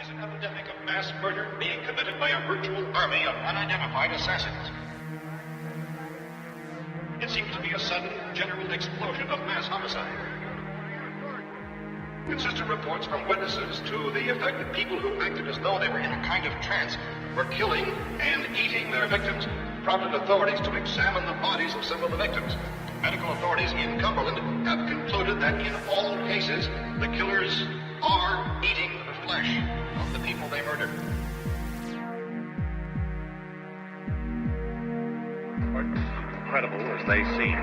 is an epidemic of mass murder being committed by a virtual army of unidentified assassins. It seems to be a sudden, general explosion of mass homicide. Consistent reports from witnesses to the effect that people who acted as though they were in a kind of trance were killing and eating their victims prompted authorities to examine the bodies of some of the victims. Medical authorities in Cumberland have concluded that in all cases, the killers are eating the flesh of the people they murdered. Incredible as they seem,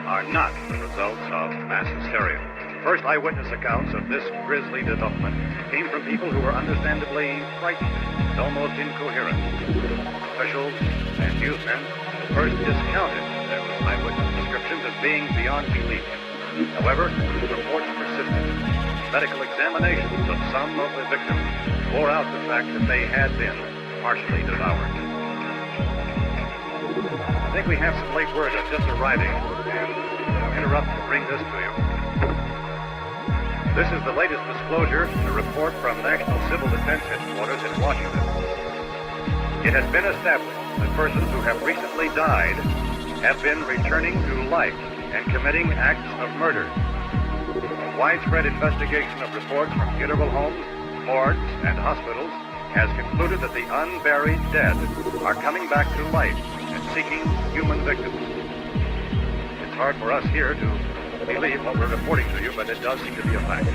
are not the results of mass hysteria. First eyewitness accounts of this grisly development came from people who were understandably frightened and almost incoherent. Officials and newsmen first discounted their eyewitness descriptions as being beyond belief. However, reports persisted. Medical examinations of some of the victims bore out the fact that they had been partially devoured. I think we have some late word that's just arriving, and I'll interrupt to bring this to you. This is the latest disclosure in a report from National Civil Defense Headquarters in Washington. It has been established that persons who have recently died have been returning to life and committing acts of murder. A widespread investigation of reports from funeral homes, morgues, and hospitals has concluded that the unburied dead are coming back to life and seeking human victims. It's hard for us here to believe what we're reporting to you, but it does seem to be a fact.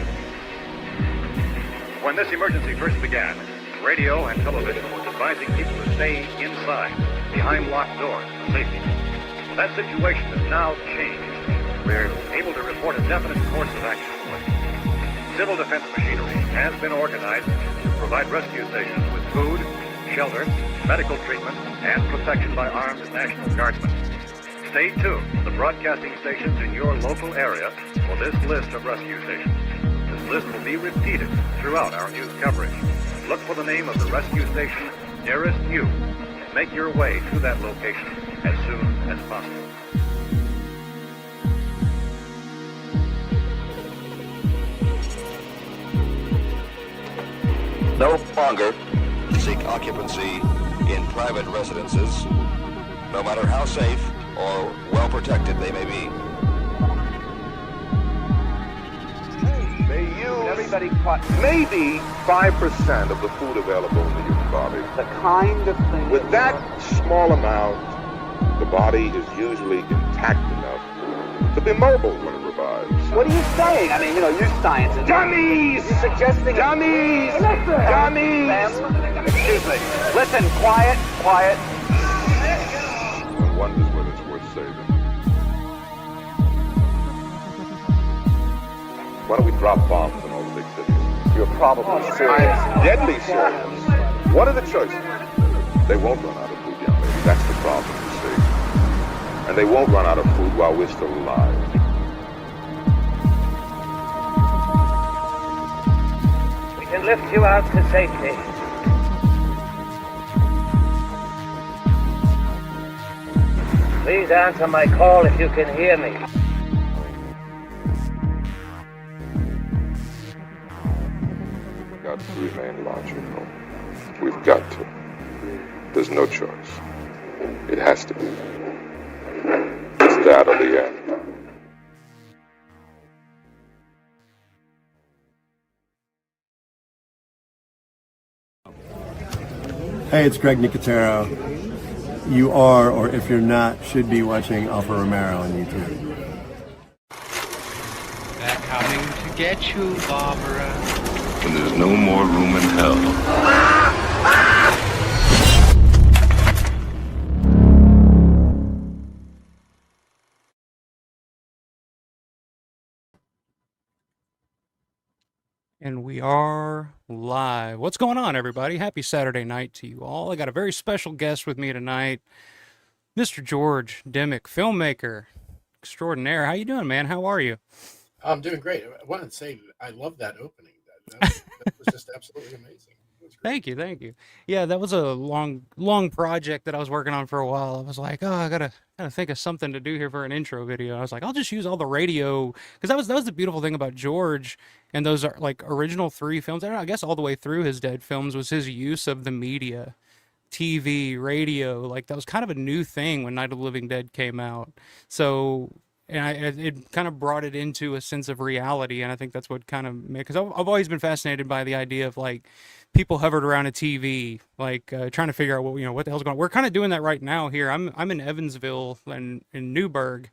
When this emergency first began, radio and television was advising people to stay inside, behind locked doors for safety. Well, that situation has now changed. We're able to report a definite course of action. Civil defense machinery has been organized to provide rescue stations with food, shelter, medical treatment, and protection by armed National Guardsmen. Stay tuned to the broadcasting stations in your local area for this list of rescue stations. This list will be repeated throughout our news coverage. Look for the name of the rescue station nearest you and make your way to that location as soon as possible. No longer seek occupancy in private residences, no matter how safe or well protected they may be. They use everybody caught maybe 5% of the food available in the human body. The kind of thing. With that small amount, the body is usually intact enough to be mobile when it revives. What are you saying? I mean, you science is... Dummies! You're suggesting... Dummies! Dummies! Excuse me. Listen, quiet. One wonders whether it's worth saving. Why don't we drop bombs in all the big cities? You're probably serious. I'm deadly serious. What are the choices? They won't run out of food, young lady. That's the problem, you see. And they won't run out of food while we're still alive. We can lift you out to safety. Please answer my call if you can hear me. We've got to remain logical. We've got to. There's no choice. It has to be. It's that or the end. Hey, it's Greg Nicotero. You are, or if you're not, should be watching Alpha Romero on YouTube. They're coming to get you, Barbara. And there's no more room in hell. And we are live. What's going on, everybody? Happy Saturday night to you all. I got a very special guest with me tonight, Mr. George Demick, filmmaker extraordinaire. How you doing, man? How are you? I'm doing great. I wanted to say I love that opening. That was just absolutely amazing. It was Thank you, thank you. Yeah, that was a long project that I was working on for a while. I was like, oh, I gotta think of something to do here for an intro video. I was like, I'll just use all the radio because that was the beautiful thing about George and those are like original three films. I don't know, I guess all the way through his Dead films was his use of the media. TV, radio, like that was kind of a new thing when Night of the Living Dead came out. So, and it kind of brought it into a sense of reality, and I think that's what kind of made, because I've always been fascinated by the idea of like people hovered around a TV, like trying to figure out what the hell's going on. We're kind of doing that right now here. I'm in Evansville and in Newburgh,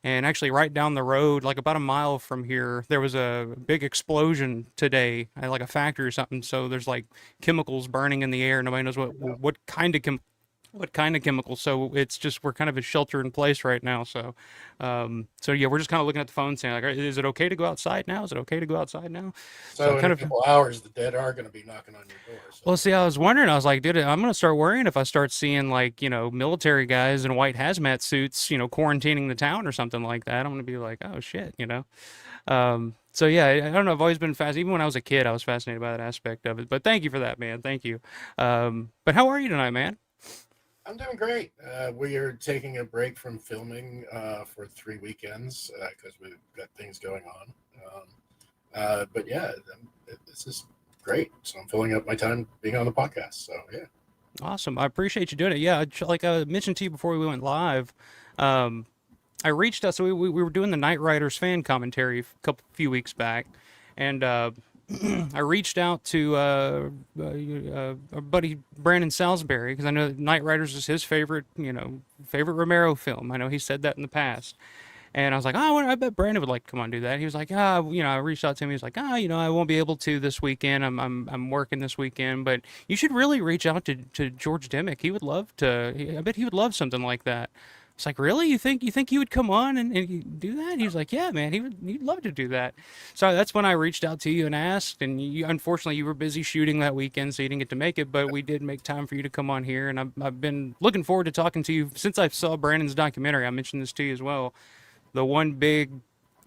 and actually, right down the road, like about a mile from here, there was a big explosion today at like a factory or something. So there's like chemicals burning in the air. Nobody knows what kind of chemicals. So it's just we're kind of a shelter in place right now. So yeah, we're just kind of looking at the phone saying like, is it okay to go outside now? Is it okay to go outside now? So in a couple hours, the dead are going to be knocking on your door. So. Well, see, I was wondering. I was like, dude, I'm gonna start worrying if I start seeing like military guys in white hazmat suits, quarantining the town or something like that. I'm gonna be like, oh shit. So yeah, I don't know. I've always been fascinated. Even when I was a kid, I was fascinated by that aspect of it. But thank you for that, man. Thank you. But how are you tonight, man? I'm doing great. We are taking a break from filming for 3 weekends because we've got things going on. But yeah, this is great. So I'm filling up my time being on the podcast. So yeah. Awesome. I appreciate you doing it. Yeah, like I mentioned to you before we went live, I reached out. So we were doing the Knightriders Fan Commentary a few weeks back, and I reached out to our buddy Brandon Salisbury because I know that Knightriders is his favorite Romero film. I know he said that in the past. And I was like, oh, I bet Brandon would like to come on and do that. He was like, I reached out to him. He was like, I won't be able to this weekend. I'm working this weekend, but you should really reach out to George Demick. He would love to. I bet he would love something like that. It's like, really? You think he would come on and do that? He was like, yeah, man, he'd love to do that. So that's when I reached out to you and asked, and unfortunately you were busy shooting that weekend, so you didn't get to make it, but we did make time for you to come on here, and I've been looking forward to talking to you since I saw Brandon's documentary. I mentioned this to you as well. The one big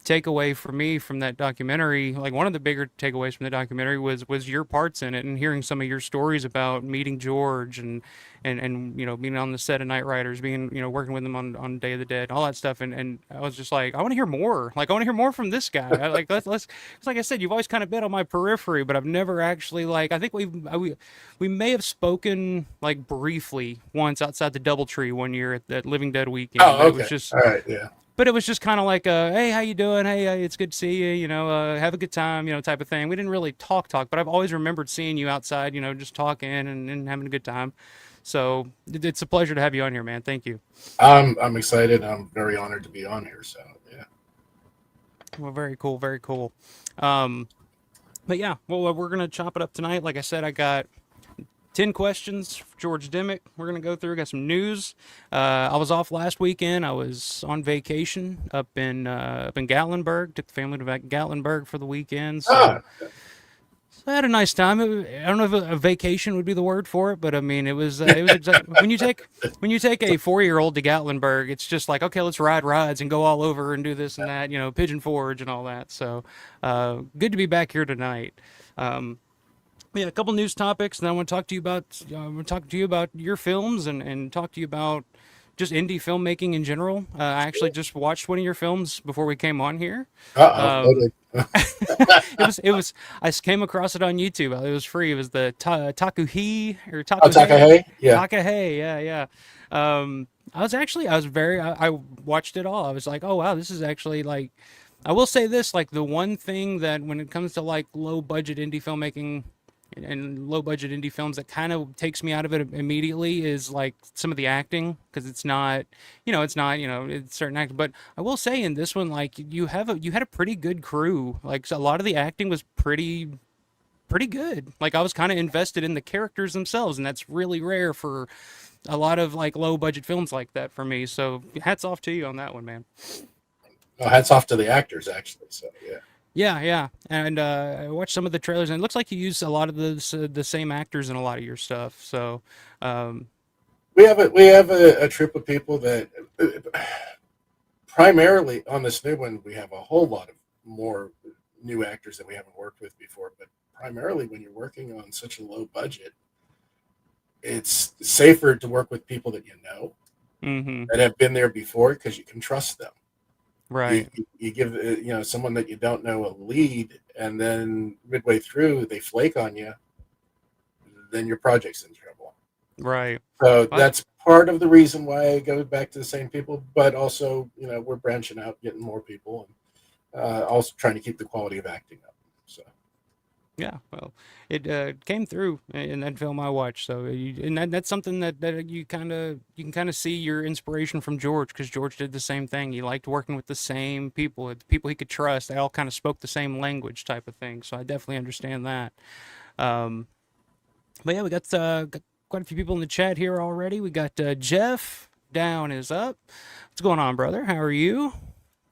takeaway for me from that documentary, like one of the bigger takeaways from the documentary was your parts in it and hearing some of your stories about meeting George and being on the set of Knightriders, being working with him on Day of the Dead, all that stuff, and I was just like, I want to hear more. Like I want to hear more from this guy. Let's cause like I said, you've always kind of been on my periphery, but I've never actually I think we may have spoken like briefly once outside the DoubleTree one year at that Living Dead weekend. Oh, okay. It was just, all right, yeah. But it was just kind of like, hey, how you doing? Hey, it's good to see you. Have a good time, type of thing. We didn't really talk, but I've always remembered seeing you outside, just talking and having a good time. So it's a pleasure to have you on here, man. Thank you. I'm excited. I'm very honored to be on here. So yeah. Well, very cool, very cool. But yeah, well, we're gonna chop it up tonight. Like I said, I got 10 questions for George Demick. We're going to go through. Got some news. I was off last weekend. I was on vacation up in Gatlinburg. Took the family to Gatlinburg for the weekend. So I had a nice time. I don't know if a vacation would be the word for it, but I mean, it was exactly, when you take a 4-year-old to Gatlinburg, it's just like, okay, let's ride rides and go all over and do this and that, Pigeon Forge and all that. So good to be back here tonight. Yeah, a couple news topics, and I want to talk to you about your films and talk to you about just indie filmmaking in general. I actually just watched one of your films before we came on here. It was I came across it on YouTube. It was free. It was the Takuhi or Takahei. Yeah. Takahei. Yeah. I watched it all. I was like, oh wow, this is actually like. I will say this, like the one thing that when it comes to like low budget indie filmmaking and low budget indie films that kind of takes me out of it immediately is like some of the acting, because it's certain acting. But I will say in this one, like you had a pretty good crew. Like a lot of the acting was pretty good. Like I was kind of invested in the characters themselves, and that's really rare for a lot of like low budget films like that for me. So hats off to you on that one, man. Well, hats off to the actors, actually. So yeah. Yeah, and I watched some of the trailers, and it looks like you use a lot of the same actors in a lot of your stuff. So we have a trip of people that primarily on this new one we have a whole lot of more new actors that we haven't worked with before. But primarily, when you're working on such a low budget, it's safer to work with people that you know that have been there before because you can trust them. Right. You give someone that you don't know a lead, and then midway through they flake on you, then your project's in trouble. Right. So that's part of the reason why I go back to the same people, but also, we're branching out, getting more people, and also trying to keep the quality of acting up. So. Yeah, well, it came through in that film I watched. So, that's something that you can kind of see your inspiration from George, because George did the same thing. He liked working with the same people, the people he could trust. They all kind of spoke the same language, type of thing. So I definitely understand that. But yeah, we got quite a few people in the chat here already. We got Jeff Down is up. What's going on, brother? How are you?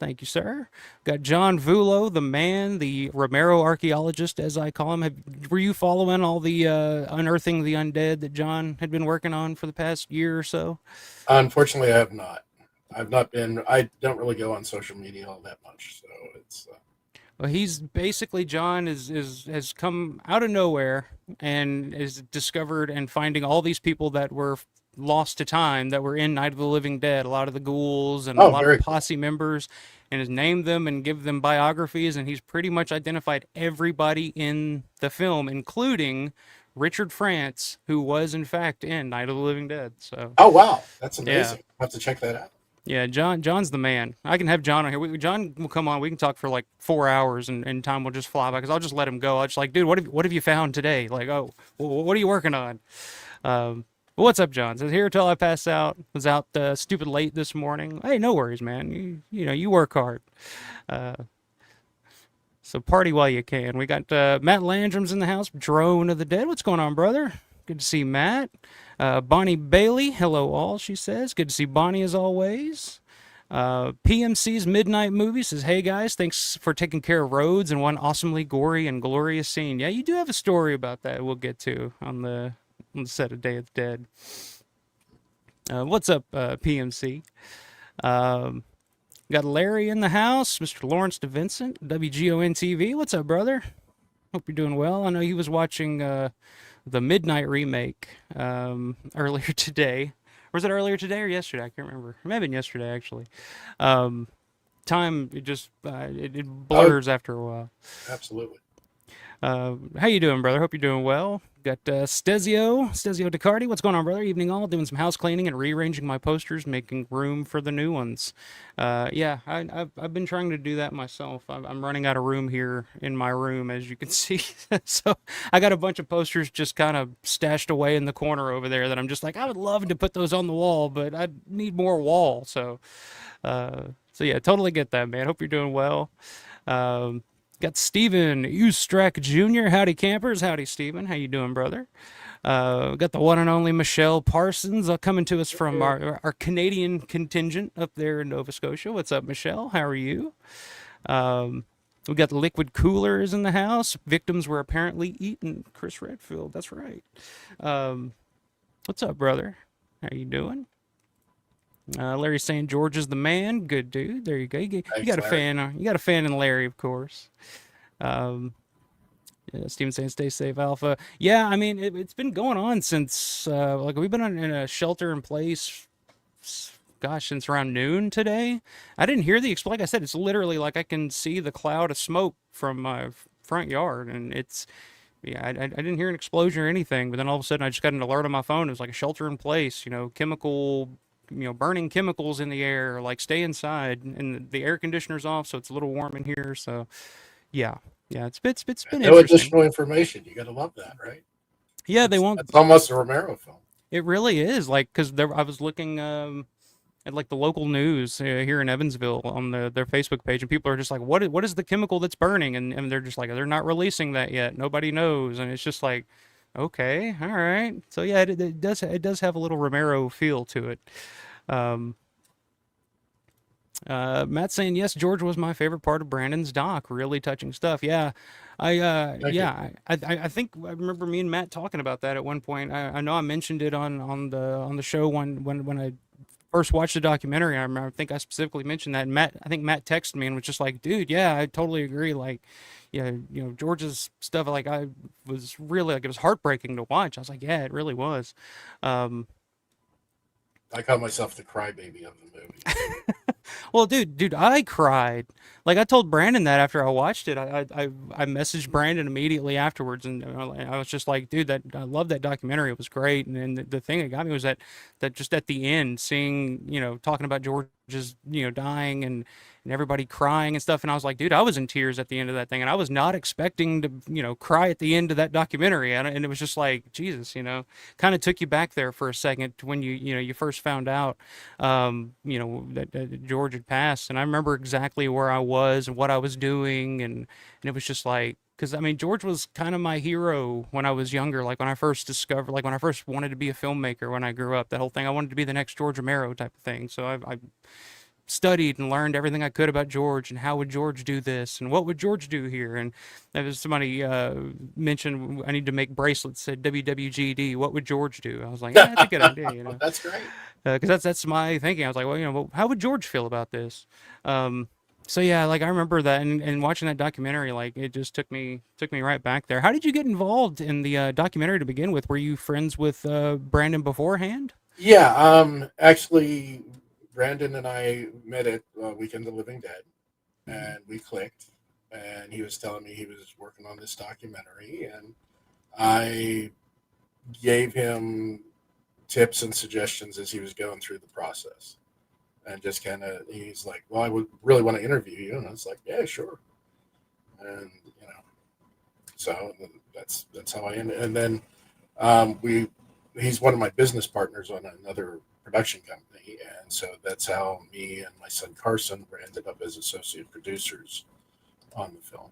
Thank you, sir. Got John Vulo, the man, the Romero archaeologist, as I call him. Were you following all the unearthing the undead that John had been working on for the past year or so? Unfortunately, I have not. I've not been. I don't really go on social media all that much, so it's. Well, he's basically, John has come out of nowhere and is discovered and finding all these people that were lost to time, that were in Night of the Living Dead, a lot of the ghouls and a lot of posse members, and has named them and give them biographies, and he's pretty much identified everybody in the film, including Richard France, who was in fact in Night of the Living Dead. So. Oh wow, that's amazing! Yeah. I'll have to check that out. Yeah, John's the man. I can have John on here. John will come on. We can talk for like 4 hours, and time will just fly by, because I'll just let him go. I'll just like, dude, what have you found today? Like, oh, what are you working on? What's up, John? Says here till I pass out. Was out stupid late this morning. Hey, no worries, man. You work hard. So party while you can. We got Matt Landrum's in the house. Drone of the Dead. What's going on, brother? Good to see Matt. Bonnie Bailey. Hello, all, she says. Good to see Bonnie as always. PMC's Midnight Movie says, hey, guys, thanks for taking care of roads and one awesomely gory and glorious scene. Yeah, you do have a story about that we'll get to on the set of Day of the Dead. What's up, PMC? Got Larry in the house, Mr. Lawrence DeVincent, WGON TV. What's up, brother? Hope you're doing well. I know he was watching the Midnight remake earlier today. Or was it earlier today or yesterday? I can't remember. It may have been yesterday, actually. Time, it just it blurs after a while. Absolutely. How you doing, brother? Hope you're doing well. Got Stezio DiCardi. What's going on, brother? Evening all. Doing some house cleaning and rearranging my posters, making room for the new ones. Yeah, I've been trying to do that myself. I'm running out of room here in my room, as you can see. So I got a bunch of posters just kind of stashed away in the corner over there that I'm just like, I would love to put those on the wall, but I need more wall. So yeah, totally get that, man. Hope you're doing well. Got Steven Ustrack Jr. Howdy, campers. Howdy, Steven. How you doing, brother? Got the one and only Michelle Parsons coming to us from our Canadian contingent up there in Nova Scotia. What's up, Michelle? How are you? We got the Liquid Coolers in the house. Victims were apparently eaten. Chris Redfield. That's right. What's up, brother? How you doing? Larry's saying George is the man. Good dude. There you go. You got a fan. You got a fan in Larry, of course. Yeah, Steven saying stay safe, Alpha. Yeah, I mean it's been going on since like we've been in a shelter in place. Gosh, since around noon today. I didn't hear the explosion. Like I said, it's literally like I can see the cloud of smoke from my front yard, and it's. Yeah, I didn't hear an explosion or anything, but then all of a sudden I just got an alert on my phone. It was like a shelter in place. Chemical. Burning chemicals in the air, like stay inside, and the air conditioner's off, so it's a little warm in here. So, yeah, it's been no additional information. You got to love that, right? Yeah, they won't. It's almost a Romero film. It really is, like, because I was looking at like the local news here in Evansville on their Facebook page, and people are just like, "What is the chemical that's burning?" And they're just like, "They're not releasing that yet. Nobody knows." And it's just like, okay, all right. So yeah, it does have a little Romero feel to it. Matt saying yes, George was my favorite part of Brandon's doc. Really touching stuff. Yeah, I think I remember me and Matt talking about that at one point. I know I mentioned it on the show when I first watched the documentary, I remember, I think I specifically mentioned that. And I think Matt texted me and was just like, "Dude, yeah, I totally agree. Like, yeah, George's stuff. Like, I was really like, it was heartbreaking to watch. I was like, yeah, it really was." Um, I call myself the crybaby of the movie. Well, dude, I cried. Like I told Brandon that after I watched it, I messaged Brandon immediately afterwards, and I was just like, dude, that I love that documentary. It was great, and then the thing that got me was that just at the end, seeing talking about George's dying and everybody crying and stuff, and I was like, dude, I was in tears at the end of that thing, and I was not expecting to cry at the end of that documentary, and it was just like Jesus, kind of took you back there for a second to when you first found out, that George had passed, and I remember exactly where I was and what I was doing, and it was just like, because I mean, George was kind of my hero when I was younger, like when I first discovered, like when I first wanted to be a filmmaker when I grew up, that whole thing, I wanted to be the next George Romero type of thing, so I studied and learned everything I could about George and how would George do this and what would George do here. And there was somebody mentioned I need to make bracelets said WWGD. What would George do? I was like, yeah, that's a good idea. That's great. Because that's my thinking. I was like, well, how would George feel about this? So yeah, like I remember that and watching that documentary, like it just took me right back there. How did you get involved in the documentary to begin with? Were you friends with Brandon beforehand? Yeah, actually, Brandon and I met at Weekend of the Living Dead, and we clicked. And he was telling me he was working on this documentary, and I gave him tips and suggestions as he was going through the process. And just kind of, he's like, "Well, I would really want to interview you," and I was like, "Yeah, sure." And so that's how I ended. And then he's one of my business partners on another production company, and so that's how me and my son Carson ended up as associate producers on the film.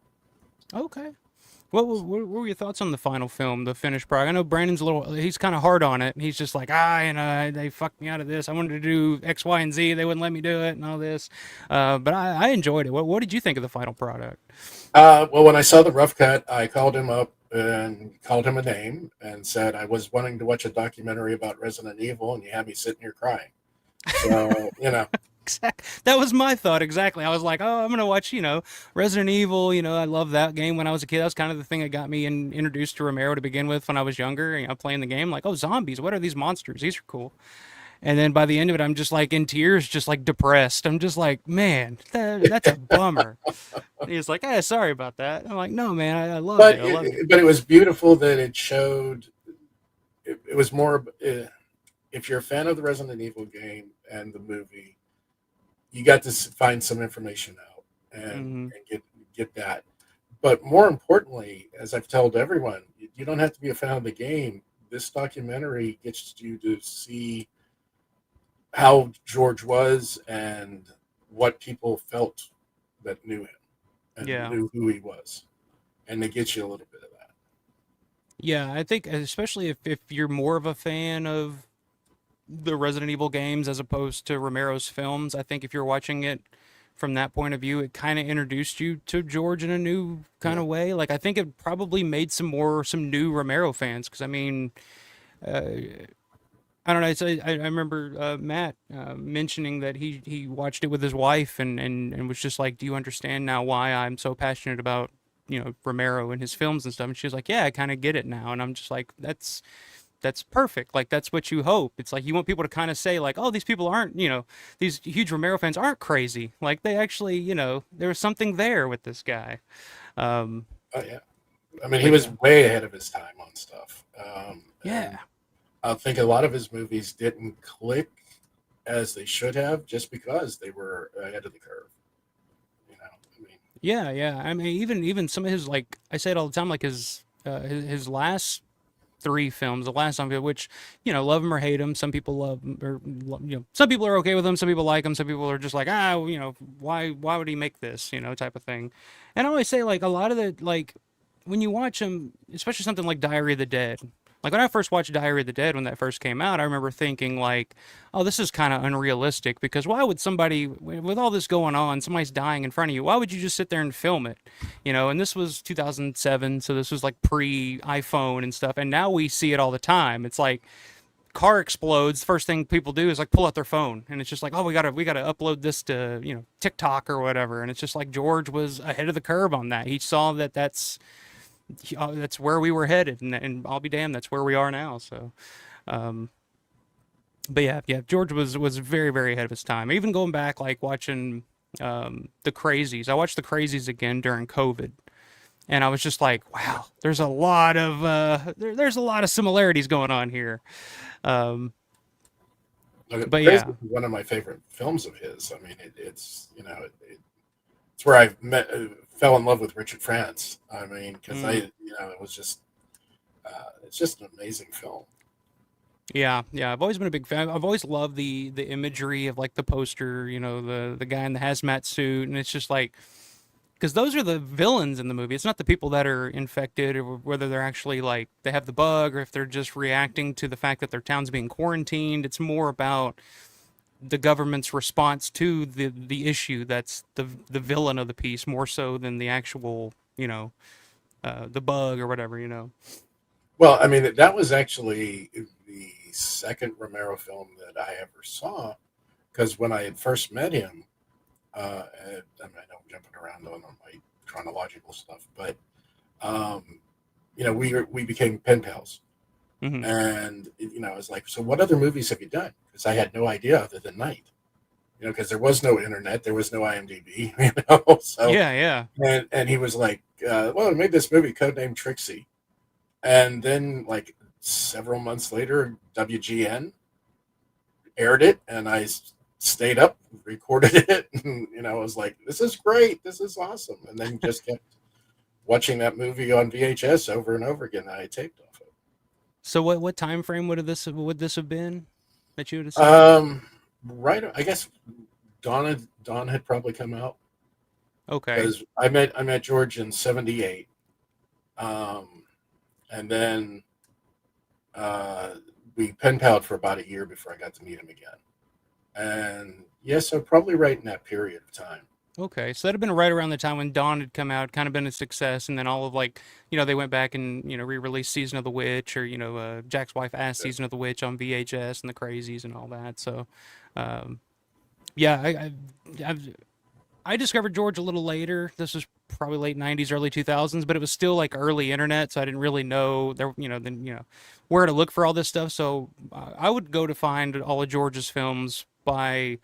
Okay. What were your thoughts on the final film, the finished product? I know Brandon's he's kind of hard on it. He's just like, they fucked me out of this. I wanted to do X, Y, and Z. They wouldn't let me do it and all this. But I enjoyed it. What did you think of the final product? Well, when I saw the rough cut, I called him up and called him a name and said I was wanting to watch a documentary about Resident Evil, and you had me sitting here crying. So, That was my thought exactly. I was like, oh, I'm gonna watch, Resident Evil. I love that game when I was a kid. That was kind of the thing that got me introduced to Romero to begin with when I was younger. Playing the game, like, oh, zombies. What are these monsters? These are cool. And then by the end of it, I'm just like in tears, just like depressed. I'm just like, man, that's a bummer. He's like, hey, sorry about that. I'm like, no, man, I love it. I love it. But it was beautiful that it showed. It was more. If you're a fan of the Resident Evil game and the movie, you got to find some information out and get that. But more importantly, as I've told everyone, you don't have to be a fan of the game. This documentary gets you to see how George was and what people felt that knew him and knew who he was. And they get you a little bit of that. Yeah, I think especially if you're more of a fan of the Resident Evil games as opposed to Romero's films, I think if you're watching it from that point of view, it kind of introduced you to George in a new kind of way. Like I think it probably made some new Romero fans, because I mean, I don't know. I remember Matt mentioning that he watched it with his wife and was just like, do you understand now why I'm so passionate about Romero and his films and stuff? And she was like, yeah, I kind of get it now. And I'm just like, that's perfect. Like, that's what you hope. It's like you want people to kind of say like, oh, these people aren't, these huge Romero fans aren't crazy. Like they actually, there was something there with this guy. Oh yeah, I mean, he was way ahead of his time on stuff. Yeah. I think a lot of his movies didn't click as they should have just because they were ahead of the curve. I mean. Yeah. I mean, even some of his, like I say it all the time, like his last 3 films, the last song, which love him or hate him. Some people love him, or some people are okay with him. Some people like him. Some people are just like, why would he make this, type of thing. And I always say, like, a lot of the, like, when you watch him, especially something like Diary of the Dead. Like when I first watched Diary of the Dead when that first came out, I remember thinking like, oh, this is kind of unrealistic, because why would somebody, with all this going on, somebody's dying in front of you, why would you just sit there and film it? And this was 2007, so this was like pre-iPhone and stuff, and now we see it all the time. It's like, car explodes, first thing people do is like pull out their phone, and it's just like, oh, we gotta upload this to TikTok or whatever, and it's just like George was ahead of the curve on that. He saw that's where we were headed, and I'll be damned, that's where we are now. So, but yeah, George was very, very ahead of his time. Even going back, like watching the Crazies. I watched the Crazies again during COVID, and I was just like, wow, there's a lot of there's a lot of similarities going on here. But yeah, one of my favorite films of his. I mean, it's it's where I fell in love with Richard France. I mean, because it was just it's just an amazing film. Yeah, I've always been a big fan. I've always loved the imagery of like the poster, the guy in the hazmat suit, and it's just like, because those are the villains in the movie. It's not the people that are infected, or whether they're actually like they have the bug, or if they're just reacting to the fact that their town's being quarantined. It's more about the government's response to the issue that's the villain of the piece, more so than the actual the bug or whatever. Well, I mean, that was actually the second Romero film that I ever saw, because when I had first met him, I know I'm jumping around on my chronological stuff, but we became pen pals, and I was like, so what other movies have you done? Because I had no idea other than Night, because there was no internet, there was no IMDb, so yeah. And he was like, well, I made this movie codenamed Trixie. And then, like, several months later, WGN aired it, and I stayed up, recorded it, and I was like, this is great, this is awesome. And then just kept watching that movie on VHS over and over again that I taped off it. So what time frame would this have been that you would have seen? Right, I guess Dawn had probably come out. Okay. Because I met George in 78. And then we pen palled for about a year before I got to meet him again. And so probably right in that period of time. Okay, so that had been right around the time when Dawn had come out, kind of been a success, and then all of they went back and re-released Season of the Witch, or Jack's Wife Asked Season of the Witch on VHS, and the Crazies and all that. So, I discovered George a little later. This was probably late '90s, early 2000s, but it was still like early internet, so I didn't really know where to look for all this stuff. So I would go to find all of George's films by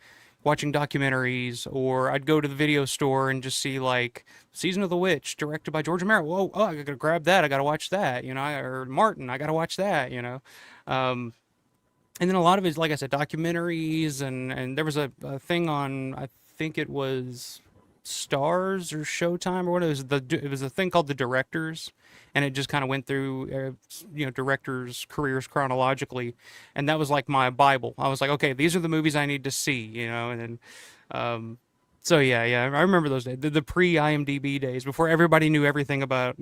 watching documentaries, or I'd go to the video store and just see like Season of the Witch, directed by George Romero. Whoa, I gotta grab that. I gotta watch that. Or Martin, I gotta watch that. And then a lot of his, like I said, documentaries, and there was a thing on, I think it was Stars or Showtime or what it was a thing called The Directors, and it just kind of went through directors' careers chronologically, and that was like my Bible. I was like, okay, these are the movies I need to see, and then so yeah, I remember those days, the pre IMDb days, before everybody knew everything about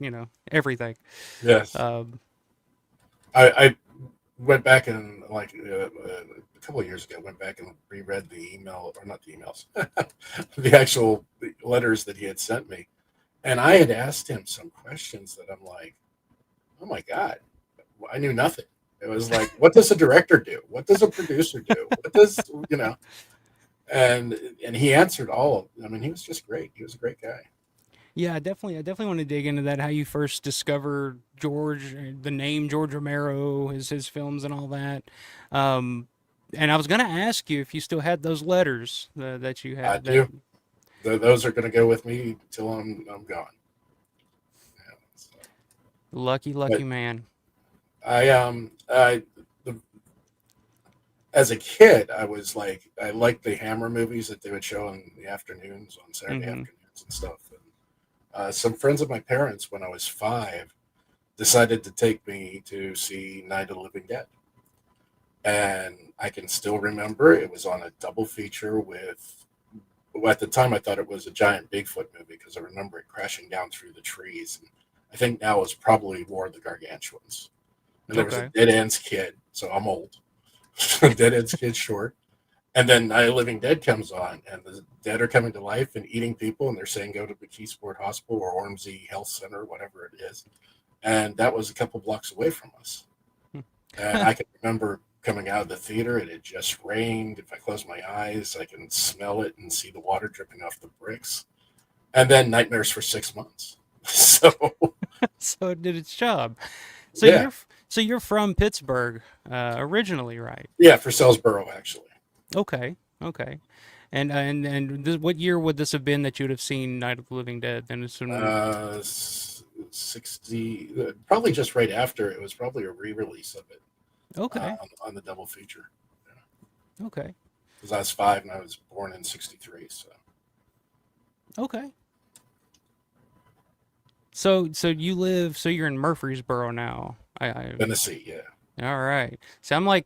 everything. Yes. I went back and like a couple of years ago, went back and reread the email, or not the emails, the actual letters that he had sent me. And I had asked him some questions that I'm like, oh my God, I knew nothing. It was like, what does a director do? What does a producer do? What does, and he answered all. I mean, he was just great. He was a great guy. Yeah, I definitely want to dig into that, how you first discovered George, the name George Romero, his films and all that. And I was going to ask you if you still had those letters that you had. I do. Those are going to go with me till I'm gone. Yeah, so. Lucky man. As a kid, I liked the Hammer movies that they would show in the afternoons, on Saturday afternoons and stuff. And, some friends of my parents, when I was 5, decided to take me to see Night of the Living Dead. And I can still remember it was on a double feature with, at the time I thought it was a giant Bigfoot movie, because I remember it crashing down through the trees. And I think now it's probably War of the Gargantuans. And there was a Dead Ends Kid, so I'm old. Dead Ends Kid short. And then Night of the Living Dead comes on, and the dead are coming to life and eating people, and they're saying go to McKeesport Hospital or Ormsey Health Center, whatever it is. And that was a couple blocks away from us. And I can remember coming out of the theater. It had just rained. If I close my eyes, I can smell it and see the water dripping off the bricks. And then nightmares for 6 months. So, So it did its job. Yeah. So you're from Pittsburgh originally, right? Yeah, for Salisbury, actually. Okay. And what year would this have been that you'd have seen Night of the Living Dead? Then it's 60, probably just right after. It was probably a re-release of it. Okay. On the double feature. Yeah. Okay. Because I was 5 and I was born in 63. So. Okay. So you're in Murfreesboro now. Tennessee, yeah. All right. So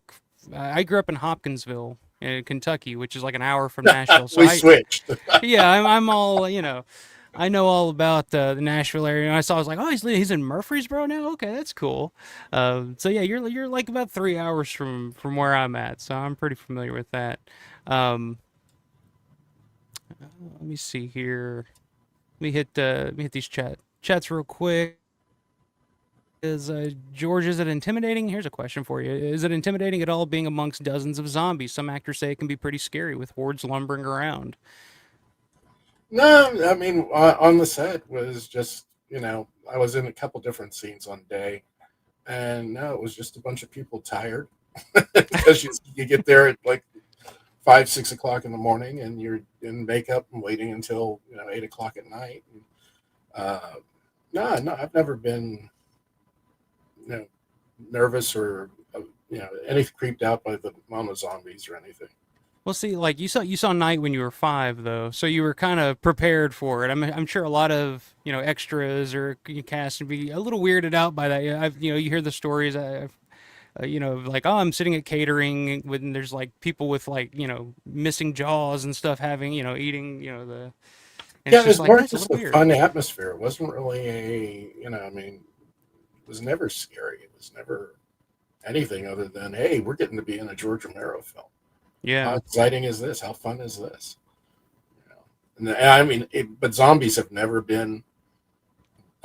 I grew up in Hopkinsville, in Kentucky, which is like an hour from Nashville. So We switched. Yeah, I'm all, I know all about the Nashville area. And I was like, oh, he's in Murfreesboro now. Okay, that's cool. So yeah, you're like about 3 hours from where I'm at, so I'm pretty familiar with that. Let me see here. Let me hit these chats real quick. George, is it intimidating? Here's a question for you. Is it intimidating at all being amongst dozens of zombies? Some actors say it can be pretty scary with hordes lumbering around. No, I mean, on the set was just, I was in a couple different scenes on day. And no, it was just a bunch of people tired. Because you get there at like 5, 6 o'clock in the morning and you're in makeup and waiting until, 8 o'clock at night. No, I've never been, nervous or, any creeped out by the amount of zombies or anything. Well, see, like you saw Night when you were 5, though, so you were kind of prepared for it. I'm sure a lot of extras or cast would be a little weirded out by that. You hear the stories. Like, oh, I'm sitting at catering when there's like people with like missing jaws and stuff having eating the. And Yeah, it was like, more that's just a a weird. fun atmosphere. It wasn't really it was never scary. It was never anything other than, hey, we're getting to be in a George Romero film. Yeah. How exciting is this? How fun is this? But zombies have never been.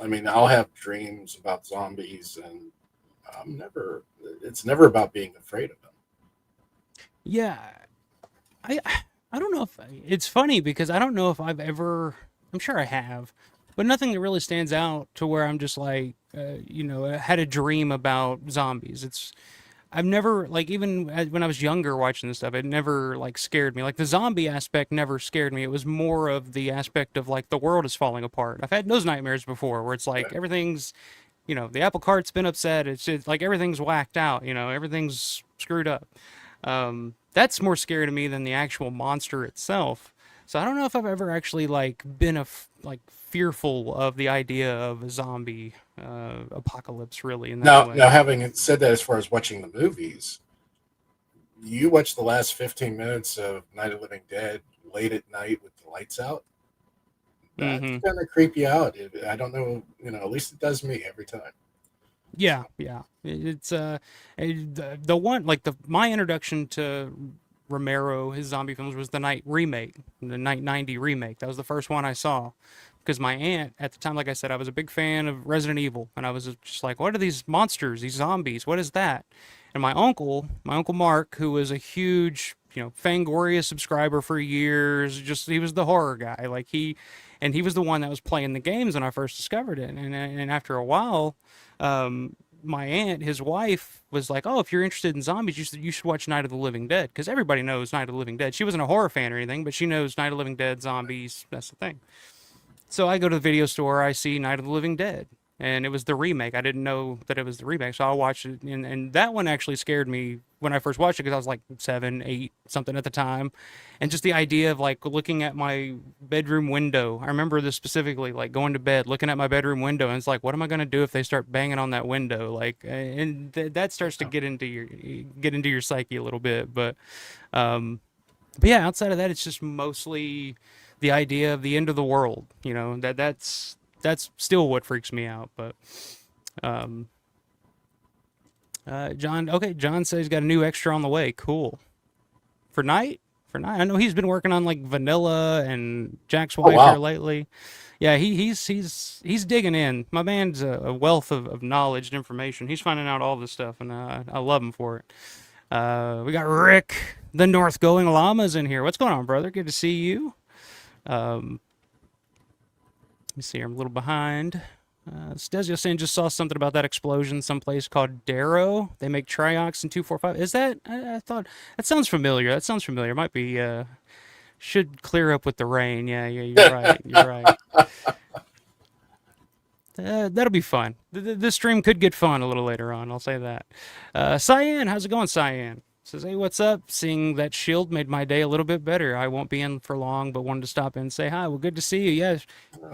I'll have dreams about zombies, and it's never about being afraid of them. Yeah, I don't know if it's funny because I don't know if I've ever. I'm sure I have, but nothing that really stands out to where I'm just like, had a dream about zombies. I've never, like, even when I was younger watching this stuff, it never like scared me. Like the zombie aspect never scared me. It was more of the aspect of like the world is falling apart. I've had those nightmares before where it's like everything's, the apple cart's been upset. It's just like everything's whacked out. Everything's screwed up. That's more scary to me than the actual monster itself. So I don't know if I've ever actually like been fearful of the idea of a zombie apocalypse, really. In that way. Now, having said that, as far as watching the movies, you watch the last 15 minutes of Night of the Living Dead late at night with the lights out. That's kind of creep you out. I don't know, at least it does me every time. Yeah. It's the one like my introduction to Romero, his zombie films, was the Night remake, the Night 90 remake. That was the first one I saw because my aunt at the time, like I said, I was a big fan of Resident Evil, and I was just like, what are these monsters, these zombies? What is that? And my uncle Mark, who was a huge, Fangoria subscriber for years, he was the horror guy. Like he was the one that was playing the games when I first discovered it. And after a while, my aunt, his wife, was like, oh, if you're interested in zombies, you should watch Night of the Living Dead, because everybody knows Night of the Living Dead. She wasn't a horror fan or anything, but she knows Night of the Living Dead, zombies, that's the thing. So I go to the video store, I see Night of the Living Dead, and it was the remake. I didn't know that it was the remake, so I watched it, and that one actually scared me when I first watched it, because I was like 7, 8, something at the time, and just the idea of like looking at my bedroom window. I remember this specifically, like going to bed, looking at my bedroom window, and it's like, what am I going to do if they start banging on that window? Like, and that starts to get into your psyche a little bit, but yeah, outside of that, it's just mostly the idea of the end of the world. That's still what freaks me out. But John says he's got a new extra on the way. Cool. For Night. I know he's been working on like Vanilla and Jack's Wife here lately. Yeah, he's digging in. My man's a wealth of knowledge and information. He's finding out all this stuff, and I love him for it. We got Rick, the North Going Llamas, in here. What's going on, brother? Good to see you. Let me see. I'm a little behind. Stesio saying just saw something about that explosion someplace called Darrow. They make Triox and 245. Is that? I thought that sounds familiar. That sounds familiar. Might be. Should clear up with the rain. Yeah. You're right. You're right. That'll be fun. This stream could get fun a little later on. I'll say that. Cyan, how's it going, Cyan? Says, hey, what's up? Seeing that shield made my day a little bit better. I won't be in for long, but wanted to stop in and say hi. Well, good to see you. Yeah,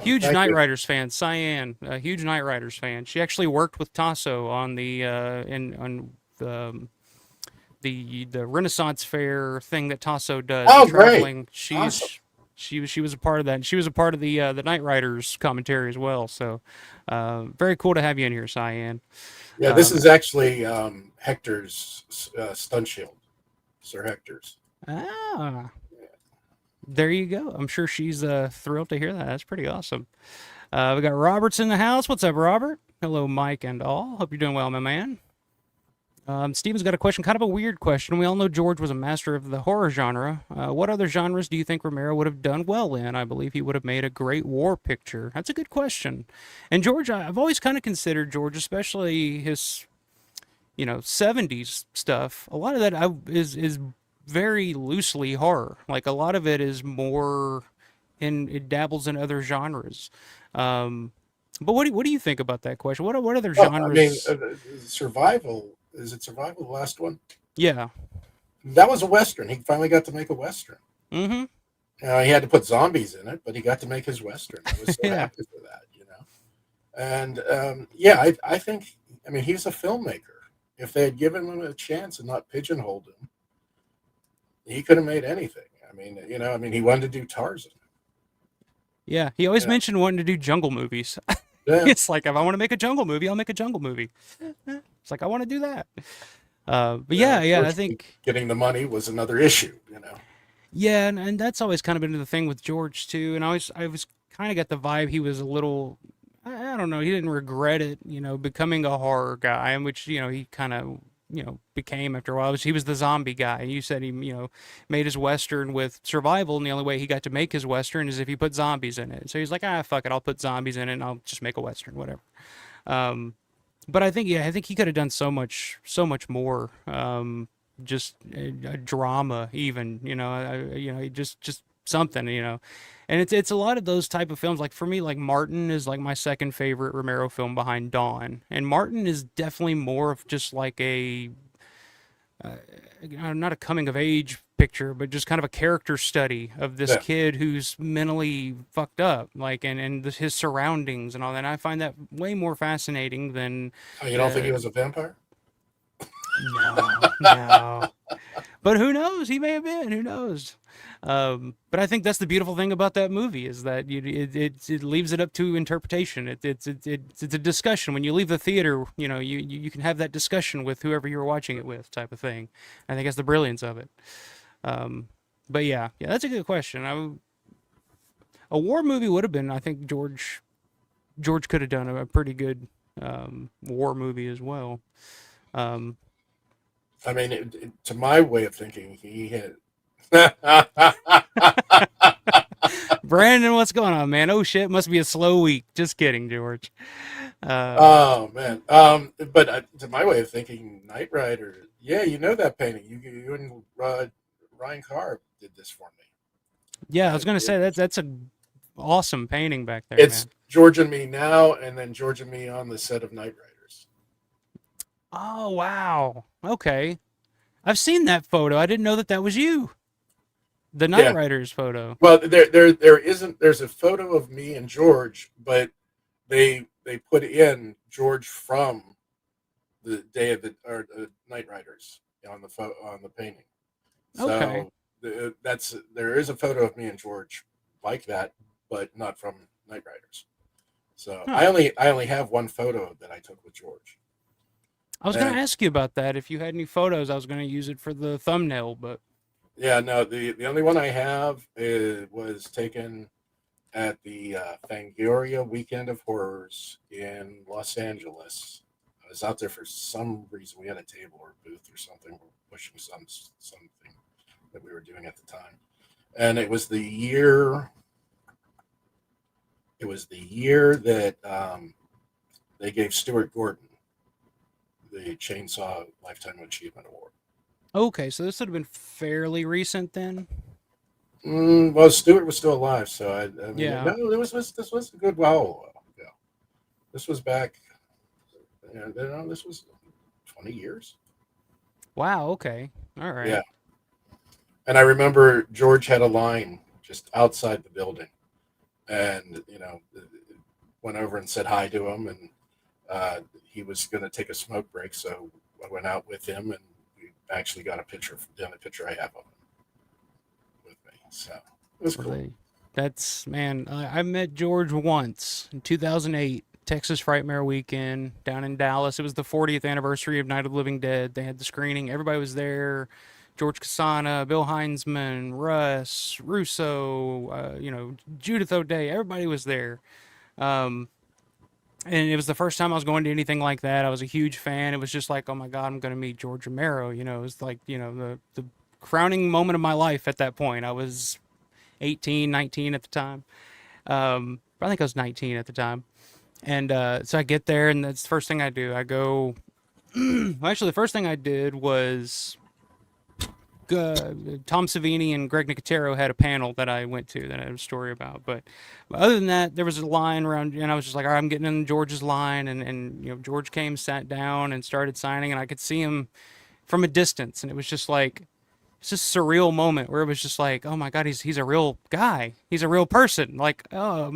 huge Knightriders fan. Cyan, a huge Knightriders fan. She actually worked with Tasso on the the Renaissance Fair thing that Tasso does. Oh, traveling. Great! Awesome. She was a part of that, and she was a part of the Knightriders commentary as well. So, very cool to have you in here, Cyan. Yeah, this is actually Hector's stun shield, Sir Hector's. Ah, there you go. I'm sure she's thrilled to hear that. That's pretty awesome. We got Robert's in the house. What's up, Robert? Hello, Mike and all. Hope you're doing well, my man. Steven's got a question, kind of a weird question. We all know George was a master of the horror genre. What other genres do you think Romero would have done well in? I believe he would have made a great war picture. That's a good question. And George, I've always kind of considered George, especially his, 70s stuff. A lot of that is very loosely horror. Like a lot of it is more, it dabbles in other genres. But what do you think about that question? What other genres? I mean, Survival. Is it Survival, the last one? Yeah. That was a Western. He finally got to make a Western. Mm-hmm. He had to put zombies in it, but he got to make his Western. I was so happy for that, And, I think, he's a filmmaker. If they had given him a chance and not pigeonholed him, he could have made anything. He wanted to do Tarzan. Yeah, he always mentioned wanting to do jungle movies. Yeah. It's like, if I want to make a jungle movie, I'll make a jungle movie. It's like, I want to do that. But I think getting the money was another issue, Yeah, and that's always kind of been the thing with George too. And I was kind of got the vibe he was a little, I don't know, he didn't regret it, becoming a horror guy, which he kind of became after a while. He was the zombie guy. You said he made his Western with survival, and the only way he got to make his Western is if he put zombies in it. So he's like, fuck it, I'll put zombies in it and I'll just make a Western, whatever. But I think he could have done so much more. Just a drama, even, just something, and it's a lot of those type of films. Like for me, like Martin is like my second favorite Romero film behind Dawn, and Martin is definitely more of just like a not a coming of age picture, but just kind of a character study of this kid who's mentally fucked up, like, and his surroundings and all that. And I find that way more fascinating than. Oh, you don't think he was a vampire? No. But who knows? He may have been. Who knows? But I think that's the beautiful thing about that movie is that it leaves it up to interpretation. It's a discussion. When you leave the theater, you can have that discussion with whoever you're watching it with, type of thing. I think that's the brilliance of it. But yeah, that's a good question. A war movie would have been. I think George could have done a pretty good war movie as well. To my way of thinking, he had. Brandon, what's going on, man? Oh shit, must be a slow week. Just kidding, George. Oh man. But to my way of thinking, Knightrider. Yeah, that painting. You and Ryan Carr did this for me. Yeah, I was gonna say that's a awesome painting back there. It's man. George and me now, and then George and me on the set of Knightriders. Oh wow. Okay. I've seen that photo. I didn't know that was you. The Knightriders photo. Well, there's a photo of me and George, but they put in George from the day of the Knightriders on the painting. So okay. There is a photo of me and George like that, but not from Knightriders. So I only have one photo that I took with George. I was going to ask you about that. If you had any photos, I was going to use it for the thumbnail, but. Yeah, no, the only one I have was taken at the Fangoria Weekend of Horrors in Los Angeles. I was out there for some reason. We had a table or a booth or something. pushing something that we were doing at the time. And it was the year that they gave Stuart Gordon the Chainsaw Lifetime Achievement Award. Okay, so this would have been fairly recent then. Well, Stuart was still alive, so I mean, Yeah. no, this was a good while ago. This was back, this was 20 years. Wow. Okay. All right. Yeah. And I remember George had a line just outside the building, and went over and said hi to him, and he was going to take a smoke break, so I went out with him, and we actually got a picture I have of him with me. So it was cool. That's, man, I met George once in 2008, Texas Frightmare Weekend down in Dallas. It was the 40th anniversary of Night of the Living Dead. They had the screening. Everybody was there. George Casana, Bill Heinzman, Russ, Russo, Judith O'Day. Everybody was there. And it was the first time I was going to anything like that. I was a huge fan. It was just like, oh my God, I'm going to meet George Romero. It was like, the crowning moment of my life at that point. I was 18, 19 at the time. I think I was 19 at the time. And so I get there, and that's the first thing I do. I go, well, actually, the first thing I did was Tom Savini and Greg Nicotero had a panel that I went to that I had a story about. But other than that, there was a line around, and I was just like, all right, I'm getting in George's line. And George came, sat down, and started signing, and I could see him from a distance. And it was just like, it's just a surreal moment where it was just like, oh my God, he's a real guy. He's a real person. Like, oh,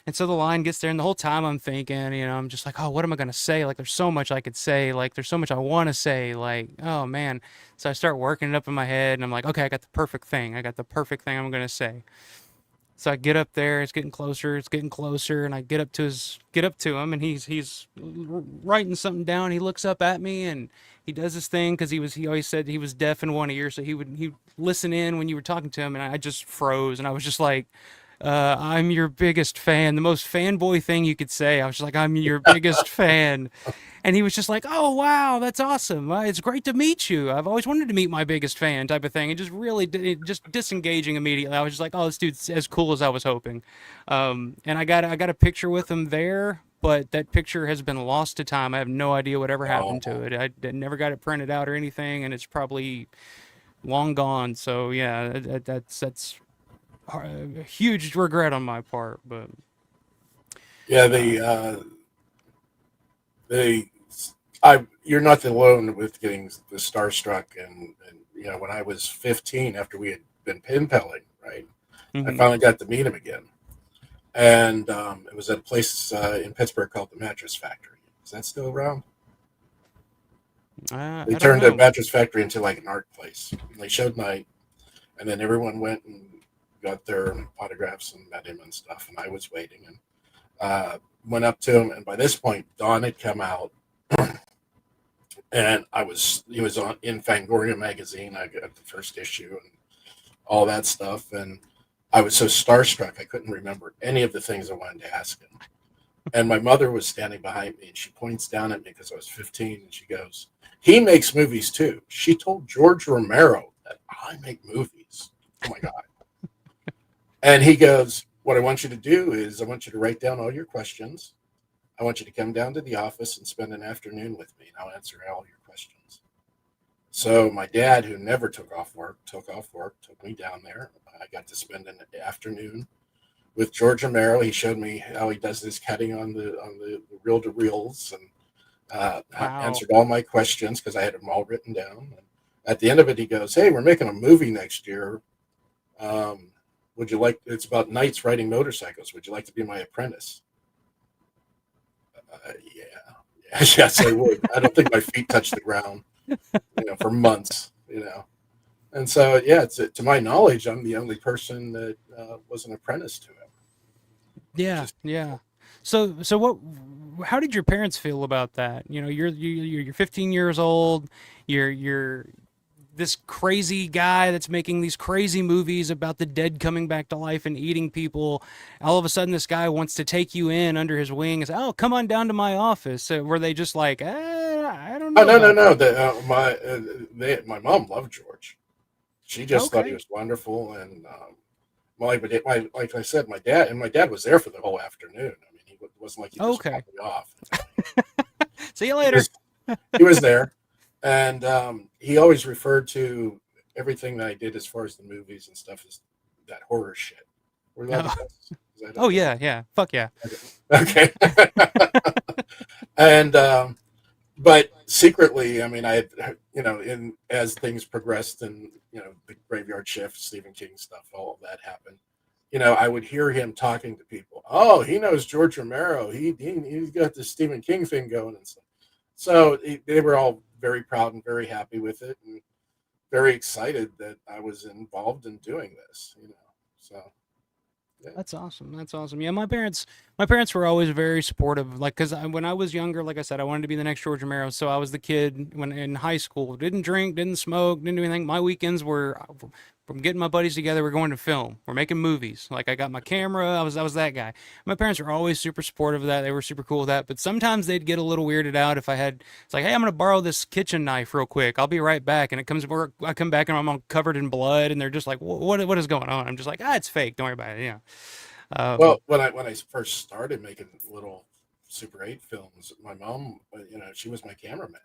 And so the line gets there, and the whole time I'm thinking, I'm just like, oh, what am I going to say? Like, there's so much I could say. Like, there's so much I want to say. Like, oh, man. So I start working it up in my head, and I'm like, okay, I got the perfect thing. I'm going to say. So I get up there. It's getting closer. And I get up to him, and he's writing something down. He looks up at me, and he does this thing because he always said he was deaf in one ear, so he'd listen in when you were talking to him, and I just froze, and I was just like, I'm your biggest fan. The most fanboy thing you could say. I was just like, I'm your biggest fan. And he was just like, oh, wow, that's awesome. It's great to meet you. I've always wanted to meet my biggest fan type of thing. And just really just disengaging immediately. I was just like, oh, this dude's as cool as I was hoping. And I got a picture with him there, but that picture has been lost to time. I have no idea whatever happened to it. I never got it printed out or anything, and it's probably long gone. So, yeah, that's a huge regret on my part, but yeah, you're not alone with getting the starstruck, and when I was 15, after we had been pen paling, right, I finally got to meet him again, and it was at a place in Pittsburgh called the Mattress Factory. Is that still around? They turned the Mattress Factory into like an art place. And they showed Night, and then everyone went and got their autographs and met him and stuff, and I was waiting, and went up to him, and by this point Dawn had come out, and he was in Fangoria magazine. I got the first issue and all that stuff, and I was so starstruck I couldn't remember any of the things I wanted to ask him. And my mother was standing behind me, and she points down at me because I was 15, and she goes, he makes movies too. She told George Romero that I make movies. Oh my God. And he goes, what I want you to do is I want you to write down all your questions. I want you to come down to the office and spend an afternoon with me, and I'll answer all your questions. So my dad, who never took off work, took me down there. I got to spend an afternoon with George Romero. He showed me how he does this cutting on the reel-to-reels, and answered all my questions because I had them all written down. And at the end of it, he goes, hey, we're making a movie next year. Would you like, it's about knights riding motorcycles. Would you like to be my apprentice? Yeah. Yes, I would. I don't think my feet touch the ground, for months, And so, yeah, to my knowledge, I'm the only person that was an apprentice to him. Yeah. Yeah. So how did your parents feel about that? You're 15 years old. You're this crazy guy that's making these crazy movies about the dead coming back to life and eating people. All of a sudden, this guy wants to take you in under his wing and say, oh, come on down to my office. So were they just like, I don't don't know. Oh, no, no, about no. that. My mom loved George. She just thought he Okay. was wonderful, and like I said, my dad was there for the whole afternoon. I mean, it wasn't like he just Okay. dropped me off. See you He later. was, he was there, and he always referred to everything that I did as far as the movies and stuff as that horror shit. We're allowed to cuss? Is that Oh okay? yeah. Fuck yeah. Okay. And but secretly, I mean, I had, in as things progressed and the Graveyard Shift, Stephen King stuff, all of that happened. I would hear him talking to people. Oh, he knows George Romero. He's got the Stephen King thing going and stuff. So they were all very proud and very happy with it, and very excited that I was involved in doing this. So. Yeah. That's awesome. That's awesome. Yeah, my parents were always very supportive. Like, cause when I was younger, like I said, I wanted to be the next George Romero. So I was the kid when in high school, didn't drink, didn't smoke, didn't do anything. My weekends were from getting my buddies together. We're going to film. We're making movies. Like I got my camera. I was that guy. My parents were always super supportive of that. They were super cool with that. But sometimes they'd get a little weirded out if it's like, hey, I'm gonna borrow this kitchen knife real quick. I'll be right back. And I come back and I'm all covered in blood, and they're just like, what is going on? I'm just like, it's fake. Don't worry about it. Yeah. Well, when I first started making little Super 8 films, my mom, she was my cameraman.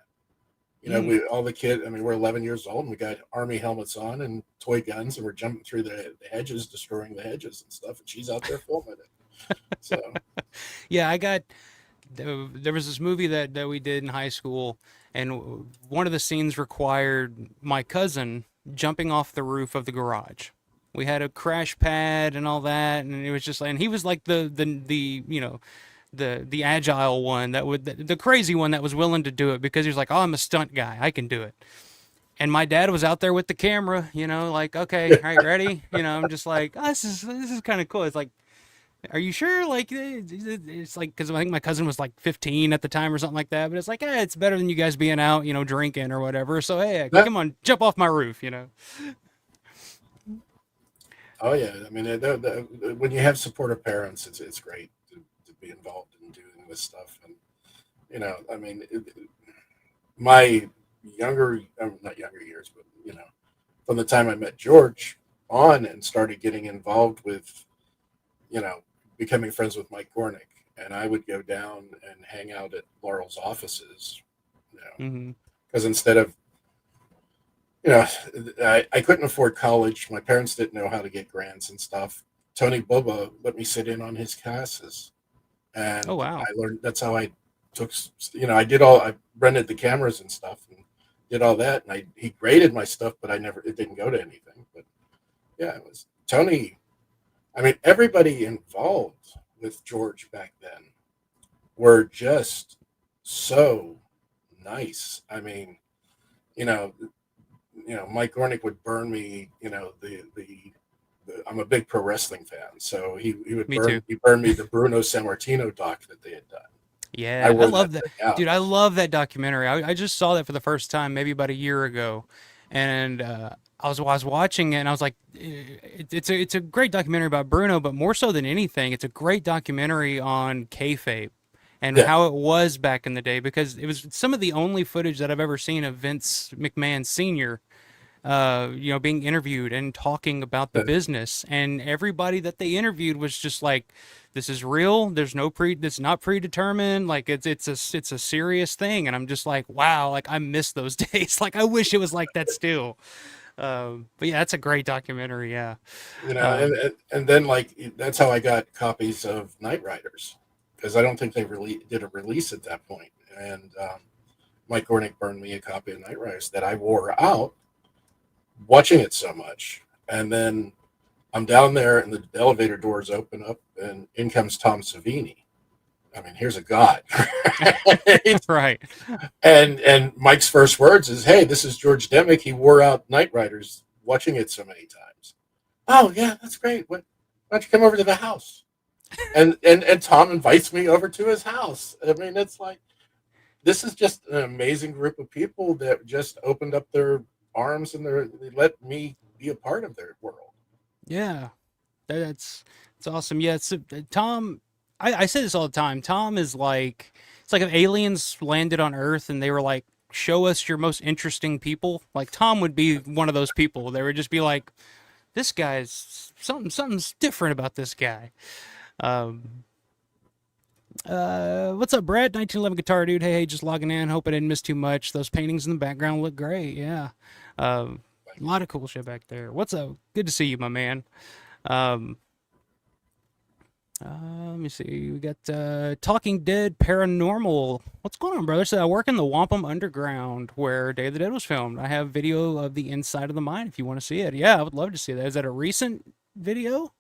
We all the kids. I mean, we're 11 years old, and we got army helmets on and toy guns, and we're jumping through the hedges, destroying the hedges and stuff. And she's out there filming it. So, yeah, there was this movie that we did in high school, and one of the scenes required my cousin jumping off the roof of the garage. We had a crash pad and all that, and it was just like, and he was like the agile one the crazy one that was willing to do it because he was like, oh, I'm a stunt guy, I can do it. And my dad was out there with the camera, like, okay, all right, ready? I'm just like, oh, this is kind of cool. It's like, are you sure? Like, it's like, because I think my cousin was like 15 at the time or something like that. But it's like, it's better than you guys being out, drinking or whatever. So hey, come on, jump off my roof, Oh yeah, I mean, when you have supportive parents, it's great to be involved in doing this stuff. And I mean, my not younger years, but from the time I met George on and started getting involved with, becoming friends with Mike Gornick, and I would go down and hang out at Laurel's offices, because instead of I couldn't afford college. My parents didn't know how to get grants and stuff. Tony Bubba let me sit in on his classes, and oh wow, I learned. That's how I took. I rented the cameras and stuff, and did all that. And he graded my stuff, but it didn't go to anything. But yeah, it was Tony. I mean, everybody involved with George back then were just so nice. I mean, Mike Gornick would burn me. I'm a big pro wrestling fan, so he would burn me the Bruno Sammartino doc that they had done. Yeah, I love that, dude. I love that documentary. I just saw that for the first time maybe about a year ago, and I was watching it, and I was like, it's a great documentary about Bruno, but more so than anything, it's a great documentary on kayfabe and how it was back in the day, because it was some of the only footage that I've ever seen of Vince McMahon Sr. Being interviewed and talking about the business, and everybody that they interviewed was just like, this is real. There's it's not predetermined. Like it's a serious thing. And I'm just like, wow, like I miss those days. Like I wish it was like that still. But yeah, that's a great documentary. Yeah. And then that's how I got copies of Knightriders, because I don't think they really did a release at that point. And Mike Gornick burned me a copy of Knightriders that I wore out watching it so much. And then I'm down there and the elevator doors open up and in comes Tom Savini. I mean, here's a god. Right. And Mike's first words is, hey, this is George Demick. He wore out Knightriders watching it so many times. Oh yeah, that's great. Why don't you come over to the house? And Tom invites me over to his house. I mean, it's like, this is just an amazing group of people that just opened up their arms and they let me be a part of their world. Yeah, it's awesome. Yeah, Tom. I say this all the time. Tom is like, it's like if aliens landed on Earth and they were like show us your most interesting people. Like Tom would be one of those people. They would just be like, this guy's something's different about this guy. What's up, Brett? 1911 Guitar Dude. Hey, just logging in. Hope I didn't miss too much. Those paintings in the background look great. Yeah. A lot of cool shit back there. What's up? Good to see you, my man. Let me see. We got Talking Dead Paranormal. What's going on, brother? So I work in the Wampum Underground where Day of the Dead was filmed. I have video of the inside of the mine if you want to see it. Yeah, I would love to see that. Is that a recent video?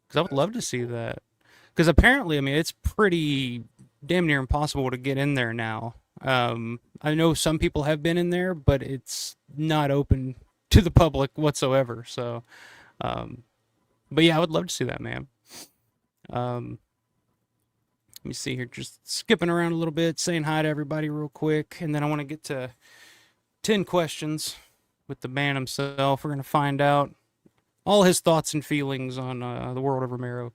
Because I would love to see that. Because apparently, I mean, it's pretty damn near impossible to get in there now. I know some people have been in there, but it's not open to the public whatsoever. So, but yeah, I would love to see that, man. Let me see here, just skipping around a little bit, saying hi to everybody real quick, and then I want to get to 10 questions with the man himself. We're going to find out all his thoughts and feelings on the world of Romero.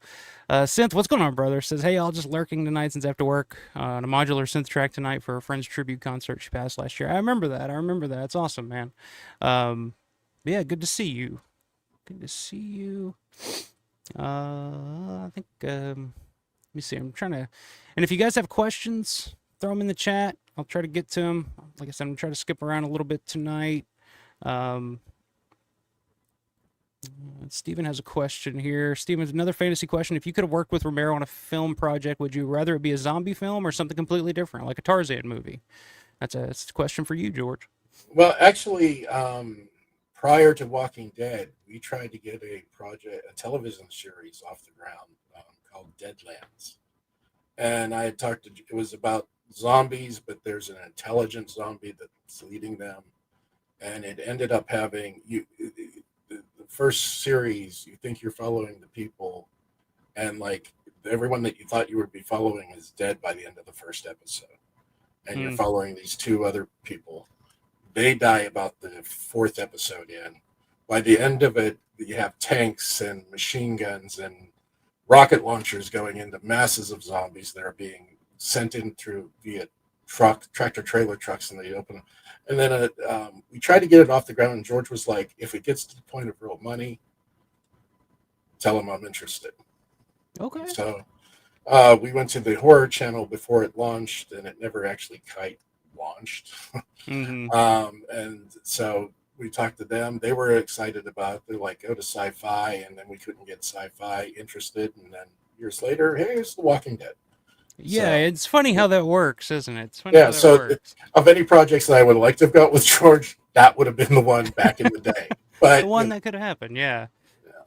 Synth, what's going on, brother? Says, hey, I'll just lurking tonight since after work on a modular synth track tonight for a friend's tribute concert she passed last year. I remember that. It's awesome, man. Yeah, good to see you. I think, let me see. I'm trying to, and if you guys have questions, throw them in the chat. I'll try to get to them. Like I said, I'm going to try to skip around a little bit tonight. Steven has a question here. Steven, another fantasy question. If you could have worked with Romero on a film project, would you rather it be a zombie film or something completely different, like a Tarzan movie? That's a question for you, George. Well, actually, prior to Walking Dead, we tried to get a television series off the ground called Deadlands. And I had talked to, it was about zombies, but there's an intelligent zombie that's leading them. And it ended up having, the first series, you think you're following the people, and like everyone that you thought you would be following is dead by the end of the first episode. And you're following these two other people. They die about the fourth episode in. By the end of it, you have tanks and machine guns and rocket launchers going into masses of zombies that are being sent in via tractor trailer trucks, and they open them. And then we tried to get it off the ground, and George was like, if it gets to the point of real money, tell him I'm interested. Okay. So we went to the horror channel before it launched, and it never actually quite launched. And so we talked to them. They were excited about it. They're like, go to Sci-Fi, and then we couldn't get Sci-Fi interested. And then years later, hey, it's The Walking Dead. Yeah, So, it's funny how that works, isn't it? It's funny how that so works. Of any projects that I would like to have got with George, that would have been the one back in the day. But The one that could have happened, yeah.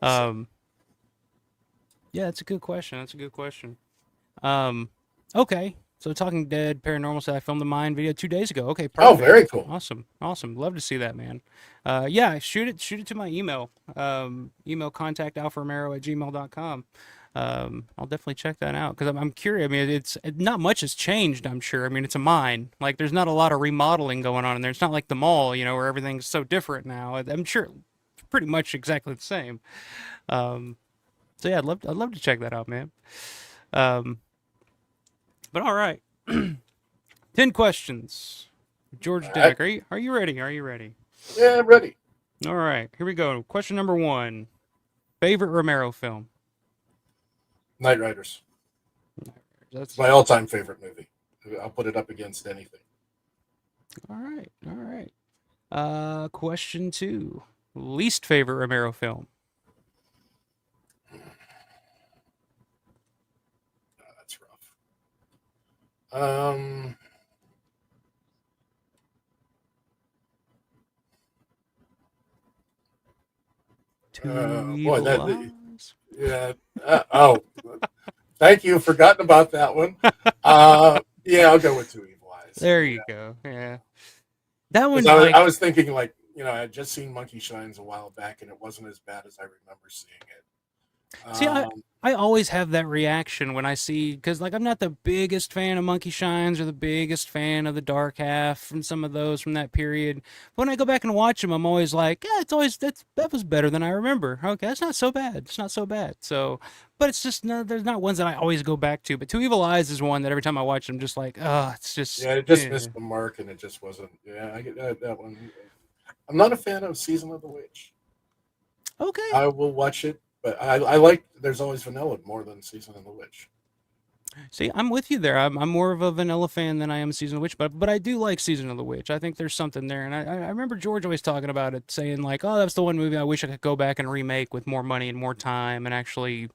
Yeah, that's a good question. Okay. So Talking Dead Paranormal said I filmed the Mine video 2 days ago. Okay, perfect. Oh, very cool. Awesome. Love to see that, man. Yeah, shoot it to my email. Email contact alfaromero@gmail.com. I'll definitely check that out because I'm curious. I mean, it's not much has changed, I'm sure. I mean, it's a mine. Like, there's not a lot of remodeling going on in there. It's not like the mall, where everything's so different now. I'm sure it's pretty much exactly the same. So yeah, I'd love to check that out, man. But all right, 10 questions. George Demick, are you ready? Yeah, I'm ready. All right, here we go. Question number 1: favorite Romero film? Knightriders. That's my all-time favorite movie. I'll put it up against anything. All right. Question 2: least favorite Romero film? That's rough. Thank you. Forgotten about that one. Yeah, I'll go with Two Evil Eyes. There you go. Yeah, that one. I was thinking, I had just seen Monkey Shines a while back, and it wasn't as bad as I remember seeing it. See, I Um, I always have that reaction when I see, because like I'm not the biggest fan of Monkey Shines or the biggest fan of the Dark Half from some of those from that period. But when I go back and watch them, I'm always like, yeah, it's always that was better than I remember. Okay, that's not so bad. It's not so bad. So, but it's just no, there's not ones that I always go back to. But Two Evil Eyes is one that every time I watch, I'm just like, oh, it's just. yeah, it just missed the mark, and it just wasn't. Yeah, I get that one. I'm not a fan of Season of the Witch. Okay. I will watch it, but I like There's Always Vanilla more than Season of the Witch. See, I'm with you there. I'm more of a vanilla fan than I am Season of the Witch, but I do like Season of the Witch. I think there's something there, and I remember George always talking about it, saying like, "Oh, that's the one movie I wish I could go back and remake with more money and more time, and actually."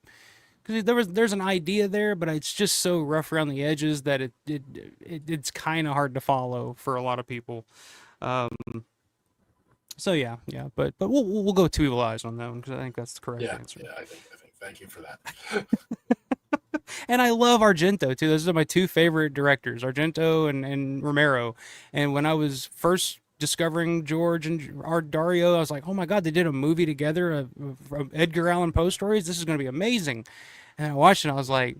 Because there's an idea there, but it's just so rough around the edges that it's kind of hard to follow for a lot of people. Um, so yeah, but we'll go Two Evil Eyes on that one because I think that's the correct answer. Yeah, I think. Thank you for that. And I love Argento too. Those are my two favorite directors, Argento and Romero. And when I was first discovering George and Art Dario, I was like, oh my God, they did a movie together of Edgar Allan Poe stories. This is going to be amazing. And I watched it and I was like,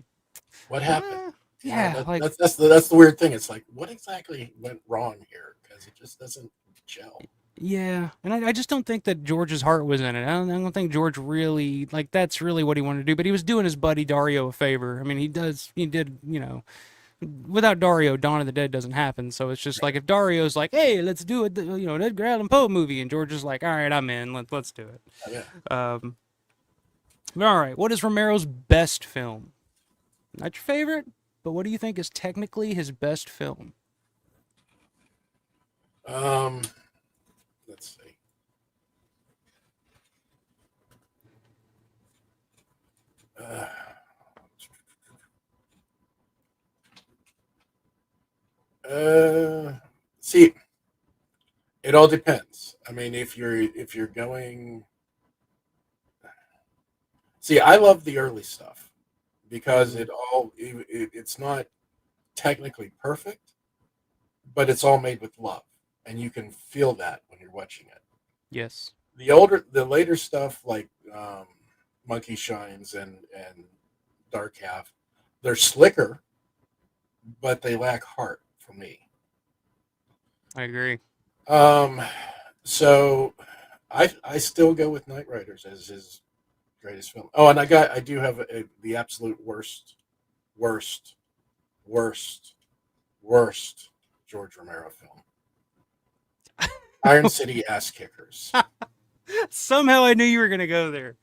What happened? Yeah, like that's the weird thing. It's like, what exactly went wrong here? Because it just doesn't gel. yeah, and I just don't think that George's heart was in it. I don't think George really, like, that's really what he wanted to do. But he was doing his buddy Dario a favor. I mean, he did, without Dario, Dawn of the Dead doesn't happen. So it's just like if Dario's like, hey, let's do it, an Edgar Allan Poe movie, and George is like, all right, I'm in. Let's do it. Yeah. All right, what is Romero's best film? Not your favorite, but what do you think is technically his best film? Let's see. See, it all depends. I mean, if you're going, see, I love the early stuff because it's not technically perfect, but it's all made with love, and you can feel that when you're watching it. Yes. The later stuff like Monkey Shines and Dark Half, they're slicker, but they lack heart for me. I agree. So I still go with Knightriders as his greatest film. Oh, and I do have the absolute worst George Romero film. Iron City Ass Kickers. Somehow I knew you were going to go there.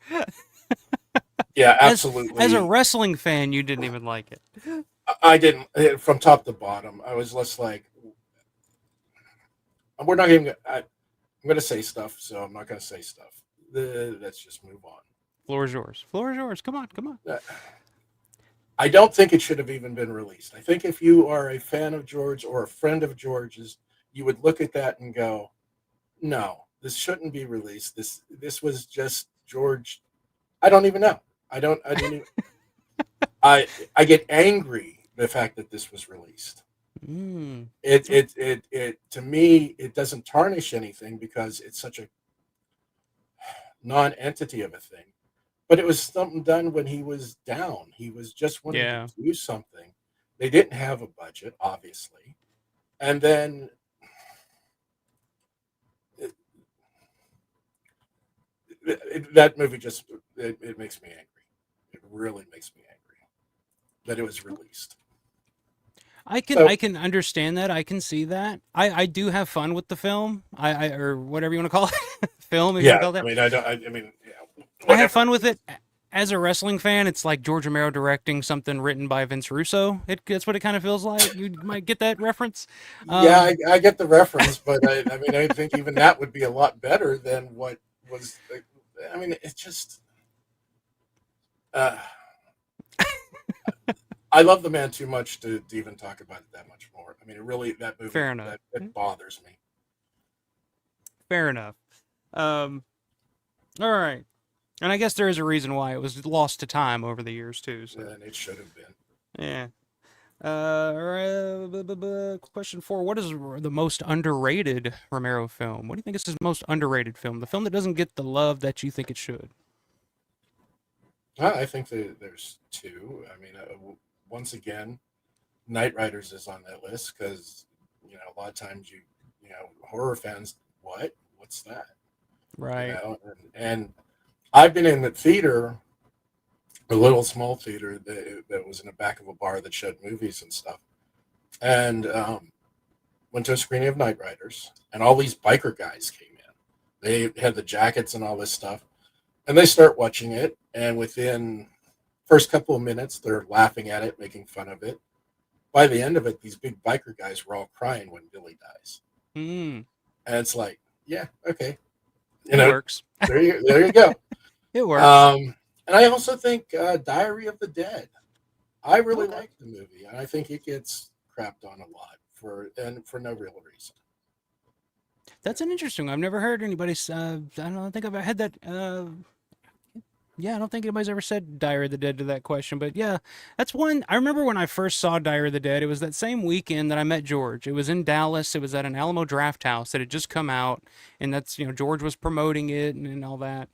Yeah, absolutely. As a wrestling fan, you didn't even like it. I didn't. From top to bottom, I was less like, we're not even. I'm going to say stuff, so I'm not going to say stuff. Let's just move on. Floor is yours. Floor is yours. Come on. I don't think it should have even been released. I think if you are a fan of George or a friend of George's, you would look at that and go, no, this shouldn't be released. This was just George. I don't even know. I didn't even. I get angry the fact that this was released. It to me, it doesn't tarnish anything because it's such a non-entity of a thing. But it was something done when he was down. He was just wanting to do something. They didn't have a budget, obviously. And then that movie just, it makes me angry. It really makes me angry that it was released. I can understand that. I can see that. I do have fun with the film. I or whatever you want to call it. Film, if you call that. I have fun with it. As a wrestling fan, it's like George Romero directing something written by Vince Russo. That's what it kind of feels like. You might get that reference. Yeah, I get the reference, but I think even that would be a lot better than what was. It's just. I love the man too much to even talk about it that much more. I mean, it really, that movie, fair enough. It bothers me. Fair enough. All right. And I guess there is a reason why it was lost to time over the years, too. So. And it should have been. Yeah. All right. Question 4. What is the most underrated Romero film? What do you think is his most underrated film? The film that doesn't get the love that you think it should? I think that there's two. I mean, once again, Knightriders is on that list because a lot of times horror fans, what's that? Right. And I've been in the theater, a little small theater that was in the back of a bar that showed movies and stuff, and went to a screening of Knightriders, and all these biker guys came in. They had the jackets and all this stuff, and they start watching it, and within first couple of minutes, they're laughing at it, making fun of it. By the end of it, these big biker guys were all crying when Billy dies. Mm. And it's like, yeah, okay. It works. there you go. It works. And I also think Diary of the Dead. I really like the movie, and I think it gets crapped on a lot for no real reason. That's an interesting one. I've never heard anybody. I don't think I've had that. Yeah, I don't think anybody's ever said Diary of the Dead to that question. But yeah, that's one. I remember when I first saw Diary of the Dead, it was that same weekend that I met George. It was in Dallas. It was at an Alamo Draft House that had just come out. And that's, George was promoting it and all that.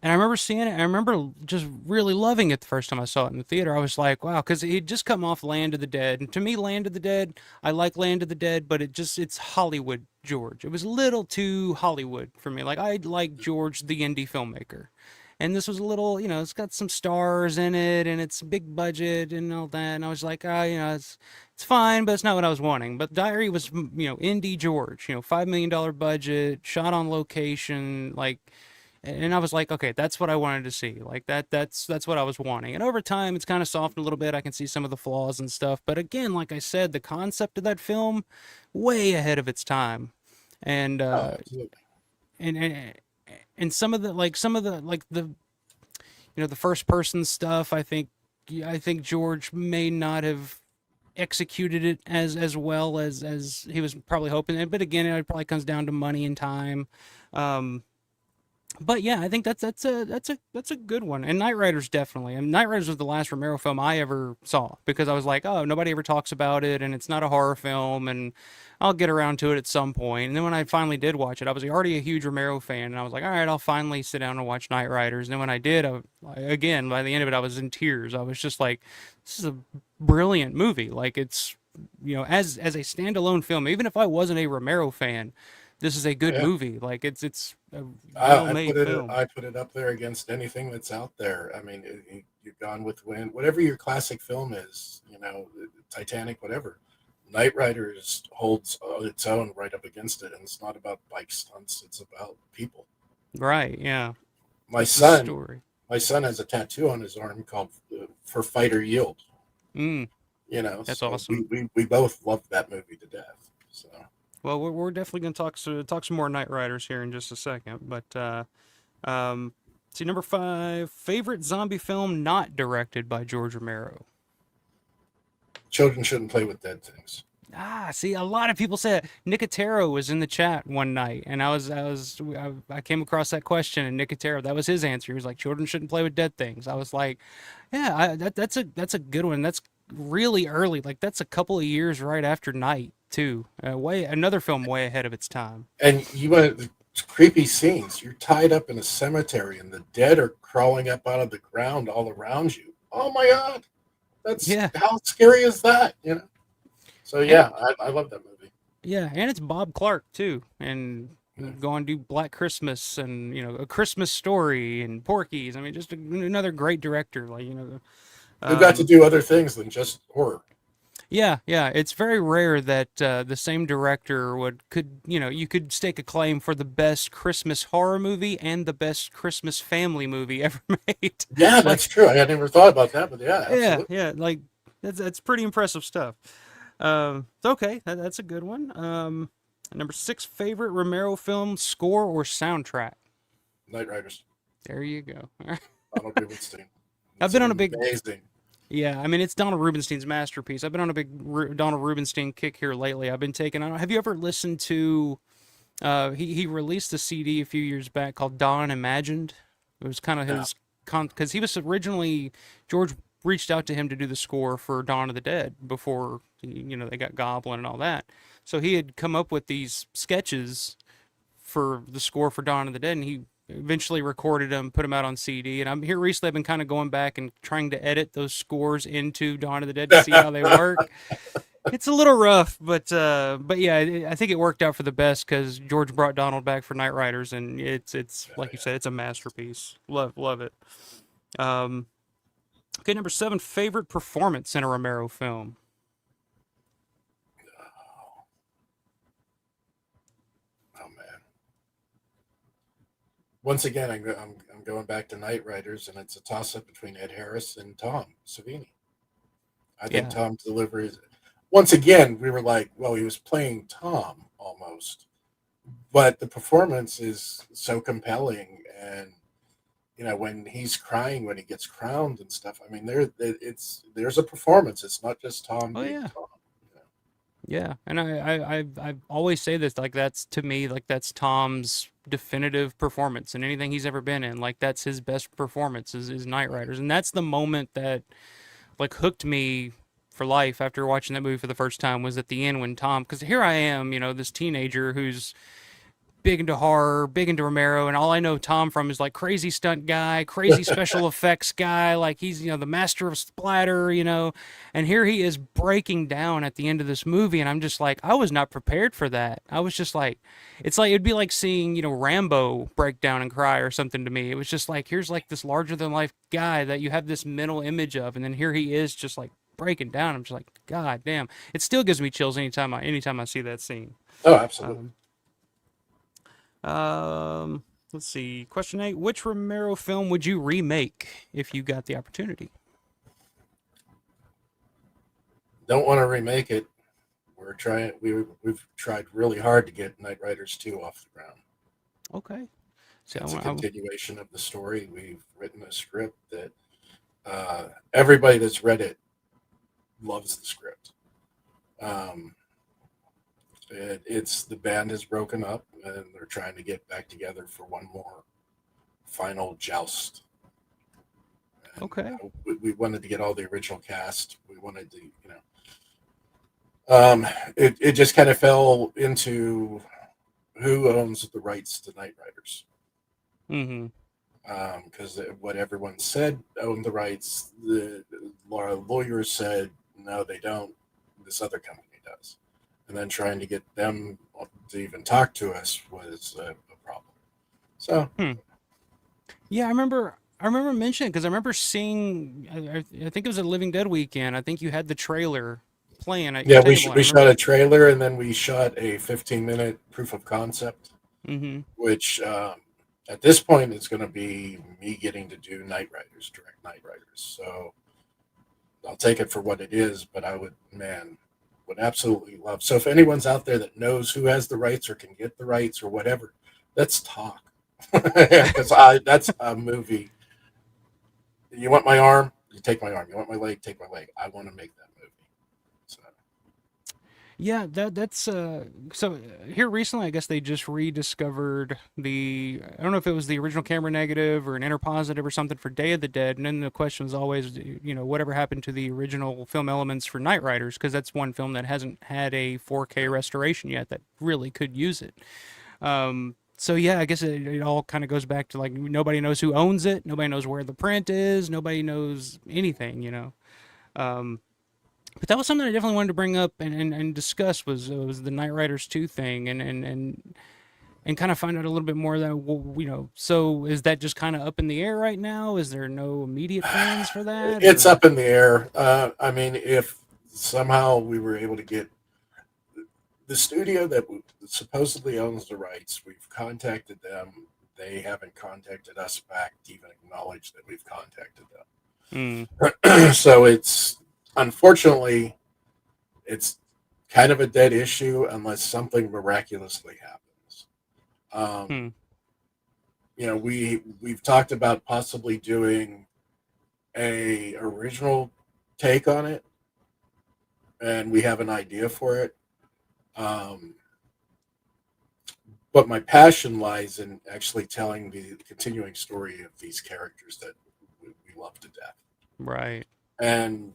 And I remember seeing it. I remember just really loving it the first time I saw it in the theater. I was like, wow, because he'd just come off Land of the Dead. And to me, Land of the Dead, I like Land of the Dead, but it's Hollywood George. It was a little too Hollywood for me. Like, I like George, the indie filmmaker. And this was a little, it's got some stars in it, and it's big budget and all that. And I was like, it's fine, but it's not what I was wanting. But Diary was, indie George, $5 million budget, shot on location, like. And I was like, okay, that's what I wanted to see. Like that's what I was wanting. And over time, it's kind of softened a little bit. I can see some of the flaws and stuff. But again, like I said, the concept of that film, way ahead of its time. And and some of the the first person stuff, I think George may not have executed it as well as he was probably hoping. But again, it probably comes down to money and time. But yeah, I think that's a good one. And Knightriders definitely. And Knightriders was the last Romero film I ever saw because I was like, oh, nobody ever talks about it, and it's not a horror film, and I'll get around to it at some point. And then when I finally did watch it, I was already a huge Romero fan, and I was like, all right, I'll finally sit down and watch Knightriders. And then when I did, again, by the end of it, I was in tears. I was just like, this is a brilliant movie. Like it's, as a standalone film, even if I wasn't a Romero fan, this is a good movie. Like it's a well-made film. I put it up there against anything that's out there. I mean, you've gone with whatever your classic film is, Titanic, whatever. Knightriders holds its own right up against it, and it's not about bike stunts; it's about people. Right? Yeah. My son has a tattoo on his arm called "For Fight or Yield." That's so awesome. We both loved that movie to death. So. Well, we're definitely going to talk some more Knightriders here in just a second. But see, number 5, favorite zombie film not directed by George Romero. Children shouldn't play with dead things. See, a lot of people say Nicotero was in the chat one night, and I came across that question, and Nicotero, that was his answer. He was like, children shouldn't play with dead things. I was like, yeah, that's a good one. That's really early. Like that's a couple of years right after Night. Too another film way ahead of its time. And you went creepy scenes. You're tied up in a cemetery, and the dead are crawling up out of the ground all around you. Oh my God, how scary is that? So yeah, I love that movie. Yeah, and it's Bob Clark too, and go on do Black Christmas and A Christmas Story and Porky's. I mean, just another great director. Like who got to do other things than just horror. Yeah. It's very rare that the same director you could stake a claim for the best Christmas horror movie and the best Christmas family movie ever made. Yeah, that's true. I had never thought about that, but yeah. Absolutely. Yeah. Like that's pretty impressive stuff. Okay, that's a good one. Number 6, favorite Romero film score or soundtrack. Knightriders. There you go. Donald Rubinstein. I've been on a big. Amazing. Yeah, I mean, it's Donald Rubinstein's masterpiece. I've been on a big Donald Rubinstein kick here lately. I've been taking on. Have you ever listened to? He released a CD a few years back called Dawn Imagined. It was kind of his because he was originally George reached out to him to do the score for Dawn of the Dead before they got Goblin and all that. So he had come up with these sketches for the score for Dawn of the Dead, and he eventually recorded them, put them out on CD. And I'm here recently. I've been kind of going back and trying to edit those scores into Dawn of the Dead to see how they work. It's a little rough, but yeah, I think it worked out for the best because George brought Donald back for Knightriders, and it's like you said, it's a masterpiece. Love it. Okay, number 7, favorite performance in a Romero film. Oh man! Once again, I'm going back to Knightriders, and it's a toss-up between Ed Harris and Tom Savini. I think Tom's delivery. Once again, we were like, well, he was playing Tom almost, but the performance is so compelling, and when he's crying when he gets crowned and stuff. I mean, there's a performance. It's not just Tom being Tom. Yeah, and I always say this, like that's to me, like that's Tom's definitive performance in anything he's ever been in. Like that's his best performance is Knightriders, and that's the moment that like hooked me for life after watching that movie for the first time was at the end when Tom, because here I am, this teenager who's big into horror, big into Romero, and all I know Tom from is like crazy stunt guy, crazy special effects guy, like he's, the master of splatter, and here he is breaking down at the end of this movie, and I'm just like, I was not prepared for that. I was just like, it's like, it'd be like seeing, Rambo break down and cry or something to me. It was just like, here's like this larger than life guy that you have this mental image of, and then here he is just like breaking down. I'm just like, God damn. It still gives me chills anytime I see that scene. Oh, absolutely. Let's see. Question 8. Which Romero film would you remake if you got the opportunity? Don't want to remake it. We've tried really hard to get Knightriders 2 off the ground. Okay. So it's a continuation of the story. We've written a script that everybody that's read it loves the script. It's the band is broken up and they're trying to get back together for one more final joust. And, okay. We wanted to get all the original cast. We wanted to, it just kind of fell into who owns the rights to Knightriders. Mm-hmm. Because what everyone said owned the rights. The lawyers said, no, they don't. This other company does. And then trying to get them to even talk to us was a problem. So, yeah, I remember mentioning because I remember seeing. I think it was a Living Dead weekend. I think you had the trailer playing at your table. we shot a trailer and then we shot a 15-minute proof of concept, which at this point it's going to be me getting to do Knightriders, direct Knightriders. So I'll take it for what it is, but I would absolutely love. So if anyone's out there that knows who has the rights or can get the rights or whatever, let's talk. Because that's a movie. You want my arm? You take my arm. You want my leg? Take my leg. I want to make that movie. So. Yeah, that's so here recently I guess they just rediscovered I don't know if it was the original camera negative or an interpositive or something for Day of the Dead, and then the question was always, whatever happened to the original film elements for Knightriders, because that's one film that hasn't had a 4K restoration yet that really could use it. So yeah, I guess it all kind of goes back to like nobody knows who owns it, nobody knows where the print is, nobody knows anything, But that was something I definitely wanted to bring up and discuss was the Knightriders 2 thing and kind of find out a little bit more that, so is that just kind of up in the air right now? Is there no immediate plans for that? It's up in the air. I mean, if somehow we were able to get the studio that supposedly owns the rights, we've contacted them. They haven't contacted us back to even acknowledge that we've contacted them. So unfortunately, it's kind of a dead issue unless something miraculously happens. We've talked about possibly doing a original take on it, and we have an idea for it. But my passion lies in actually telling the continuing story of these characters that we love to death. Right. And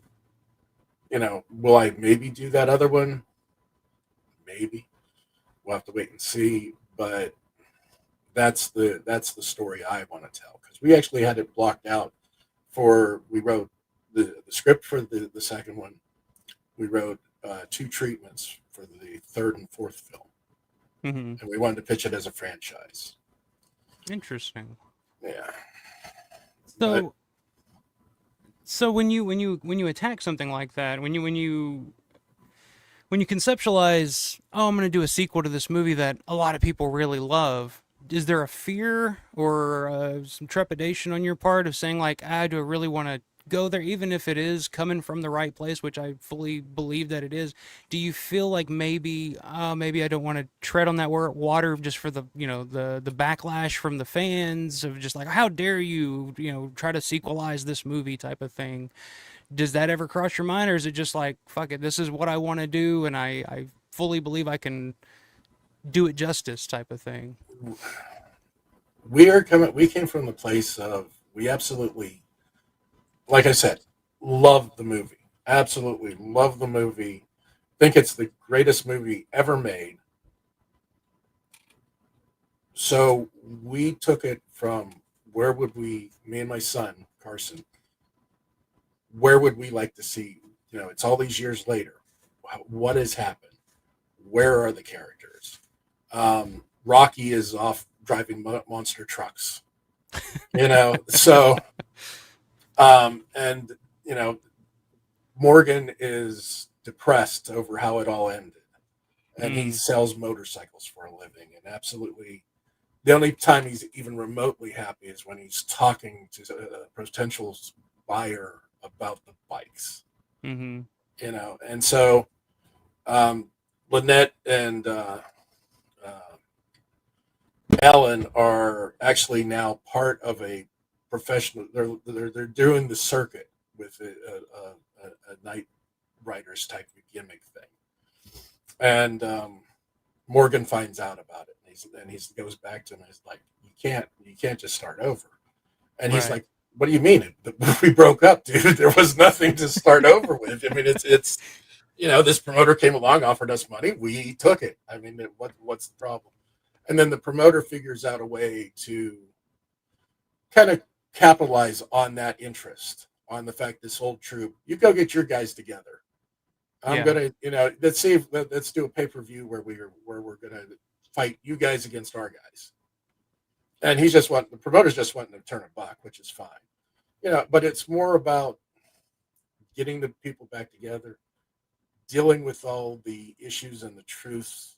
will I maybe do that other one? Maybe. We'll have to wait and see. But that's the story I want to tell, because we actually had it blocked out we wrote the script for the second one. We wrote 2 treatments for the third and fourth film, Mm-hmm. and we wanted to pitch it as a franchise. Interesting. Yeah. So, so when you attack something like that, when you conceptualize, oh, I'm going to do a sequel to this movie that a lot of people really love, is there a fear or some trepidation on your part of saying, like, do I really want to go there, even if it is coming from the right place, which I fully believe that it is? Do you feel like maybe I don't want to tread on that water just for the the backlash from the fans of just like, how dare you try to sequelize this movie type of thing? Does that ever cross your mind, or is it just like, fuck it, this is what I want to do, and I fully believe I can do it justice type of thing? We came from the place of, we absolutely, like I said, love the movie. Absolutely love the movie. Think it's the greatest movie ever made. So we took it from, me and my son, Carson, where would we like to see, it's all these years later. What has happened? Where are the characters? Rocky is off driving monster trucks, so, and, Morgan is depressed over how it all ended, and he sells motorcycles for a living, and absolutely the only time he's even remotely happy is when he's talking to a potential buyer about the bikes. Mm-hmm. And so Lynette and Alan are actually now part of a professional. They're doing the circuit with a Knightriders type of gimmick thing, and Morgan finds out about it, and he goes back to him and he's like, you can't just start over, and he's like, what do you mean? We broke up, dude. There was nothing to start over with. I mean, it's this promoter came along, offered us money, we took it. I mean, what's the problem? And then the promoter figures out a way to kind of capitalize on that interest, on the fact this whole troop, you go get your guys together. I'm gonna, let's do a pay-per-view where we're gonna fight you guys against our guys. And the promoter's just wanting to turn a buck, which is fine. But it's more about getting the people back together, dealing with all the issues and the truths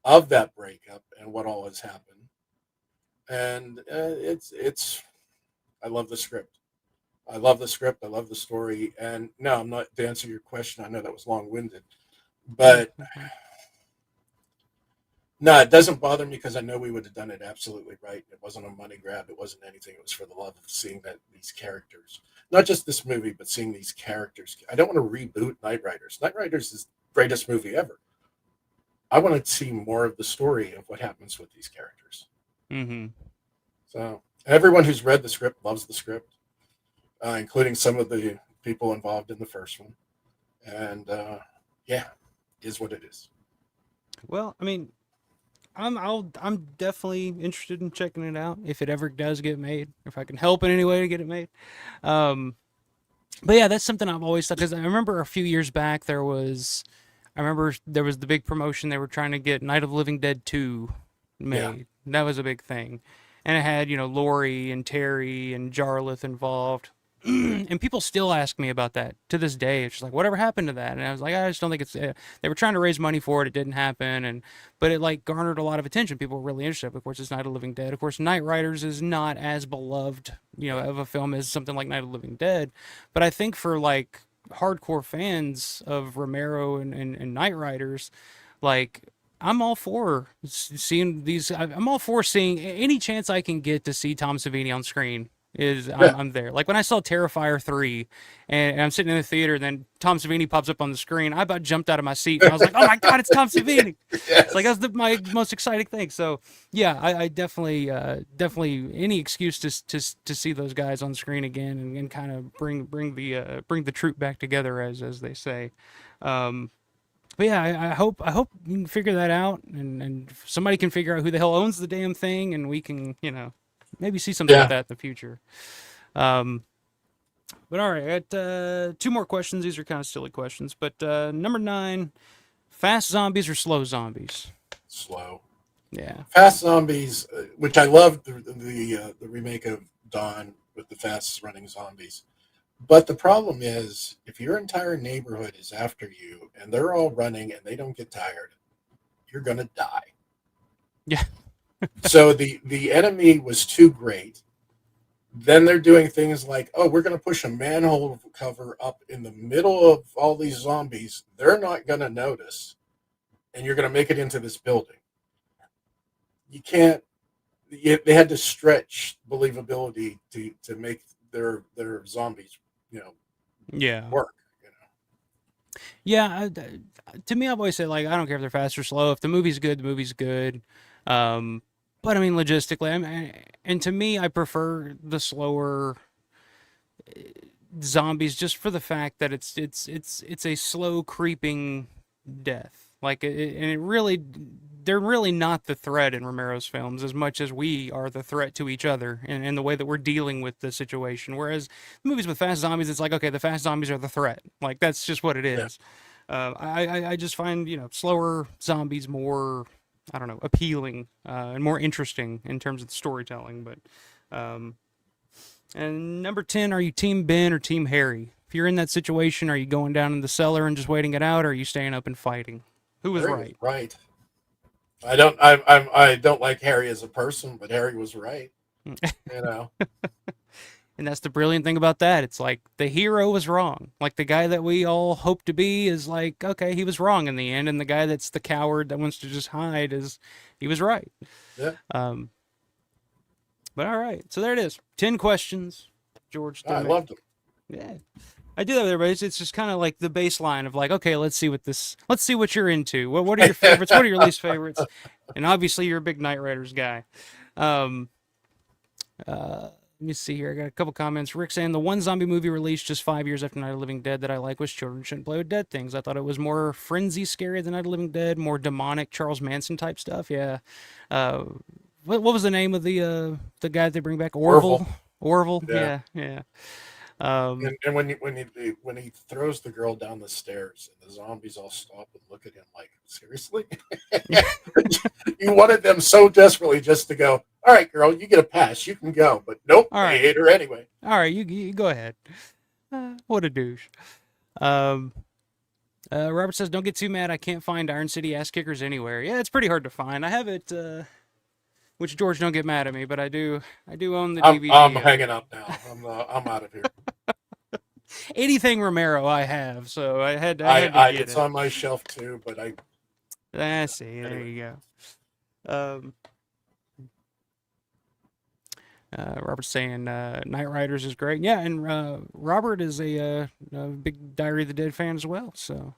of that breakup and what all has happened. And I love the script. I love the script. I love the story. And no, I'm not, to answer your question, I know that was long-winded, but no, it doesn't bother me, because I know we would have done it absolutely right. It wasn't a money grab. It wasn't anything. It was for the love of seeing these characters, not just this movie, but seeing these characters. I don't want to reboot Knightriders. Knightriders is the greatest movie ever. I want to see more of the story of what happens with these characters. Mm-hmm. So everyone who's read the script loves the script, including some of the people involved in the first one. And is what it is. Well, I mean, I'm definitely interested in checking it out if it ever does get made, if I can help in any way to get it made. But yeah, that's something I've always thought, because I remember a few years back there was the big promotion. They were trying to get Night of the Living Dead 2 made. Yeah. That was a big thing. And it had, Lori and Terry and Jarlath involved. And people still ask me about that to this day. It's just like, whatever happened to that? And I was like, I just don't think it's. They were trying to raise money for it. It didn't happen. But it like garnered a lot of attention. People were really interested. Of course, it's Night of the Living Dead. Of course, Knightriders is not as beloved, of a film as something like Night of the Living Dead. But I think for like hardcore fans of Romero and Knightriders, like, I'm all for seeing these. I'm all for seeing any chance I can get to see Tom Savini on screen. I'm there. Like when I saw Terrifier 3 and I'm sitting in the theater, and then Tom Savini pops up on the screen, I about jumped out of my seat, and I was like, oh my God, it's Tom Savini. Yes. It's like, that's my most exciting thing. So yeah, I definitely any excuse to see those guys on screen again and kind of bring the troop back together, as they say. But but yeah, I hope you can figure that out, and somebody can figure out who the hell owns the damn thing, and we can, maybe see something with that in the future. But all right, I got 2 more questions. These are kind of silly questions, but number 9, fast zombies or slow zombies? Slow. Yeah. Fast zombies, which I love the remake of Dawn with the fast running zombies. But the problem is, if your entire neighborhood is after you and they're all running and they don't get tired, you're going to die. Yeah. So the enemy was too great. Then they're doing things like, oh, we're going to push a manhole cover up in the middle of all these zombies. They're not going to notice. And you're going to make it into this building. You can't. They had to stretch believability to make their zombies, work. Yeah, to me, I've always said, like, I don't care if they're fast or slow. If the movie's good, the movie's good. But I mean, logistically, and to me, I prefer the slower zombies just for the fact that it's a slow creeping death. Like, they're really not the threat in Romero's films as much as we are the threat to each other and the way that we're dealing with the situation. Whereas movies with fast zombies, it's like, okay, the fast zombies are the threat. Like, that's just what it is. Yeah. I just find, slower zombies more, I don't know, appealing and more interesting in terms of the storytelling. But and number 10, are you Team Ben or Team Harry? If you're in that situation, are you going down in the cellar and just waiting it out, or are you staying up and fighting? Who was right? Right. I don't like Harry as a person, but Harry was right. And that's the brilliant thing about that. It's like the hero was wrong. Like the guy that we all hope to be is like, okay, he was wrong in the end, and the guy that's the coward that wants to just hide he was right. Yeah. But all right, so there it is. 10 questions, George. I loved them. Yeah. I do that with everybody. It's just kind of like the baseline of like, okay, let's see what you're into. What are your favorites? What are your least favorites? And obviously you're a big Knightriders guy. Let me see here. I got a couple comments. Rick saying the one zombie movie released just 5 years after Night of the Living Dead that I like was Children Shouldn't Play with Dead Things. I thought it was more frenzy scary than Night of the Living Dead, more demonic Charles Manson type stuff. Yeah. What was the name of the guy that they bring back? Orville. Yeah. And when he throws the girl down the stairs and the zombies all stop and look at him like, seriously? You wanted them so desperately just to go, all right, girl, you get a pass, you can go, but nope, they hate her anyway. All right, you go ahead. What a douche. Robert says, don't get too mad. I can't find Iron City ass kickers anywhere. Yeah, it's pretty hard to find. I have it. Which, George, don't get mad at me, but I do own the DVD. I'm hanging up now. I'm out of here. Anything Romero I have, so I had to get it's on my shelf too, but I see. There you go. Robert's saying Knightriders is great. Yeah, and Robert is a big Diary of the Dead fan as well, so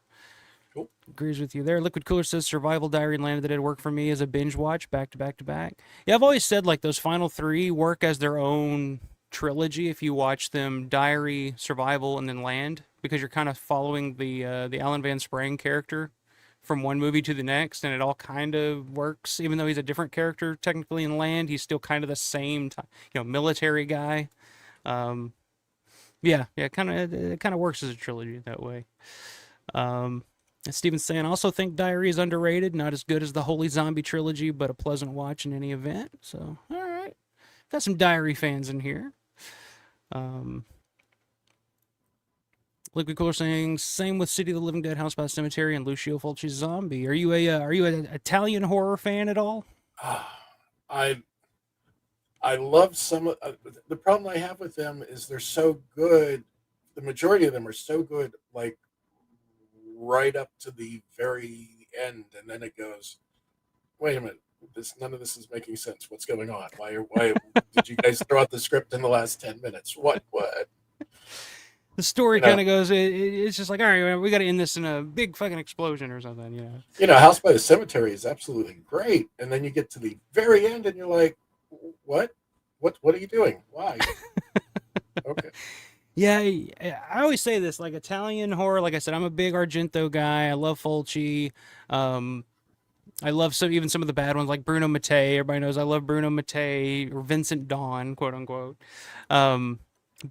cool. Agrees with you there. Liquid Cooler says Survival, Diary, and Land of the Dead work for me as a binge watch back to back to back. Yeah, I've always said like those final 3 work as their own trilogy if you watch them: Diary, Survival, and then Land, because you're kind of following the Alan Van Sprang character from one movie to the next, and it all kind of works. Even though he's a different character technically in Land, he's still kind of the same military guy. It kind of works as a trilogy that way. And Steven's saying, I also think Diary is underrated, not as good as the Holy Zombie trilogy, but a pleasant watch in any event. So, all right. Got some Diary fans in here. Liquid Cooler saying, same with City of the Living Dead, House by the Cemetery, and Lucio Fulci's Zombie. Are you an Italian horror fan at all? I love some of the problem I have with them is they're so good. The majority of them are so good, like right up to the very end, and then it goes, wait a minute, none of this is making sense. What's going on? Why did you guys throw out the script in the last 10 minutes? What? The story kind of goes, it's just like, all right, we got to end this in a big fucking explosion or something, House by the Cemetery is absolutely great, and then you get to the very end and you're like, what are you doing? Why? Okay. Yeah, I always say this, like Italian horror. Like I said, I'm a big Argento guy. I love Fulci. Um, I love even some of the bad ones, like Bruno Mattei. Everybody knows I love Bruno Mattei or Vincent Dawn, quote unquote. Um,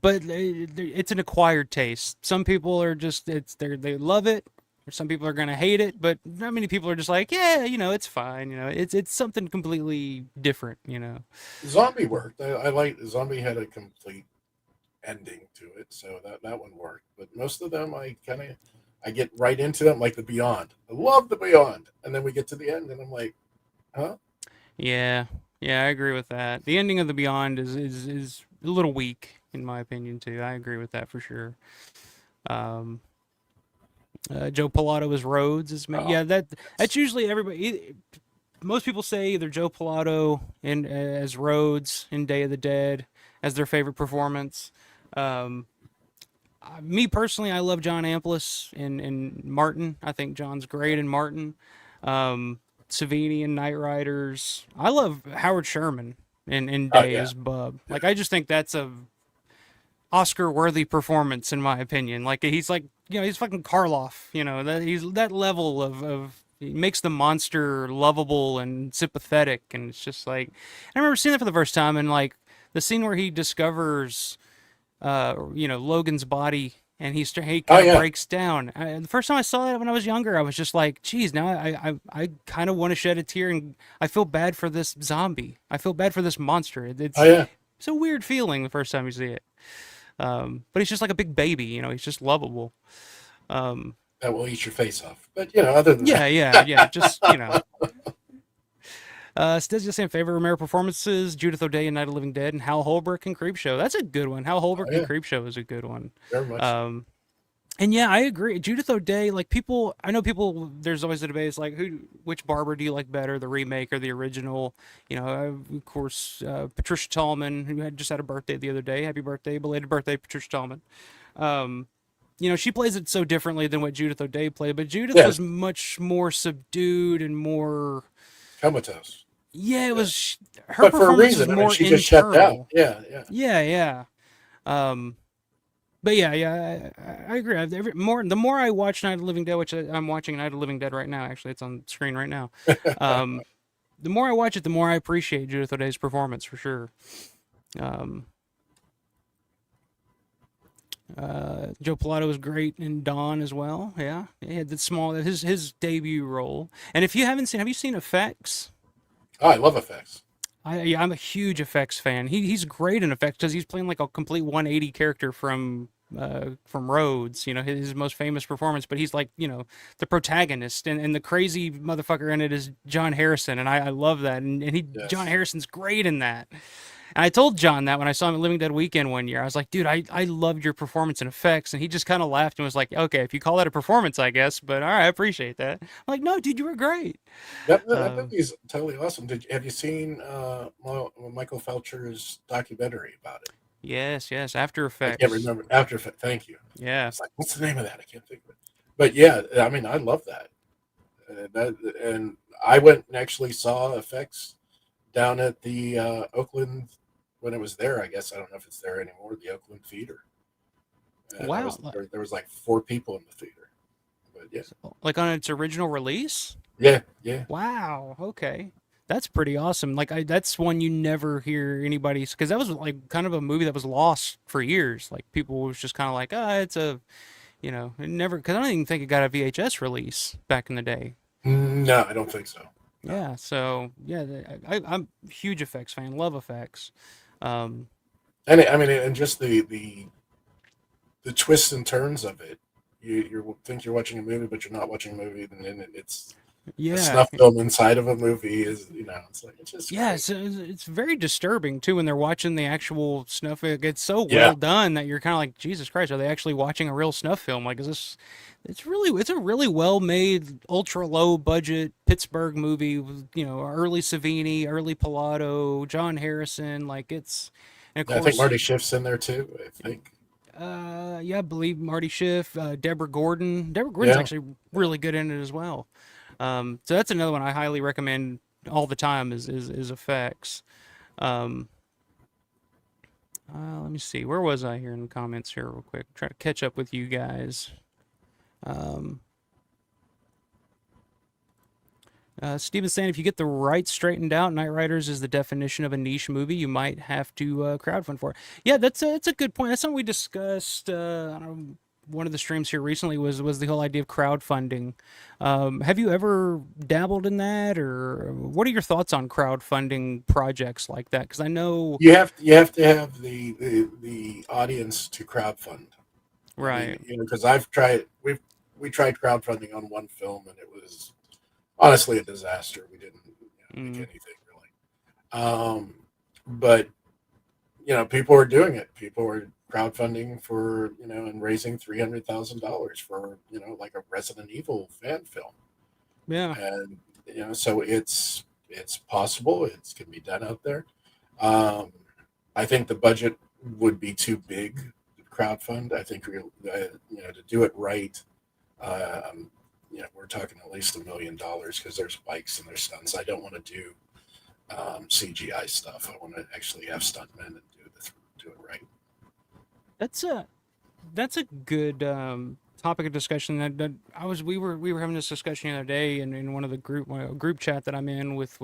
but it's an acquired taste. Some people are just they love it, or some people are gonna hate it. But not many people are just like, yeah, it's fine. It's something completely different. Zombie worked. I like Zombie had a complete ending to it, so that one worked. But most of them, I get right into them, like the Beyond. I love the Beyond, and then we get to the end, and I'm like, huh? Yeah, yeah, I agree with that. The ending of the Beyond is a little weak in my opinion too. I agree with that for sure. Um, Joe Pilato as Rhodes is yeah, that's usually everybody. Most people say either Joe Pilato in as Rhodes in Day of the Dead as their favorite performance. Um, Me personally, I love John Amplas in Martin. I think John's great in Martin. Savini and Knightriders. I love Howard Sherman in Oh Day yeah, as Bub. Like I just think that's a Oscar-worthy performance in my opinion. Like he's like he's fucking Karloff. He's that level of he makes the monster lovable and sympathetic, and it's just like I remember seeing that for the first time, and like the scene where he discovers Logan's body, and he oh kind of yeah. breaks down. The first time I saw that when I was younger, I was just like, geez, now I kind of want to shed a tear, and I feel bad for this zombie. I feel bad for this monster. Oh yeah. It's a weird feeling the first time you see it. But he's just like a big baby, he's just lovable. That will eat your face off. But other than Yeah, that, yeah, just Stiz just saying favorite Romero performances: Judith O'Dea in Night of the Living Dead, and Hal Holbrook in Creepshow. That's a good one. Hal Holbrook oh, in yeah, Creepshow is a good one. very much. And yeah, I agree. Judith O'Dea, like I know people. There's always a debate. It's like, which Barber do you like better, the remake or the original? Of course, Patricia Tallman, who just had a birthday the other day. Happy birthday, belated birthday, Patricia Tallman. She plays it so differently than what Judith O'Dea played, but Judith Yes. was much more subdued and more. Comatose. Yeah, it was. Her But for a performance was reason. I mean, more she just shut internal. down. Yeah, yeah. Yeah. But yeah, I agree. The more I watch Night of the Living Dead, which I'm watching Night of the Living Dead right now. Actually, it's on screen right now. The more I watch it, the more I appreciate Judith O'Dea's performance for sure. Joe Pilato was great in Dawn as well. Yeah, he had his debut role. And if you haven't seen, have you seen Effects? Oh, I love effects. I'm a huge Effects fan. He's great in Effects because he's playing like a complete 180 character from Rhodes, his most famous performance. But he's like, the protagonist, and the crazy motherfucker in it is John Harrison, and I love that. And Yes. John Harrison's great in that. And I told John that when I saw him at Living Dead Weekend one year. I was like, dude, I loved your performance in Effects. And he just kind of laughed and was like, okay, if you call that a performance, I guess. But all right, I appreciate that. I'm like, no, dude, you were great. That movie's totally awesome. Have you seen Michael Felcher's documentary about it? Yes, After Effects. I can't remember. After Effects. Thank you. Yeah. It's like, what's the name of that? I can't think of it. But yeah, I mean, I love that. And I went and actually saw Effects down at the Oakland when it was there. I guess I don't know if it's there anymore. The Oakland Theater. And Wow. There was like 4 people in the theater. But yeah. Like on its original release? Yeah. Wow. Okay. That's pretty awesome. Like that's one you never hear anybody, because that was like kind of a movie that was lost for years. Like people was just kind of like, it's a, it never, because I don't even think it got a VHS release back in the day. No, I don't think so. No. Yeah. So yeah, I'm a huge Effects fan. Love Effects. And and just the twists and turns of it. You think you're watching a movie, but you're not watching a movie, and then it's a snuff film inside of a movie. It's like, it's just it's very disturbing too when they're watching the actual snuff. It's so well done that you're kind of like, Jesus Christ, are they actually watching a real snuff film? Like, is this? It's a really well made, ultra low budget Pittsburgh movie with early Savini, early Pilato, John Harrison. Like it's, and of course, I think Marty Schiff's in there too. I think. Yeah, I believe Marty Schiff, Deborah Gordon. Deborah Gordon's actually really good in it as well. So that's another one I highly recommend all the time is Effects. Let me see. Where was I here in the comments here real quick? Try to catch up with you guys. Steven's saying if you get the rights straightened out, Knightriders is the definition of a niche movie. You might have to crowdfund for it. Yeah, that's a good point. That's something we discussed. I don't know, one of the streams here recently was the whole idea of crowdfunding. Have you ever dabbled in that, or what are your thoughts on crowdfunding projects like that? Because I know you have to have the audience to crowdfund. right. I mean, because we tried crowdfunding on one film and it was honestly a disaster. We didn't make anything really. But people are doing it. People are crowdfunding for and raising $300,000 for like a Resident Evil fan film. Yeah. And so it's possible. It can be done out there. I think the budget would be too big to crowdfund. I think to do it right. We're talking at least $1 million because there's bikes and there's stunts. I don't want to do CGI stuff. I want to actually have stuntmen and do it right. That's a good topic of discussion. We were having this discussion the other day in one of the group chat that I'm in with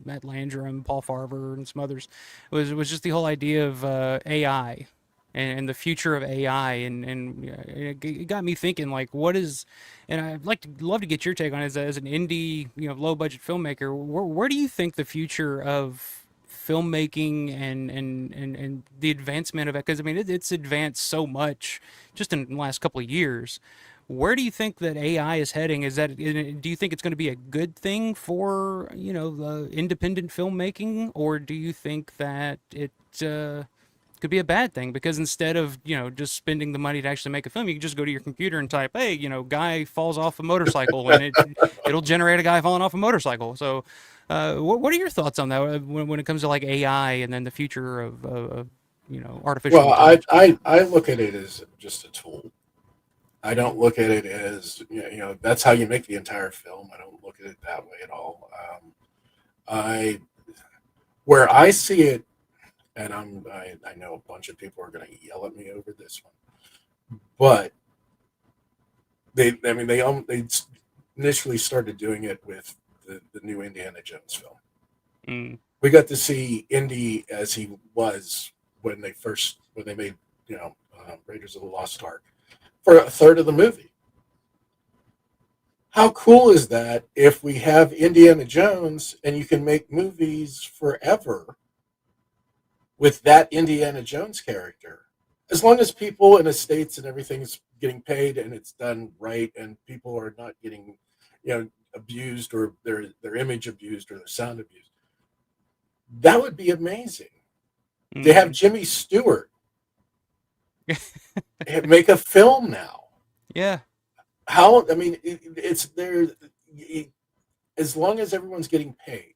Matt Landrum, Paul Farver, and some others. It was just the whole idea of AI and the future of AI, and it got me thinking, like, what is, and I'd love to get your take on it as an indie, low budget filmmaker. Where do you think the future of filmmaking and the advancement of it, because I mean it's advanced so much just in the last couple of years. Where do you think that AI is heading? Do you think it's going to be a good thing for independent filmmaking, or do you think that it could be a bad thing? Because instead of just spending the money to actually make a film, you can just go to your computer and type, hey, guy falls off a motorcycle, and it'll generate a guy falling off a motorcycle. So what are your thoughts on that when it comes to like AI and then the future of artificial intelligence? I look at it as just a tool. I don't look at it as that's how you make the entire film. I don't look at it that way at all. Where I see it, and I know a bunch of people are going to yell at me over this one, but they initially started doing it with the new Indiana Jones film. We got to see Indy as he was when they made Raiders of the Lost Ark for a third of the movie. How cool is that if we have Indiana Jones and you can make movies forever with that Indiana Jones character, as long as people in the States and everything's getting paid and it's done right and people are not getting abused or their image abused or their sound abused. That would be amazing. They have Jimmy Stewart make a film now. Yeah. It's there. As long as everyone's getting paid,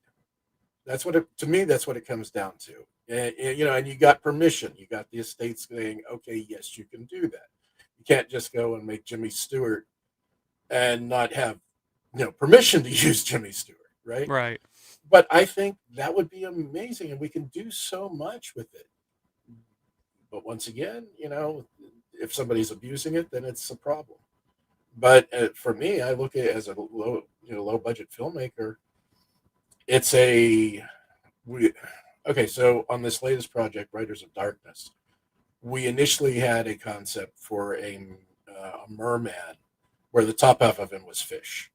that's what it comes down to. And you got permission. You got the estates saying, okay, yes, you can do that. You can't just go and make Jimmy Stewart and not have permission to use Jimmy Stewart, right? Right. But I think that would be amazing, and we can do so much with it. But once again, if somebody's abusing it, then it's a problem. But for me, I look at it as a low budget filmmaker. So on this latest project, Riders of Darkness, we initially had a concept for a merman where the top half of him was fish,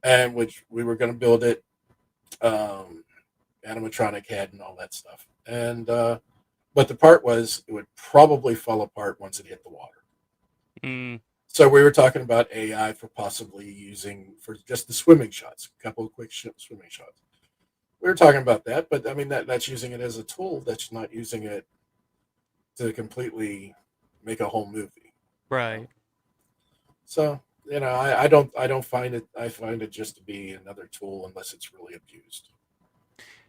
and which we were going to build it, animatronic head and all that stuff. And but the part was it would probably fall apart once it hit the water. So we were talking about AI for possibly using for just the swimming shots, a couple of quick swimming shots. We were talking about that, but I mean that's using it as a tool. That's not using it to completely make a whole movie. Right. So I don't find it. I find it just to be another tool unless it's really abused.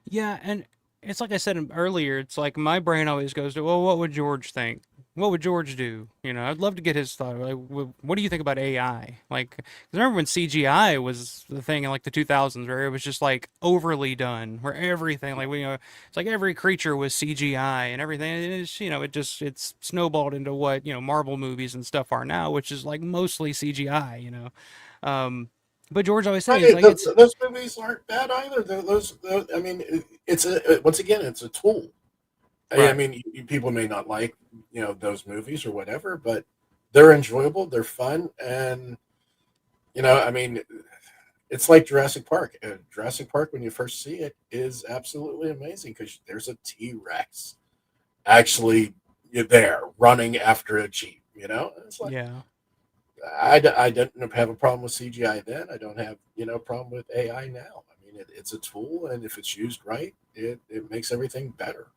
Yeah, and it's like I said earlier. It's like my brain always goes to, well, what would George think? What would George do? You know, I'd love to get his thought. Like, what do you think about AI? Like, 'cause I remember when CGI was the thing in like the 2000s, where it was just like overly done, where everything, like, it's like every creature was CGI and everything. And it's, it's snowballed into what, Marvel movies and stuff are now, which is like mostly CGI. But George always says, Right, like, those movies aren't bad either. I mean, once again, it's a tool. Right. I mean, people may not like, those movies or whatever, but they're enjoyable, they're fun, and I mean, it's like Jurassic Park. Jurassic Park, when you first see it, is absolutely amazing because there's a T-Rex actually there running after a Jeep. It's like, yeah. I didn't have a problem with CGI then. I don't have a problem with AI now. I mean, it's a tool, and if it's used right, it makes everything better.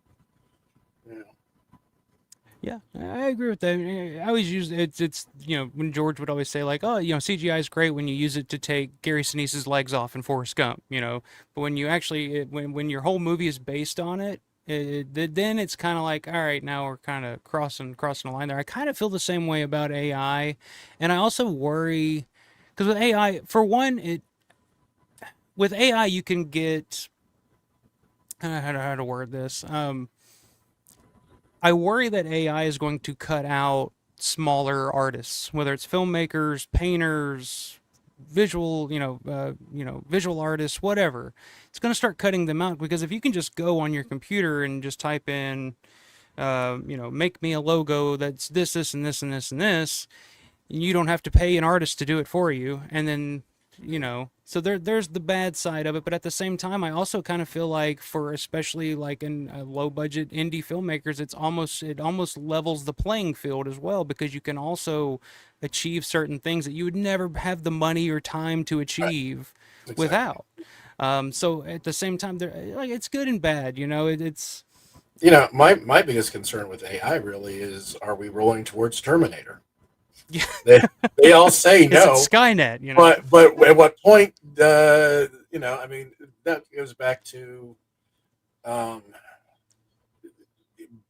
Yeah, I agree with that. I always use it's when George would always say like, oh, CGI is great when you use it to take Gary Sinise's legs off in Forrest Gump, but when you actually when your whole movie is based on it, then it's kind of like, all right, now we're kind of crossing the line there. I kind of feel the same way about AI, and I also worry because with AI, for one, with AI you can get how to word this. I worry that AI is going to cut out smaller artists, whether it's filmmakers, painters, visual, visual artists, whatever. It's going to start cutting them out because if you can just go on your computer and just type in, make me a logo that's this, this, and this, and this, and this, you don't have to pay an artist to do it for you, and then. So there's the bad side of it, but at the same time, I also kind of feel like for especially like in low budget indie filmmakers, it almost levels the playing field as well because you can also achieve certain things that you would never have the money or time to achieve without. So at the same time, like it's good and bad. It's my biggest concern with AI really is: are we rolling towards Terminator? Yeah. They all say no. It's Skynet, But at what point? I mean, that goes back to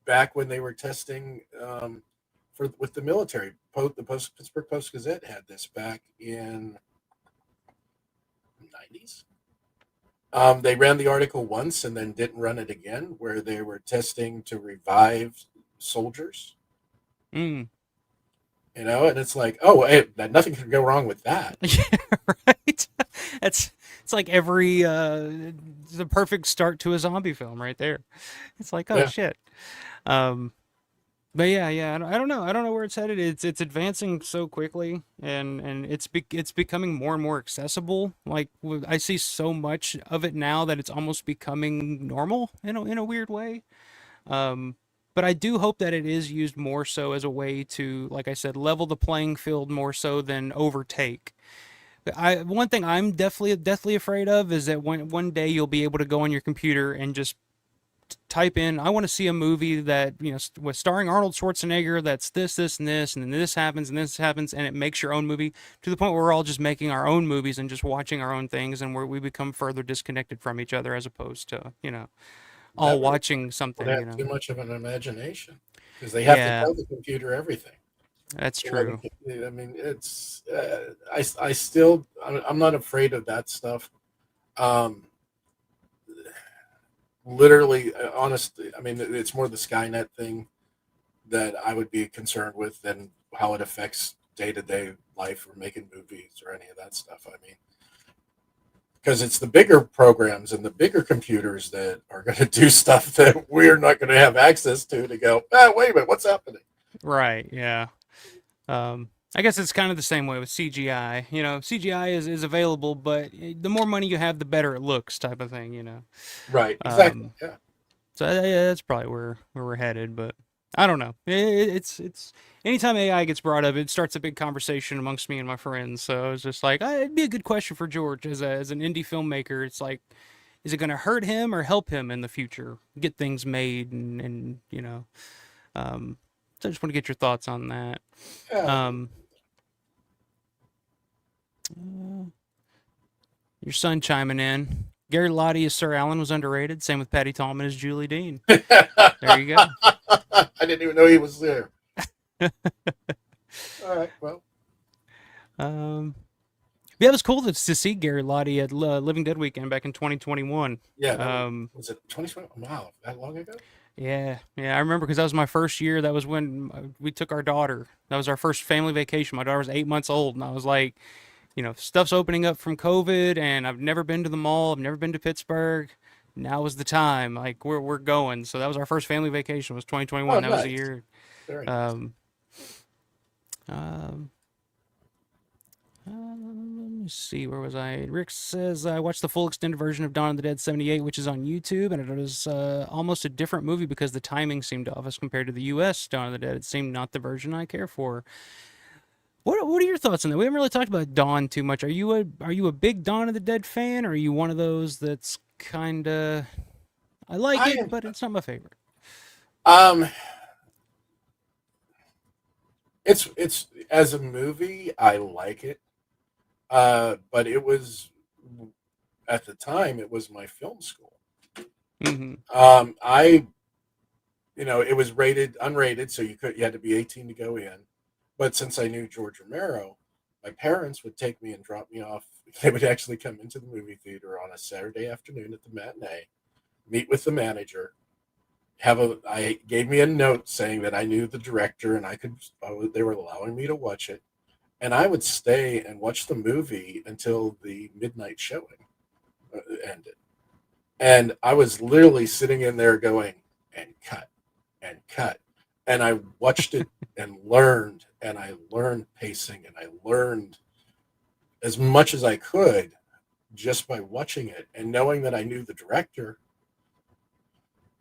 back when they were testing with the military. The Pittsburgh Post-Gazette had this back in the 90s. They ran the article once and then didn't run it again, where they were testing to revive soldiers. And it's like, oh, hey, nothing can go wrong with that. Yeah, right. It's like every the perfect start to a zombie film right there. It's like, oh shit. But yeah, I don't know. I don't know where it's headed. It's advancing so quickly, and it's becoming more and more accessible. Like I see so much of it now that it's almost becoming normal in a weird way. But I do hope that it is used more so as a way to, like I said, level the playing field more so than overtake. One thing I'm deathly afraid of is that one day you'll be able to go on your computer and just type in, I want to see a movie that, with starring Arnold Schwarzenegger, that's this, and this, and then this happens, and it makes your own movie to the point where we're all just making our own movies and just watching our own things, and where we become further disconnected from each other as opposed to, all watching something. They have too much of an imagination because they have to tell the computer everything. That's true. I mean, it's I'm not afraid of that stuff. Literally, honestly, I mean, it's more the Skynet thing that I would be concerned with than how it affects day-to-day life or making movies or any of that stuff. I mean, because it's the bigger programs and the bigger computers that are going to do stuff that we're not going to have access to go, wait a minute, what's happening? Right, yeah. I guess it's kind of the same way with CGI. CGI is available, but the more money you have, the better it looks type of thing, Right, exactly, yeah. So that's probably where we're headed, but I don't know. It's anytime AI gets brought up, it starts a big conversation amongst me and my friends. So it's just like, it'd be a good question for George as an indie filmmaker. It's like, is it going to hurt him or help him in the future get things made? And so I just want to get your thoughts on that. Yeah. Your son chiming in. Gary Lottie as Sir Alan was underrated. Same with Patty Tallman as Julie Dean. There you go. I didn't even know he was there. All right. Well, Yeah, it was cool to see Gary Lottie at Living Dead Weekend back in 2021. yeah. Was it 2020? Wow, that long ago? Yeah, I remember because that was my first year. That was when we took our daughter. That was our first family vacation. My daughter was 8 months old, and I was like, stuff's opening up from COVID, and I've never been to the mall. I've never been to Pittsburgh. Now is the time. Like we're going. So that was our first family vacation. Was 2021. Oh, That was nice. the year. Very nice. Let me see, where was I? Rick says I watched the full extended version of Dawn of the Dead 78, which is on YouTube, and it was almost a different movie because the timing seemed off as compared to the U.S. Dawn of the Dead. It seemed not the version I care for. What are your thoughts on that? We haven't really talked about Dawn too much. Are you a big Dawn of the Dead fan, or are you one of those that's kind of I like it, but it's not my favorite? It's as a movie, I like it. But it was at the time it was my film school. Mm-hmm. It was unrated, so you had to be 18 to go in. But since I knew George Romero, my parents would take me and drop me off. They would actually come into the movie theater on a Saturday afternoon at the matinee, meet with the manager, I gave me a note saying that I knew the director and they were allowing me to watch it. And I would stay and watch the movie until the midnight showing ended. And I was literally sitting in there going, and cut, and cut. And I watched it and I learned pacing, and I learned as much as I could just by watching it and knowing that I knew the director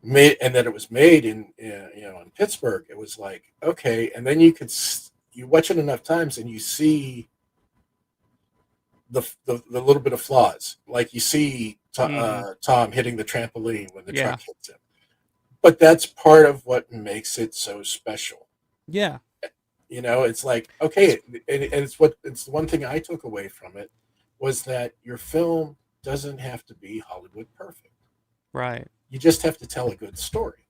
and that it was made in Pittsburgh. It was like, okay. And then you watch it enough times and you see the little bit of flaws. Like you see Tom hitting the trampoline when the truck hits him. But that's part of what makes it so special. Yeah. It's like, okay. And it's the one thing I took away from it was that your film doesn't have to be Hollywood perfect. Right. You just have to tell a good story.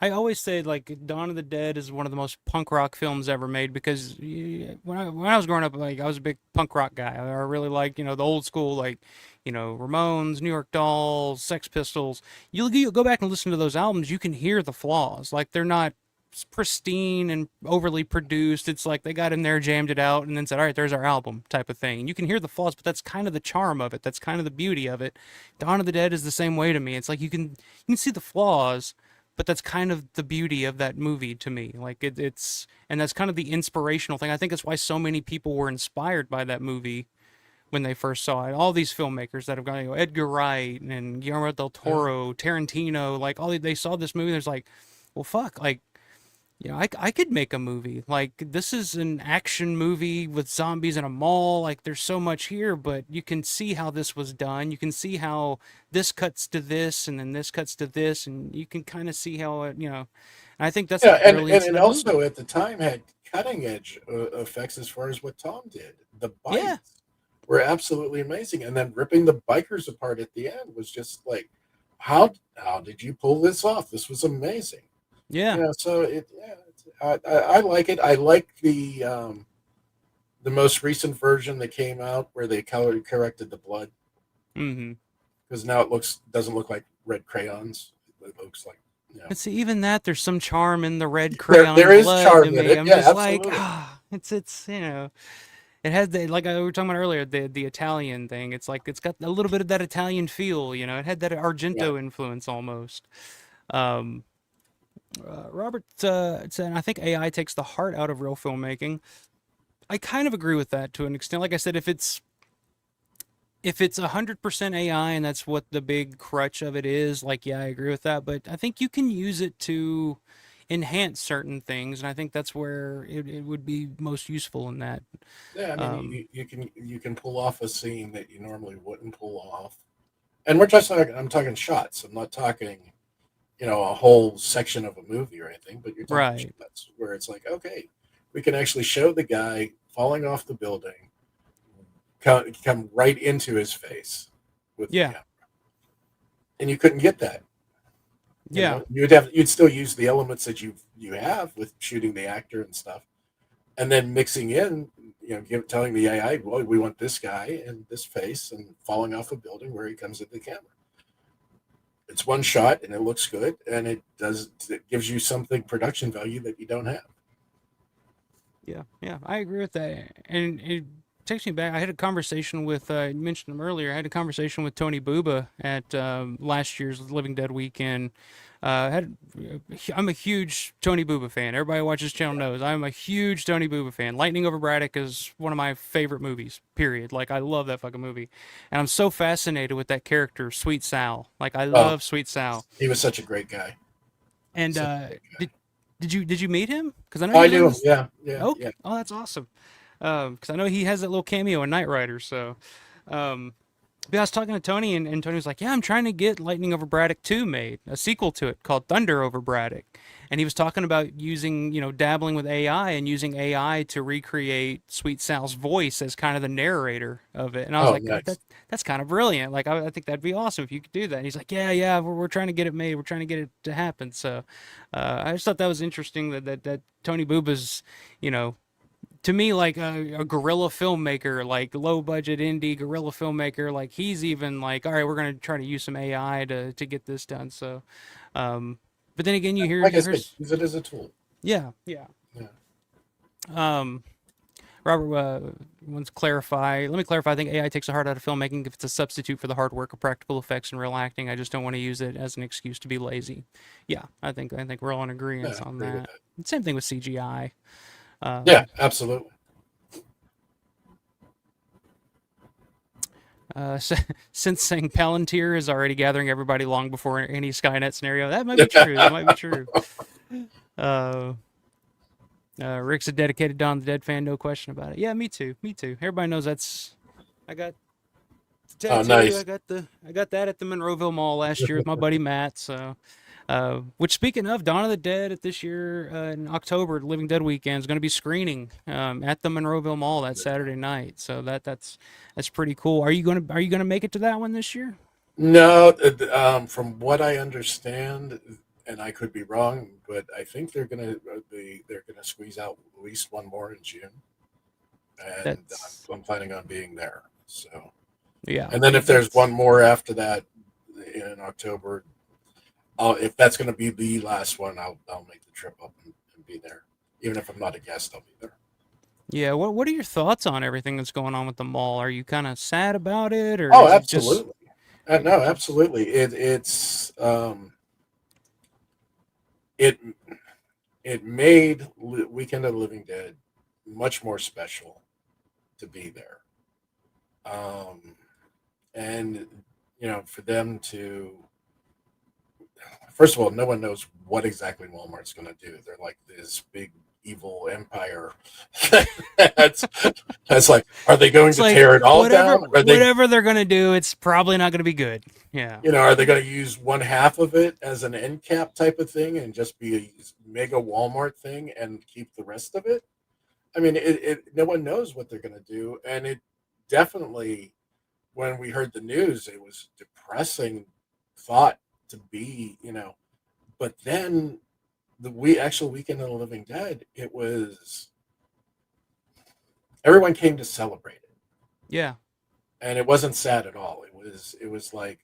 I always say, like, Dawn of the Dead is one of the most punk rock films ever made because when I was growing up, like, I was a big punk rock guy. I really like, the old school, like, Ramones, New York Dolls, Sex Pistols. You go back and listen to those albums, you can hear the flaws. Like, they're not pristine and overly produced. It's like they got in there, jammed it out, and then said, all right, there's our album type of thing. And you can hear the flaws, but that's kind of the charm of it. That's kind of the beauty of it. Dawn of the Dead is the same way to me. It's like you can see the flaws, but that's kind of the beauty of that movie to me. Like and that's kind of the inspirational thing. I think that's why so many people were inspired by that movie when they first saw it. All these filmmakers that have gone, Edgar Wright and Guillermo del Toro, Tarantino, like they saw this movie. There's like, well, fuck, like, I could make a movie. Like, this is an action movie with zombies in a mall. Like, there's so much here, but you can see how this was done. You can see how this cuts to this, and then this cuts to this, and you can kind of see how it, and I think that's and it also at the time had cutting edge effects as far as what Tom did. The bites were absolutely amazing, and then ripping the bikers apart at the end was just like, how did you pull this off? This was amazing. Yeah. So I like it. I like the most recent version that came out where they corrected the blood. Mm-hmm. Because now it doesn't look like red crayons. It looks like. But see, even that, there's some charm in the red crayon. There is blood charm to me. in it. I'm Yeah, just absolutely. like, it's it has like we were talking about earlier, the Italian thing. It's like it's got a little bit of that Italian feel. It had that Argento influence almost. Robert said, I think AI takes the heart out of real filmmaking. I kind of agree with that to an extent. Like I said, if it's 100% AI and that's what the big crutch of it is, like, yeah, I agree with that. But I think you can use it to enhance certain things, and I think that's where it would be most useful in that. Yeah, I mean, you can pull off a scene that you normally wouldn't pull off, and I'm talking shots. I'm not talking, a whole section of a movie or anything, but you're talking shots where it's like, okay, we can actually show the guy falling off the building, come right into his face with the camera. And you couldn't get that. Yeah. You'd still use the elements that you have with shooting the actor and stuff, and then mixing in, telling the AI, well, we want this guy and this face and falling off a building where he comes at the camera. It's one shot and it looks good, and it gives you something production value that you don't have. Yeah, I agree with that. And it takes me back. I had a conversation with, you mentioned him earlier. I had a conversation with Tony Buba at last year's Living Dead weekend. I'm a huge Tony Buba fan. Everybody who watches this channel knows I'm a huge Tony Buba fan. Lightning Over Braddock is one of my favorite movies, period. Like, I love that fucking movie. And I'm so fascinated with that character, Sweet Sal. Like, I love Sweet Sal. He was such a great guy. And did you meet him? Because I know I do. Yeah. Oh, yeah. Oh, that's awesome. Because I know he has that little cameo in Knightriders. So, but I was talking to Tony, and Tony was like, "Yeah, I'm trying to get Lightning Over Braddock 2 made, a sequel to it called Thunder Over Braddock." And he was talking about using, dabbling with AI and using AI to recreate Sweet Sal's voice as kind of the narrator of it. And I was like, nice. that's kind of brilliant. Like, I think that'd be awesome if you could do that. And he's like, yeah, we're trying to get it made. We're trying to get it to happen. So, I just thought that was interesting that Tony Buba's, to me, like a guerrilla filmmaker, like low budget indie guerrilla filmmaker, like he's even like, all right, we're going to try to use some AI to get this done. So, but then again, you hear, use it as a tool. Yeah. Robert wants to clarify. Let me clarify. I think AI takes the heart out of filmmaking if it's a substitute for the hard work of practical effects and real acting. I just don't want to use it as an excuse to be lazy. Yeah, I think we're all in agreement on that. Same thing with CGI. Yeah, absolutely. Since saying Palantir is already gathering everybody long before any Skynet scenario, that might be true. That might be true. Rick's a dedicated Dawn of the Dead fan, no question about it. Yeah, me too. Everybody knows I got the tattoo. Nice. I got that at the Monroeville Mall last year with my buddy Matt. So, which, speaking of Dawn of the Dead, at this year in October, Living Dead weekend is going to be screening at the Monroeville Mall that Saturday night. So that's pretty cool. Are you gonna make it to that one this year? No, from what I understand, and I could be wrong, but I think they're gonna squeeze out at least one more in June, and I'm planning on being there. So yeah, and then if there's one more after that in October, if that's going to be the last one, I'll make the trip up and be there. Even if I'm not a guest, I'll be there. Yeah, what are your thoughts on everything that's going on with the mall? Are you kind of sad about it, or absolutely. No, absolutely. It's it made Weekend of the Living Dead much more special to be there, and for them to. First of all, no one knows what exactly Walmart's going to do. They're like this big evil empire. that's like, are they going to tear it all down? Whatever they're going to do, it's probably not going to be good. Yeah. Are they going to use one half of it as an end cap type of thing and just be a mega Walmart thing and keep the rest of it? I mean, no one knows what they're going to do. And it definitely, when we heard the news, it was depressing thought to be, but then the actual Weekend of the Living Dead, it was everyone came to celebrate it. Yeah, and it wasn't sad at all. It was like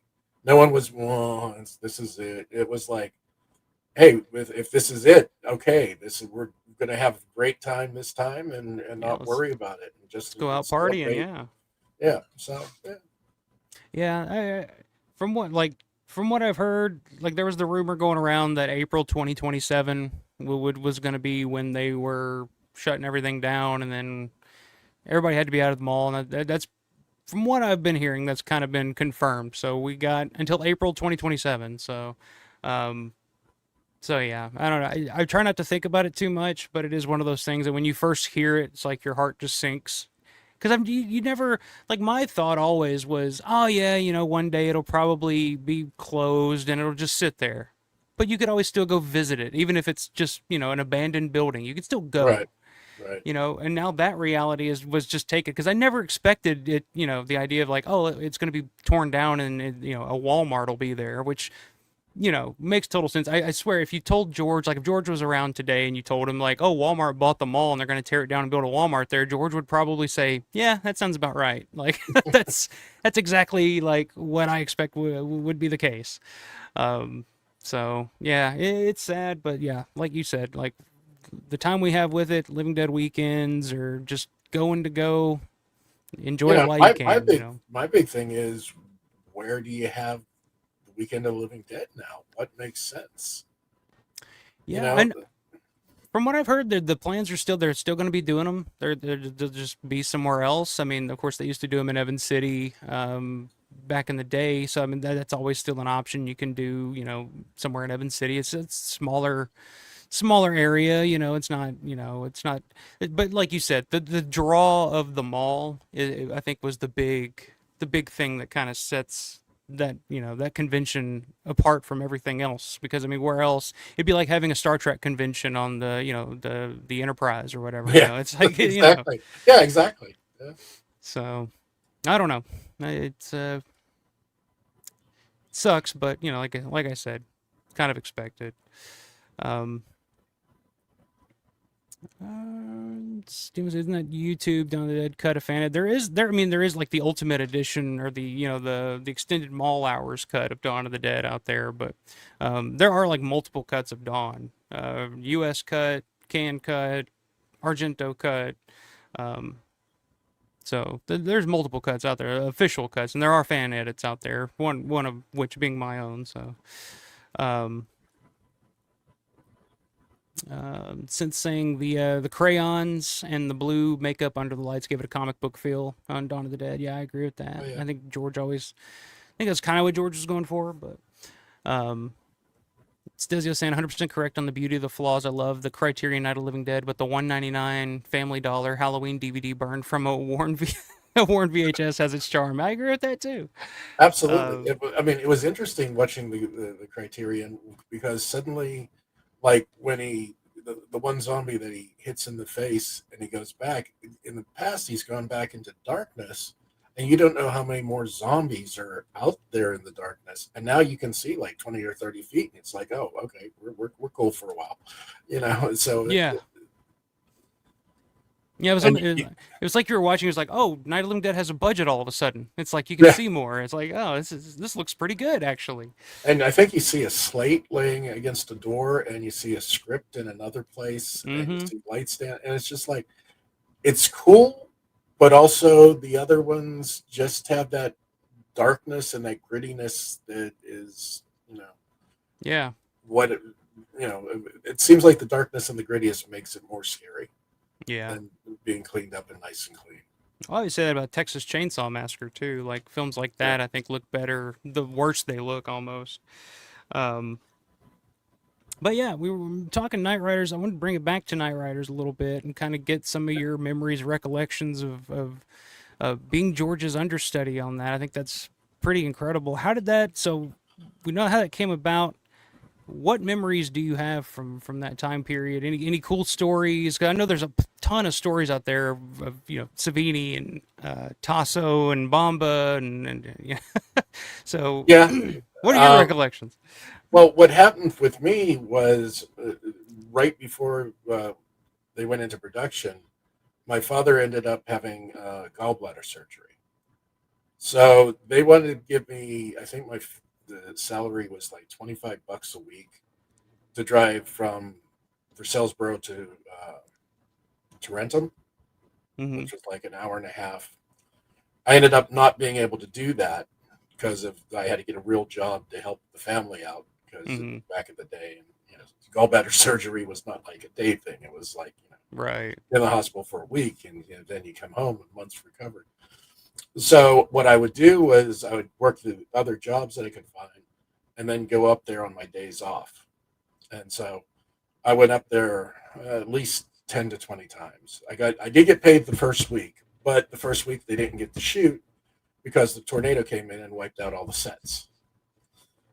no one was, this is it. It was like, hey, if this is it, okay, we're gonna have a great time this time and not worry about it and just go out partying. Yeah. So yeah. From what I've heard, like there was the rumor going around that April 2027 was going to be when they were shutting everything down, and then everybody had to be out of the mall. And that's from what I've been hearing, that's kind of been confirmed. So we got until April 2027. So, so yeah, I don't know. I try not to think about it too much, but it is one of those things that when you first hear it, it's like your heart just sinks. Because you never, like, my thought always was, oh yeah, one day it'll probably be closed and it'll just sit there. But you could always still go visit it, even if it's just, an abandoned building. You could still go. Right. And now that reality was just taken. Because I never expected it, the idea of like, oh, it's going to be torn down and, a Walmart will be there, which makes total sense. I swear, if you told George, like if George was around today and you told him like, oh, Walmart bought the mall and they're going to tear it down and build a Walmart there, George would probably say, yeah, that sounds about right. Like that's exactly like what I expect would be the case. So yeah, it's sad, but yeah, like you said, like the time we have with it, Living Dead weekends or just going to go enjoy it while you can, my big thing is, where do you have the Weekend of the Living Dead now? What makes sense? Yeah, and from what I've heard, the plans are they're still going to be doing them. They'll just be somewhere else. I mean, of course, they used to do them in Evans City back in the day. So I mean, that's always still an option. You can do somewhere in Evans City. It's smaller area. It's not it's not. But like you said, the draw of the mall, I think, was the big thing that kind of sets that that convention apart from everything else, because I mean, where else it'd be like having a Star Trek convention on the Enterprise or whatever. It's like exactly. Yeah, exactly. Yeah. So I don't know, it's sucks, but like I said, kind of expected. Isn't that YouTube Dawn of the Dead cut of fan? There is like the ultimate edition, or the extended mall hours cut of Dawn of the Dead out there, but there are like multiple cuts of Dawn, US cut, can cut, Argento cut, so there's multiple cuts out there, official cuts, and there are fan edits out there, one of which being my own. So since saying the crayons and the blue makeup under the lights give it a comic book feel on Dawn of the Dead. Yeah, I agree with that. Oh, yeah. I think that's kind of what George was going for, but Stezio saying 100% correct on the beauty of the flaws. I love the Criterion Night of Living Dead, but the $1.99 Family Dollar Halloween DVD burned from a worn VHS has its charm. I agree with that too. Absolutely. It was interesting watching the Criterion, because suddenly, like when the one zombie that he hits in the face and he goes back, in the past he's gone back into darkness, and you don't know how many more zombies are out there in the darkness, and now you can see like 20 or 30 feet, and it's like, oh, okay, we're cool for a while, so yeah. Yeah, it was like you were watching. It was like, oh, Night of the Living Dead has a budget all of a sudden. It's like you can see more. It's like, oh, this looks pretty good, actually. And I think you see a slate laying against a door, and you see a script in another place, and you see lights down, and it's just like, it's cool, but also the other ones just have that darkness and that grittiness that is, yeah, what it seems like the darkness and the grittiness makes it more scary. Yeah. Than being cleaned up and nice and clean. I always say that about Texas Chainsaw Massacre too. Like films like that, I think look better the worse they look almost. But yeah, we were talking Knightriders. I wanted to bring it back to Knightriders a little bit and kind of get some of your memories, recollections of being George's understudy on that. I think that's pretty incredible. How did that? So we know how that came about. What memories do you have from that time period? Any cool stories? 'Cause I know there's a ton of stories out there of Savini and Tasso and Bomba and so yeah. What are your recollections? Well, what happened with me was right before they went into production, my father ended up having gallbladder surgery. So they wanted to give me, I think the salary was like $25 a week to drive from Salisbury to Tarentum, which was like an hour and a half. I ended up not being able to do that because I had to get a real job to help the family out, because back in the day, gallbladder surgery was not like a day thing. It was like right in the hospital for a week, and then you come home and months recovered. So what I would do was I would work the other jobs that I could find, and then go up there on my days off. And so I went up there at least 10 to 20 times. I did get paid the first week, but the first week they didn't get to shoot because the tornado came in and wiped out all the sets.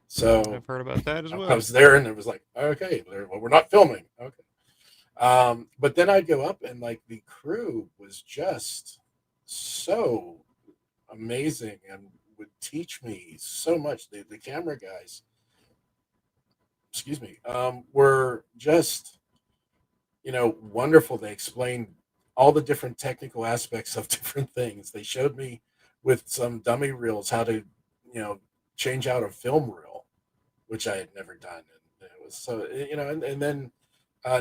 So I've heard about that as well. I was there, and it was like, okay, well, we're not filming. Okay. But then I'd go up, and like the crew was just so amazing and would teach me so much. The camera guys, excuse me, were just, wonderful. They explained all the different technical aspects of different things. They showed me with some dummy reels how to, change out a film reel, which I had never done. And it was so, and then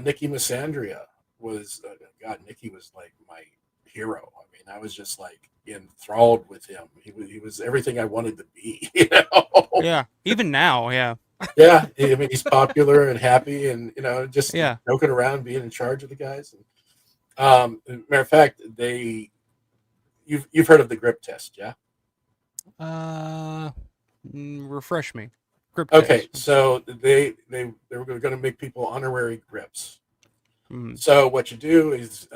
Nikki Missandria was, God, Nikki was like my hero. I mean, I was just like enthralled with him. He was everything I wanted to be, Yeah, even now, yeah. Yeah, I mean, he's popular and happy, and just Yeah. joking around, being in charge of the guys. And matter of fact, you've heard of the grip test, yeah? Refresh me. Grip Okay, test. so they were going to make people honorary grips. Mm. So what you do is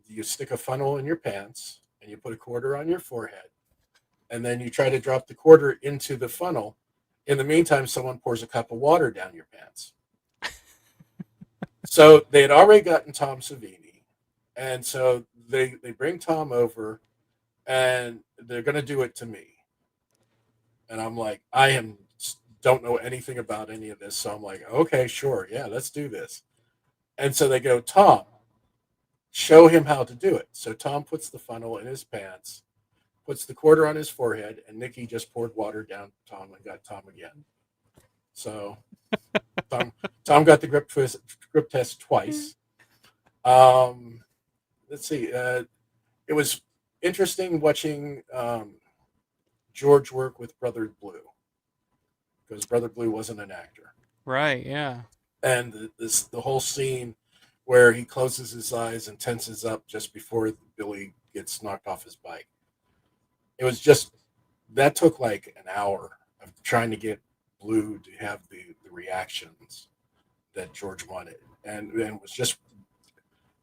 you stick a funnel in your pants, and you put a quarter on your forehead, and then you try to drop the quarter into the funnel. In the meantime, someone pours a cup of water down your pants. So they had already gotten Tom Savini, and so they bring Tom over, and they're going to do it to me. And I'm like, don't know anything about any of this, so I'm like, okay, sure, yeah, let's do this. And so they go, Tom, show him how to do it. So Tom puts the funnel in his pants, puts the quarter on his forehead, and Nikki just poured water down Tom and got Tom again. So Tom got the grip test twice. Let's see. It was interesting watching George work with Brother Blue, because Brother Blue wasn't an actor. Right, yeah. And the whole scene where he closes his eyes and tenses up just before Billy gets knocked off his bike. It was just, that took like an hour of trying to get Blue to have the reactions that George wanted. And it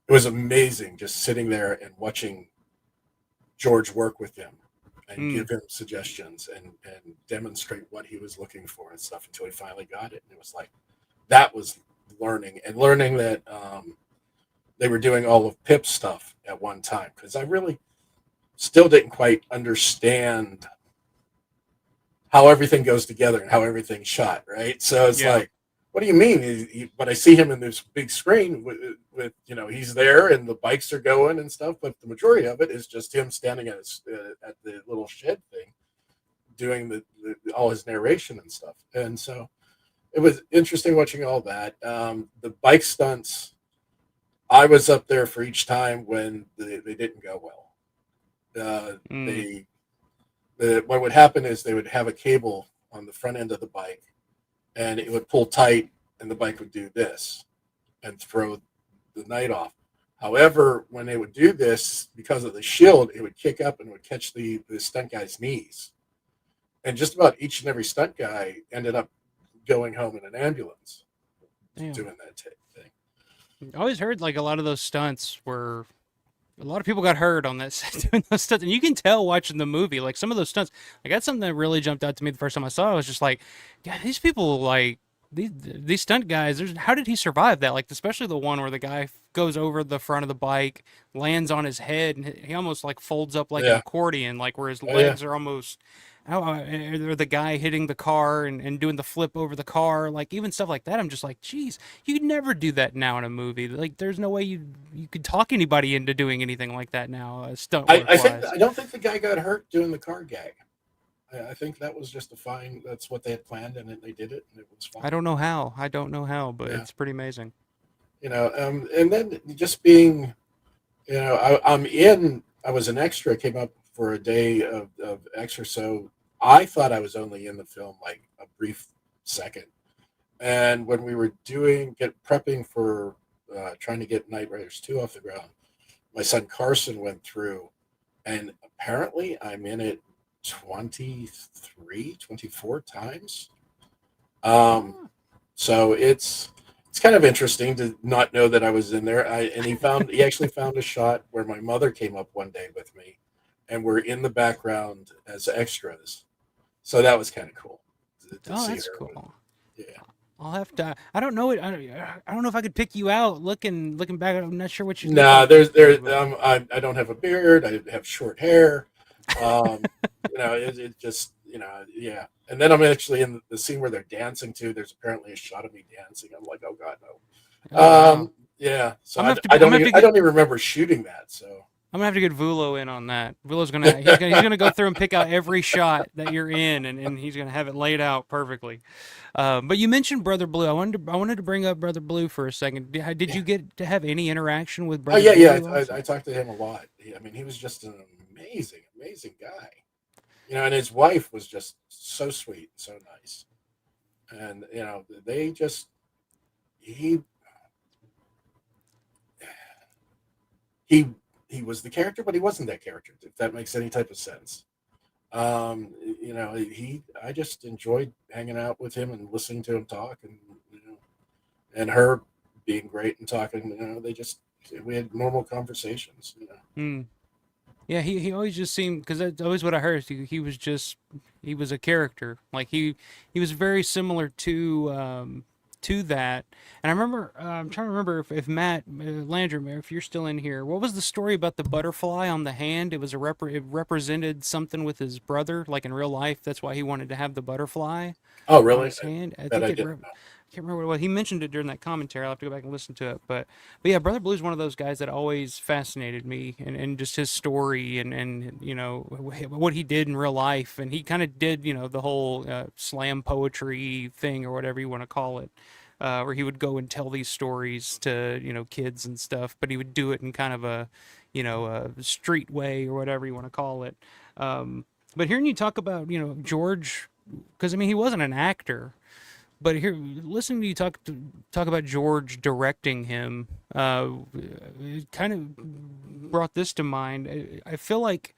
was amazing just sitting there and watching George work with him and give him suggestions and demonstrate what he was looking for and stuff until he finally got it. And it was like, that was learning that they were doing all of Pip's stuff at one time, because I really still didn't quite understand how everything goes together and how everything's shot, right? So it's like, what do you mean? But I see him in this big screen with he's there and the bikes are going and stuff, but the majority of it is just him standing at the little shed thing, doing all his narration and stuff. And so it was interesting watching all that. The bike stunts, I was up there for each time when they didn't go well. What would happen is they would have a cable on the front end of the bike, and it would pull tight, and the bike would do this and throw the Knight off. However, when they would do this, because of the shield, it would kick up and would catch the stunt guy's knees. And just about each and every stunt guy ended up going home in an ambulance doing that thing. I always heard like a lot of those stunts were, a lot of people got hurt on that set doing those stunts, and you can tell watching the movie, like some of those stunts, like that's something that really jumped out to me the first time I saw it. I was just like, yeah, these people, like these stunt guys, how did he survive that? Like especially the one where the guy goes over the front of the bike, lands on his head, and he almost like folds up like an accordion, like where his legs are almost, or the guy hitting the car and doing the flip over the car, like even stuff like that. I'm just like, geez, you'd never do that now in a movie. Like, there's no way you could talk anybody into doing anything like that now. Stunt I don't think the guy got hurt doing the car gag. I think that was just that's what they had planned, and they did it, and it was fine. I don't know how, but it's pretty amazing. And then just being, I was an extra, came up for a day of extra, so I thought I was only in the film like a brief second. And when we were prepping for trying to get Knightriders 2 off the ground, my son Carson went through, and apparently I'm in it 24 times. So it's kind of interesting to not know that I was in there. He actually found a shot where my mother came up one day with me, and we're in the background as extras. So that was kind of cool. That's cool. Yeah. I'll have to. I don't know it. I don't know if I could pick you out. Looking back, I'm not sure what you. No, I don't have a beard. I have short hair. It just yeah. And then I'm actually in the scene where they're dancing too. There's apparently a shot of me dancing. I'm like, oh god, no. Oh, wow. Yeah. So I'm gonna have to. I I'm don't gonna have even to I get. don't even remember shooting that. So I'm gonna have to get Vulo in on that. He's gonna go through and pick out every shot that you're in, and he's gonna have it laid out perfectly. But you mentioned Brother Blue. I wanted to bring up Brother Blue for a second. Did you get to have any interaction with oh Brother yeah, yeah. Blue? Also? I talked to him a lot. I mean, he was just an amazing, amazing guy. And his wife was just so sweet, so nice. And they just he he he was the character, but he wasn't that character. If that makes any type of sense. I just enjoyed hanging out with him and listening to him talk, and her being great and talking. We had normal conversations. Hmm. Yeah, he always just seemed, because that's always what I heard. He was a character. Like he was very similar to that. And I remember I'm trying to remember if Matt Landrum, if you're still in here, what was the story about the butterfly on the hand? It was it represented something with his brother, like in real life. That's why he wanted to have the butterfly Oh, on really? his hand. I That think I it. didn't know. I can't remember what it was. He mentioned it during that commentary. I'll have to go back and listen to it. But yeah, Brother Blue's one of those guys that always fascinated me, and just his story and what he did in real life, and he kind of did the whole slam poetry thing or whatever you want to call it, where he would go and tell these stories to kids and stuff, but he would do it in kind of a a street way or whatever you want to call it. But hearing you talk about George, because I mean he wasn't an actor. But here, listening to you talk about George directing him, it kind of brought this to mind. I feel like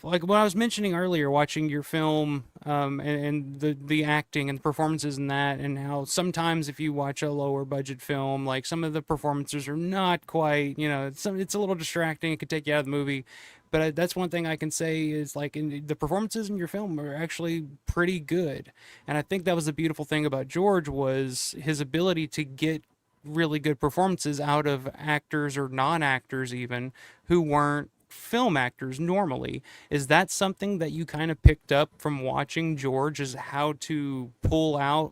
what I was mentioning earlier, watching your film, and the acting and the performances in that, and how sometimes if you watch a lower budget film, like some of the performances are not quite, it's a little distracting. It could take you out of the movie. But that's one thing I can say is like the performances in your film are actually pretty good. And I think that was the beautiful thing about George was his ability to get really good performances out of actors or non-actors even who weren't film actors normally. Is that something that you kind of picked up from watching George, is how to pull out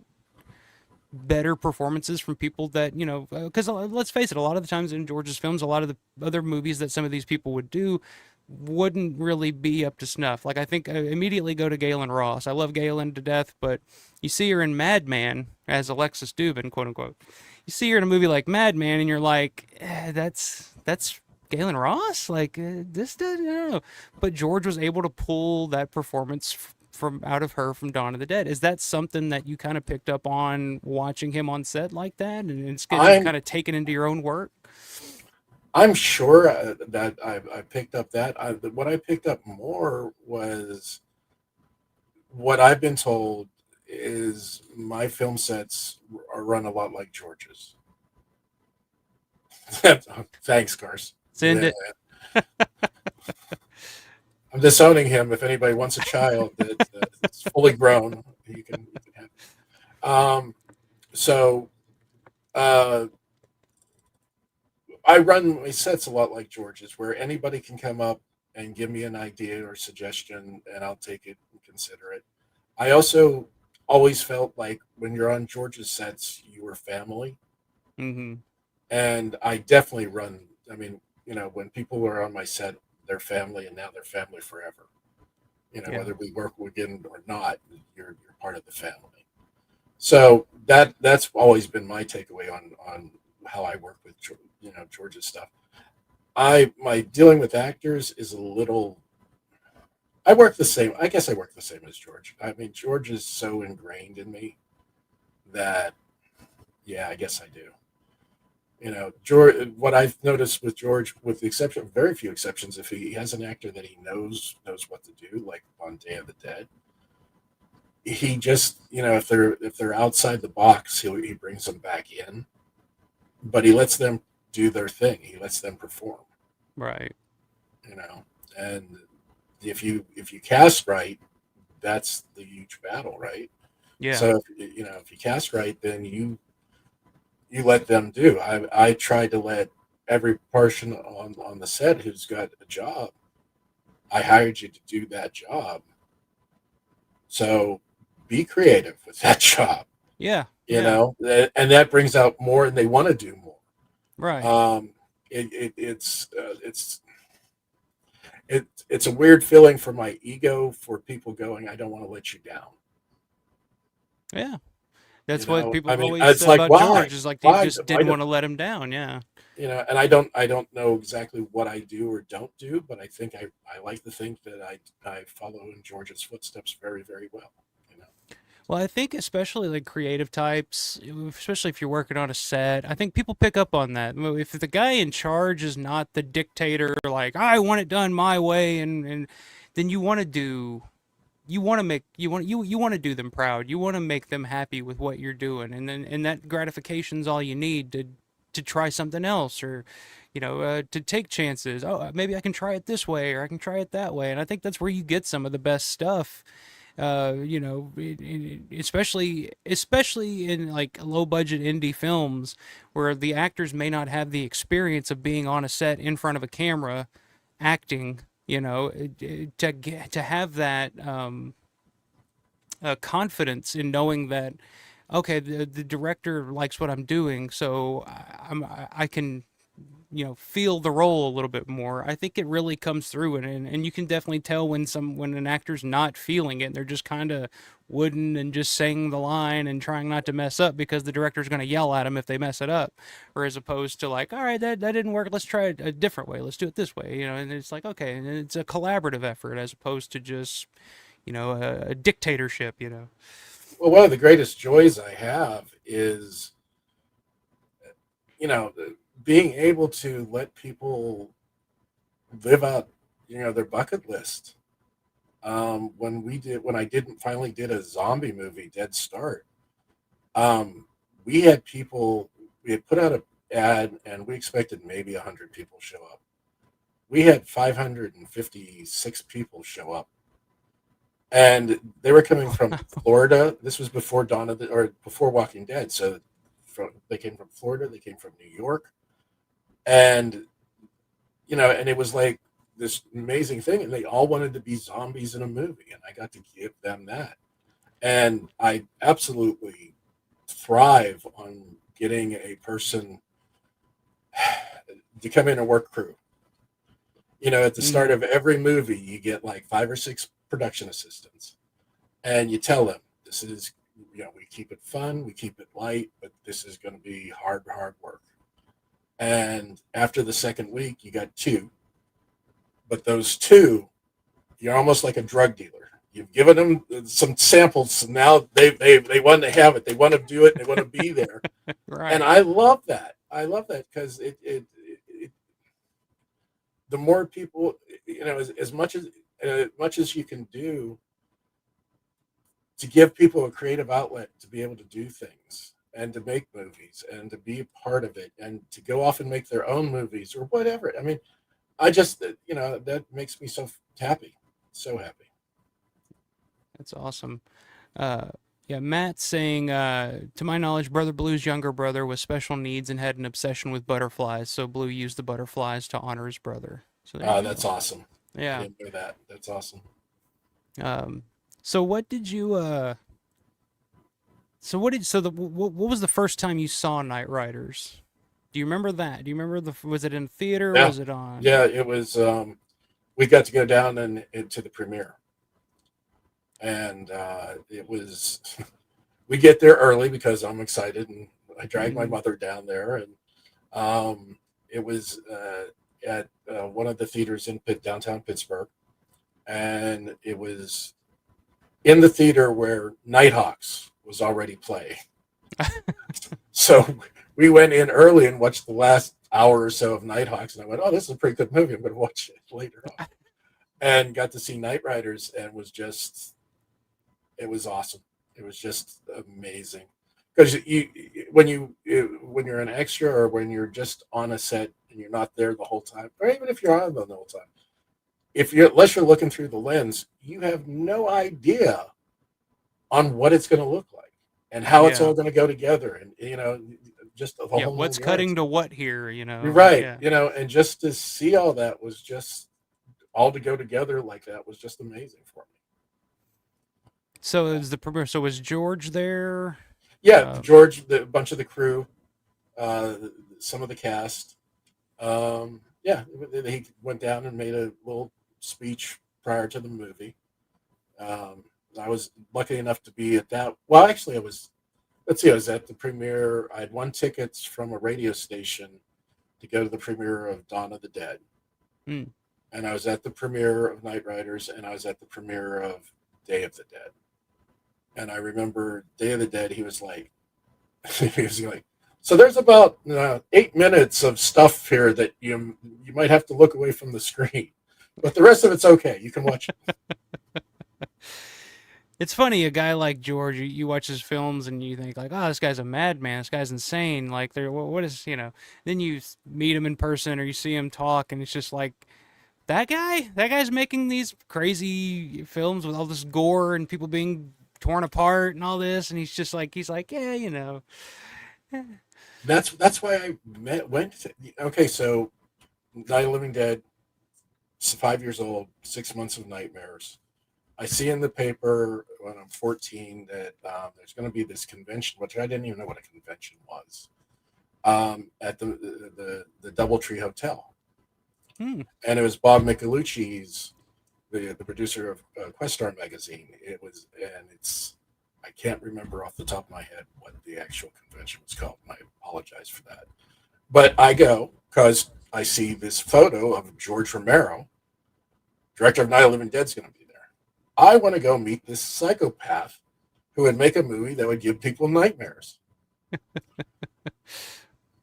better performances from people that because let's face it, a lot of the times in George's films, a lot of the other movies that some of these people would do wouldn't really be up to snuff. Like I think I immediately go to Galen Ross. I love Galen to death, but you see her in Madman as Alexis Dubin, quote unquote. You see her in a movie like Madman, and you're like, that's Galen Ross. Like this does, I don't know. But George was able to pull that performance from out of her from Dawn of the Dead. Is that something that you kind of picked up on watching him on set like that, and it's kind of taken into your own work? I'm sure that I picked up that. What I picked up more was what I've been told is my film sets are run a lot like George's. Thanks, Cars. Send it. I'm disowning him. If anybody wants a child that's fully grown, you can have it. So I run my sets a lot like George's, where anybody can come up and give me an idea or suggestion, and I'll take it and consider it. I also always felt like when you're on George's sets, you were family. Mm-hmm. And I definitely run. I mean, when people are on my set, they're family, and now they're family forever. Yeah. Whether we work again or not, you're part of the family. So that's always been my takeaway on how I work with George's stuff. My dealing with actors is a little. I work the same. I guess I work the same as George. I mean, George is so ingrained in me that, yeah, I guess I do. George. What I've noticed with George, with the exception of very few exceptions, if he has an actor that he knows what to do, like on Day of the Dead, he just if they're outside the box, he brings them back in, but he lets them do their thing. He lets them perform. Right. And if you cast right, that's the huge battle, right? Yeah. So if you cast right, then you let them do. I try to let every person on the set who's got a job, I hired you to do that job. So be creative with that job, Yeah. you know, and that brings out more, and they want to do more. Right. It's a weird feeling for my ego, for people going, I don't want to let you down. Yeah. That's You what know, people I have mean, always it's said like, about why? George, is like, you Why? just Why didn't do, want to let him down. Yeah. you know? And I don't know exactly what I do or don't do, but I think I like to think that I follow in George's footsteps very, very well. You know. Well, I think especially like creative types, especially if you're working on a set, I think people pick up on that. Well, if the guy in charge is not the dictator, like I want it done my way, and then you want to do, you want to make, you want to do them proud. You want to make them happy with what you're doing, and that gratification's all you need to try something else, or to take chances. Oh, maybe I can try it this way, or I can try it that way, and I think that's where you get some of the best stuff. Especially in like low budget indie films where the actors may not have the experience of being on a set in front of a camera acting, to have that confidence in knowing that, okay, the director likes what I'm doing, so I can feel the role a little bit more. I think it really comes through, and you can definitely tell when an actor's not feeling it. They're just kind of wooden and just saying the line and trying not to mess up because the director's going to yell at them if they mess it up, or as opposed to like, all right, that didn't work, let's try it a different way, let's do it this way, and it's like, okay, and it's a collaborative effort as opposed to just a dictatorship. Well, one of the greatest joys I have is, you know, being able to let people live out, their bucket list. When I didn't finally did a zombie movie, Dead Start, we had people, we had put out an ad and we expected maybe 100 people show up. We had 556 people show up. And they were coming from Florida. This was before before Walking Dead. So they came from Florida, they came from New York. And, and it was like this amazing thing. And they all wanted to be zombies in a movie. And I got to give them that. And I absolutely thrive on getting a person to come in and work crew. At the start of every movie, you get like 5 or 6 production assistants. And you tell them, this is, we keep it fun, we keep it light, but this is going to be hard work. And after the second week, you got 2. But those 2, you're almost like a drug dealer. You've given them some samples, and now they want to have it. They want to do it. They want to be there. Right. And I love that. I love that because it the more people, as much as you can do to give people a creative outlet to be able to do things and to make movies and to be a part of it and to go off and make their own movies or whatever. I mean, I just, that makes me so happy. So happy. That's awesome. Yeah, Matt's saying, to my knowledge, Brother Blue's younger brother was special needs and had an obsession with butterflies, so Blue used the butterflies to honor his brother. So that's awesome. Yeah. I didn't know that. That's awesome. So what did you, what was the first time you saw Knightriders? Do you remember that? Do you remember was it in theater? Yeah. Or was it on? Yeah, it was, we got to go down into the premiere. And it was, we get there early because I'm excited, and I dragged my mother down there, and it was at one of the theaters in downtown Pittsburgh, and it was in the theater where Nighthawks was already playing. So we went in early and watched the last hour or so of Nighthawks, and I went, oh, this is a pretty good movie. I'm going to watch it later on. And got to see Knightriders, and it was awesome. It was just amazing. Because when you're an extra or when you're just on a set and you're not there the whole time, or even if you're on the whole time, unless you're looking through the lens, you have no idea on what it's going to look like and how it's all going to go together, and just the whole what's cutting to what here, right? Yeah. And just to see all that was just all to go together like that was just amazing for me. So is the premiere? So was George there? Yeah, George, a bunch of the crew, some of the cast. Yeah, he went down and made a little speech prior to the movie. I was lucky enough to be at that. Well, actually, I was. Let's see, I was at the premiere. I had won tickets from a radio station to go to the premiere of Dawn of the Dead. Mm. And I was at the premiere of Knightriders, and I was at the premiere of Day of the Dead. And I remember Day of the Dead, he was like, so there's about 8 minutes of stuff here that you might have to look away from the screen, but the rest of it's okay. You can watch it. It's funny, a guy like George, you watch his films and you think like, oh, this guy's a madman, this guy's insane. Like, what is, then you meet him in person or you see him talk and it's just like, that guy's making these crazy films with all this gore and people being torn apart and all this. And he's like, yeah. That's why I went. Okay, so Night of the Living Dead, 5 years old, 6 months of nightmares. I see in the paper when I'm 14 that there's going to be this convention, which I didn't even know what a convention was, at the DoubleTree Hotel. And it was Bob Michelucci's, the producer of Questar magazine. I can't remember off the top of my head what the actual convention was called, and I apologize for that. But I go because I see this photo of George Romero, director of Night of the Living Dead, is going to be there. I want to go meet this psychopath who would make a movie that would give people nightmares.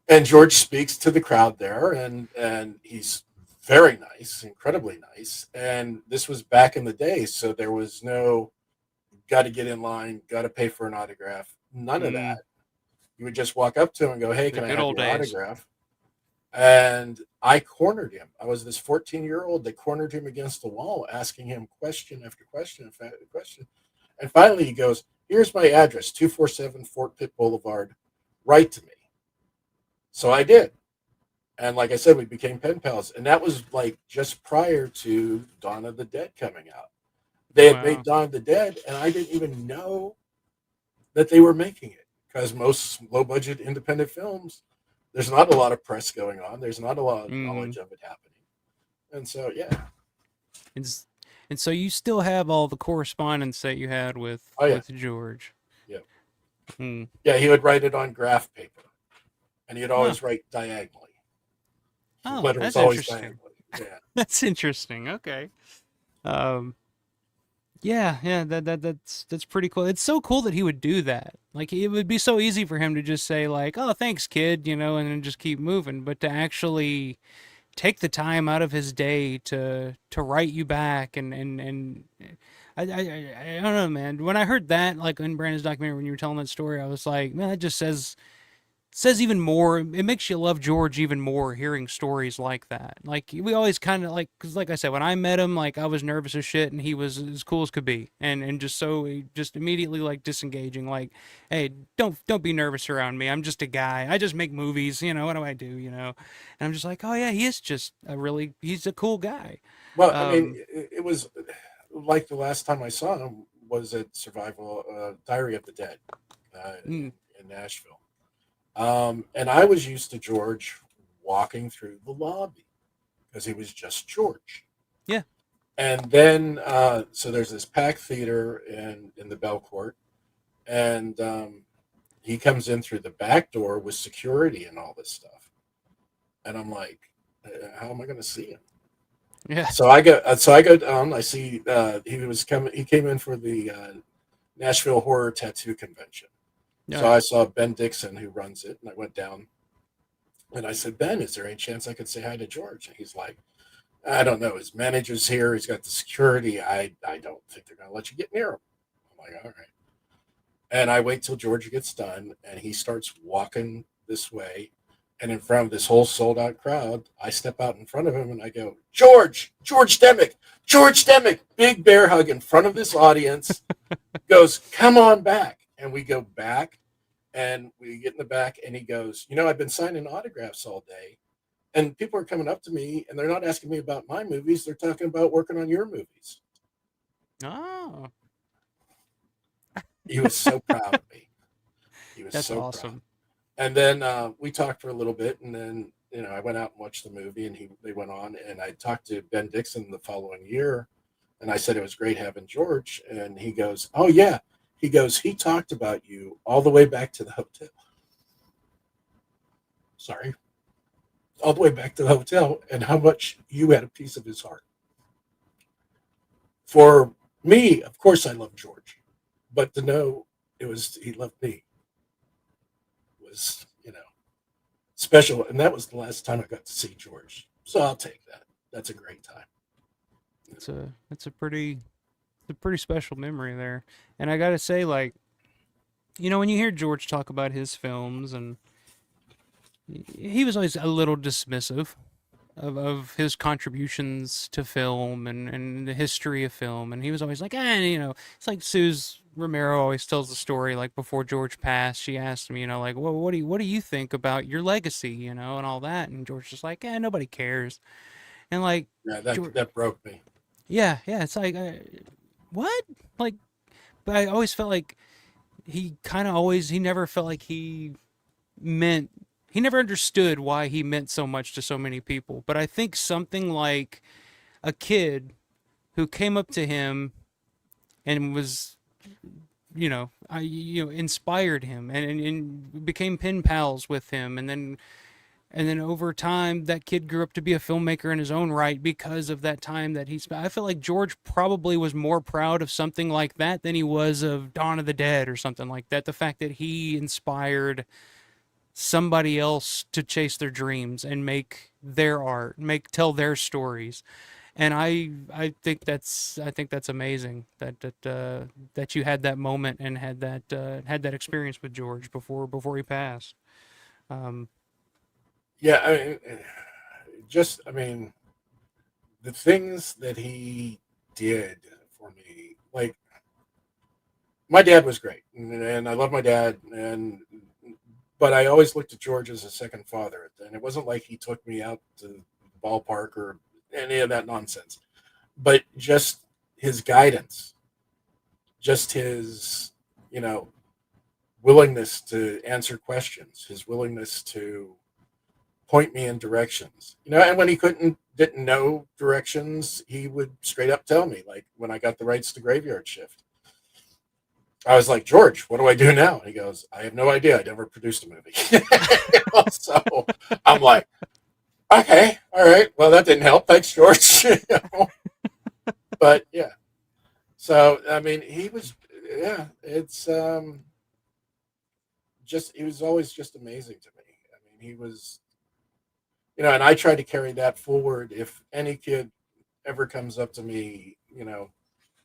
And George speaks to the crowd there, and he's very nice, incredibly nice. And this was back in the day, so there was no got to get in line, got to pay for an autograph. None of that. You would just walk up to him and go, hey, can I have your autograph? And I cornered him. I was this 14-year-old that cornered him against the wall, asking him question after question after question. And finally he goes, here's my address, 247 Fort Pitt Boulevard. Write to me. So I did. And like I said, we became pen pals. And that was like just prior to Dawn of the Dead coming out. They had made Dawn of the Dead, and I didn't even know that they were making it. Because most low-budget independent films, there's not a lot of press going on. There's not a lot of knowledge of it happening. And so, yeah. And so you still have all the correspondence that you had with George. Yeah. Yeah, he would write it on graph paper. And he'd always write diagonally. Oh, letter that's was always interesting. diagonally. Yeah. That's interesting. Okay. Yeah, that's pretty cool. It's so cool that he would do that. Like, it would be so easy for him to just say like, "Oh, thanks, kid," and then just keep moving. But to actually take the time out of his day to write you back and I don't know, man. When I heard that, like in Brandon's documentary, when you were telling that story, I was like, man, that just says even more. It makes you love George even more hearing stories like that. Like, we always kind of like, because like I said, when I met him, like, I was nervous as shit and he was as cool as could be, and just immediately like disengaging, like, hey, don't be nervous around me, I'm just a guy, I just make movies, what do I do, and I'm just like, oh yeah, he is just he's a cool guy. Well, I mean, it was like the last time I saw him was at Diary of the Dead in Nashville. And I was used to George walking through the lobby because he was just George. Yeah. And then, so there's this packed theater in the Bell Court, and he comes in through the back door with security and all this stuff. And I'm like, how am I going to see him? Yeah. So I go down. I see he came in for the Nashville Horror Tattoo Convention. Yeah. So I saw Ben Dixon, who runs it, and I went down and I said, Ben, is there any chance I could say hi to George? And he's like, I don't know. His manager's here. He's got the security. I don't think they're going to let you get near him. I'm like, all right. And I wait till George gets done, and he starts walking this way. And in front of this whole sold-out crowd, I step out in front of him, and I go, George Demick, big bear hug in front of this audience, goes, come on back. And we go back, and we get in the back, and he goes, I've been signing autographs all day, and people are coming up to me, and they're not asking me about my movies. They're talking about working on your movies. Oh. He was so proud of me. He was That's so awesome. proud. And then we talked for a little bit, and then I went out and watched the movie, and they went on, and I talked to Ben Dixon the following year, and I said it was great having George, and he goes, "Oh yeah," he goes, "He talked about you all the way back to the hotel." Sorry, all the way back to the hotel, and how much you had a piece of his heart. For me, of course, I love George, but to know he loved me was special, and that was the last time I got to see George. So I'll take that. That's a great time. It's a pretty special memory there. And I gotta say, like, when you hear George talk about his films, and he was always a little dismissive of his contributions to film and the history of film, and he was always like, it's like Romero always tells the story, like, before George passed, she asked him, like, well, what do you think about your legacy, and all that, and George just like, nobody cares, and like, Yeah, that broke me. yeah, it's like, what, like, but I always felt like he never felt like he never understood why he meant so much to so many people. But I think something like a kid who came up to him and was, inspired him and became pen pals with him. And then over time, that kid grew up to be a filmmaker in his own right because of that time that he spent. I feel like George probably was more proud of something like that than he was of Dawn of the Dead or something like that. The fact that he inspired somebody else to chase their dreams and make their art, tell their stories. And I think that's amazing that you had that moment and had that experience with George before he passed. Yeah, the things that he did for me, like, my dad was great, and I love my dad, but I always looked at George as a second father, and it wasn't like he took me out to the ballpark or any of that nonsense, but just his guidance, just his, willingness to answer questions, his willingness to point me in directions, and when he didn't know directions, he would straight up tell me, like when I got the rights to Graveyard Shift. I was like, "George, what do I do now?" And he goes, "I have no idea. I never produced a movie." So I'm like, "Okay, all right. Well, that didn't help. Thanks, George." But yeah. So he was, yeah. It's he was always just amazing to me. He was, and I try to carry that forward. If any kid ever comes up to me,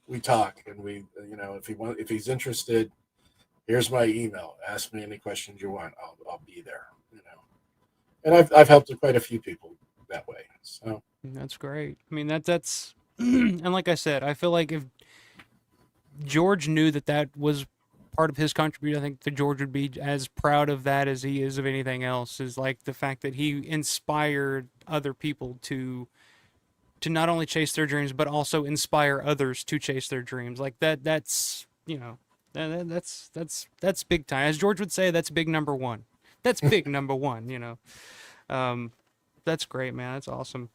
we talk, and we, if he's interested, here's my email. Ask me any questions you want. I'll be there. And I've helped quite a few people that way. So that's great. That's and like I said, I feel like if George knew that was part of his contribution, I think that George would be as proud of that as he is of anything else. Is like the fact that he inspired other people to not only chase their dreams, but also inspire others to chase their dreams. Like that's that's big time. As George would say, that's big number one. That's big number one. That's great, man. That's awesome.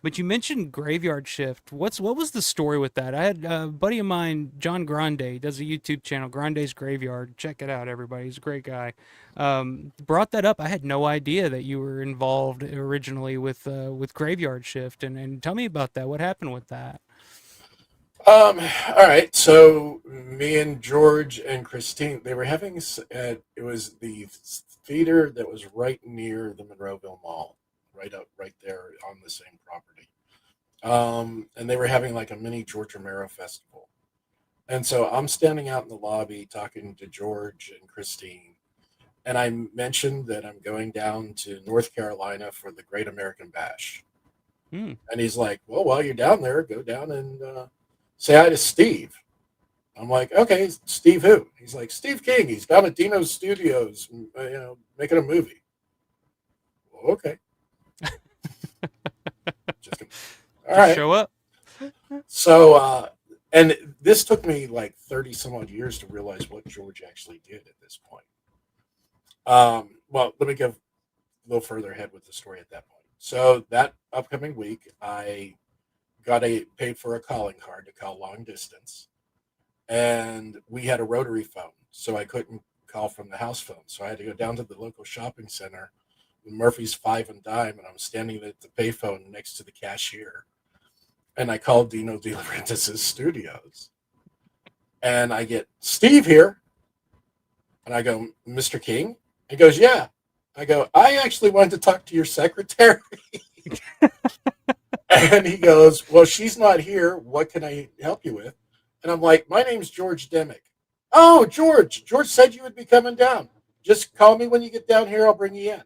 But you mentioned Graveyard Shift. What was the story with that? I had a buddy of mine, John Grande, does a YouTube channel, Grande's Graveyard. Check it out, everybody. He's a great guy. Brought that up. I had no idea that you were involved originally with Graveyard Shift. And tell me about that. What happened with that? All right. So me and George and Christine, they were having it was the theater that was right near the Monroeville Mall, right there on the same property. And they were having like a mini George Romero festival. And so I'm standing out in the lobby talking to George and Christine, and I mentioned that I'm going down to North Carolina for the Great American Bash. And he's like, "Well, while you're down there, go down and say hi to Steve." I'm like, "Okay, Steve who?" He's like, "Steve King. He's down at Dino's Studios, making a movie." Well, okay. Just all right. Show up. So And this took me like 30 some odd years to realize what George actually did at this point. Well, let me go a little further ahead with the story at that point. So that upcoming week, I paid for a calling card to call long distance, and we had a rotary phone, so I couldn't call from the house phone. So I had to go down to the local shopping center, Murphy's Five and Dime, and I'm standing at the payphone next to the cashier, and I called Dino De Laurentiis' studios, and I get Steve here, and I go, Mr. King. He goes, yeah. I go, I actually wanted to talk to your secretary. And he goes, well, she's not here. What can I help you with? And I'm like, my name's George Demick. Oh, George. George said you would be coming down. Just call me when you get down here. I'll bring you in.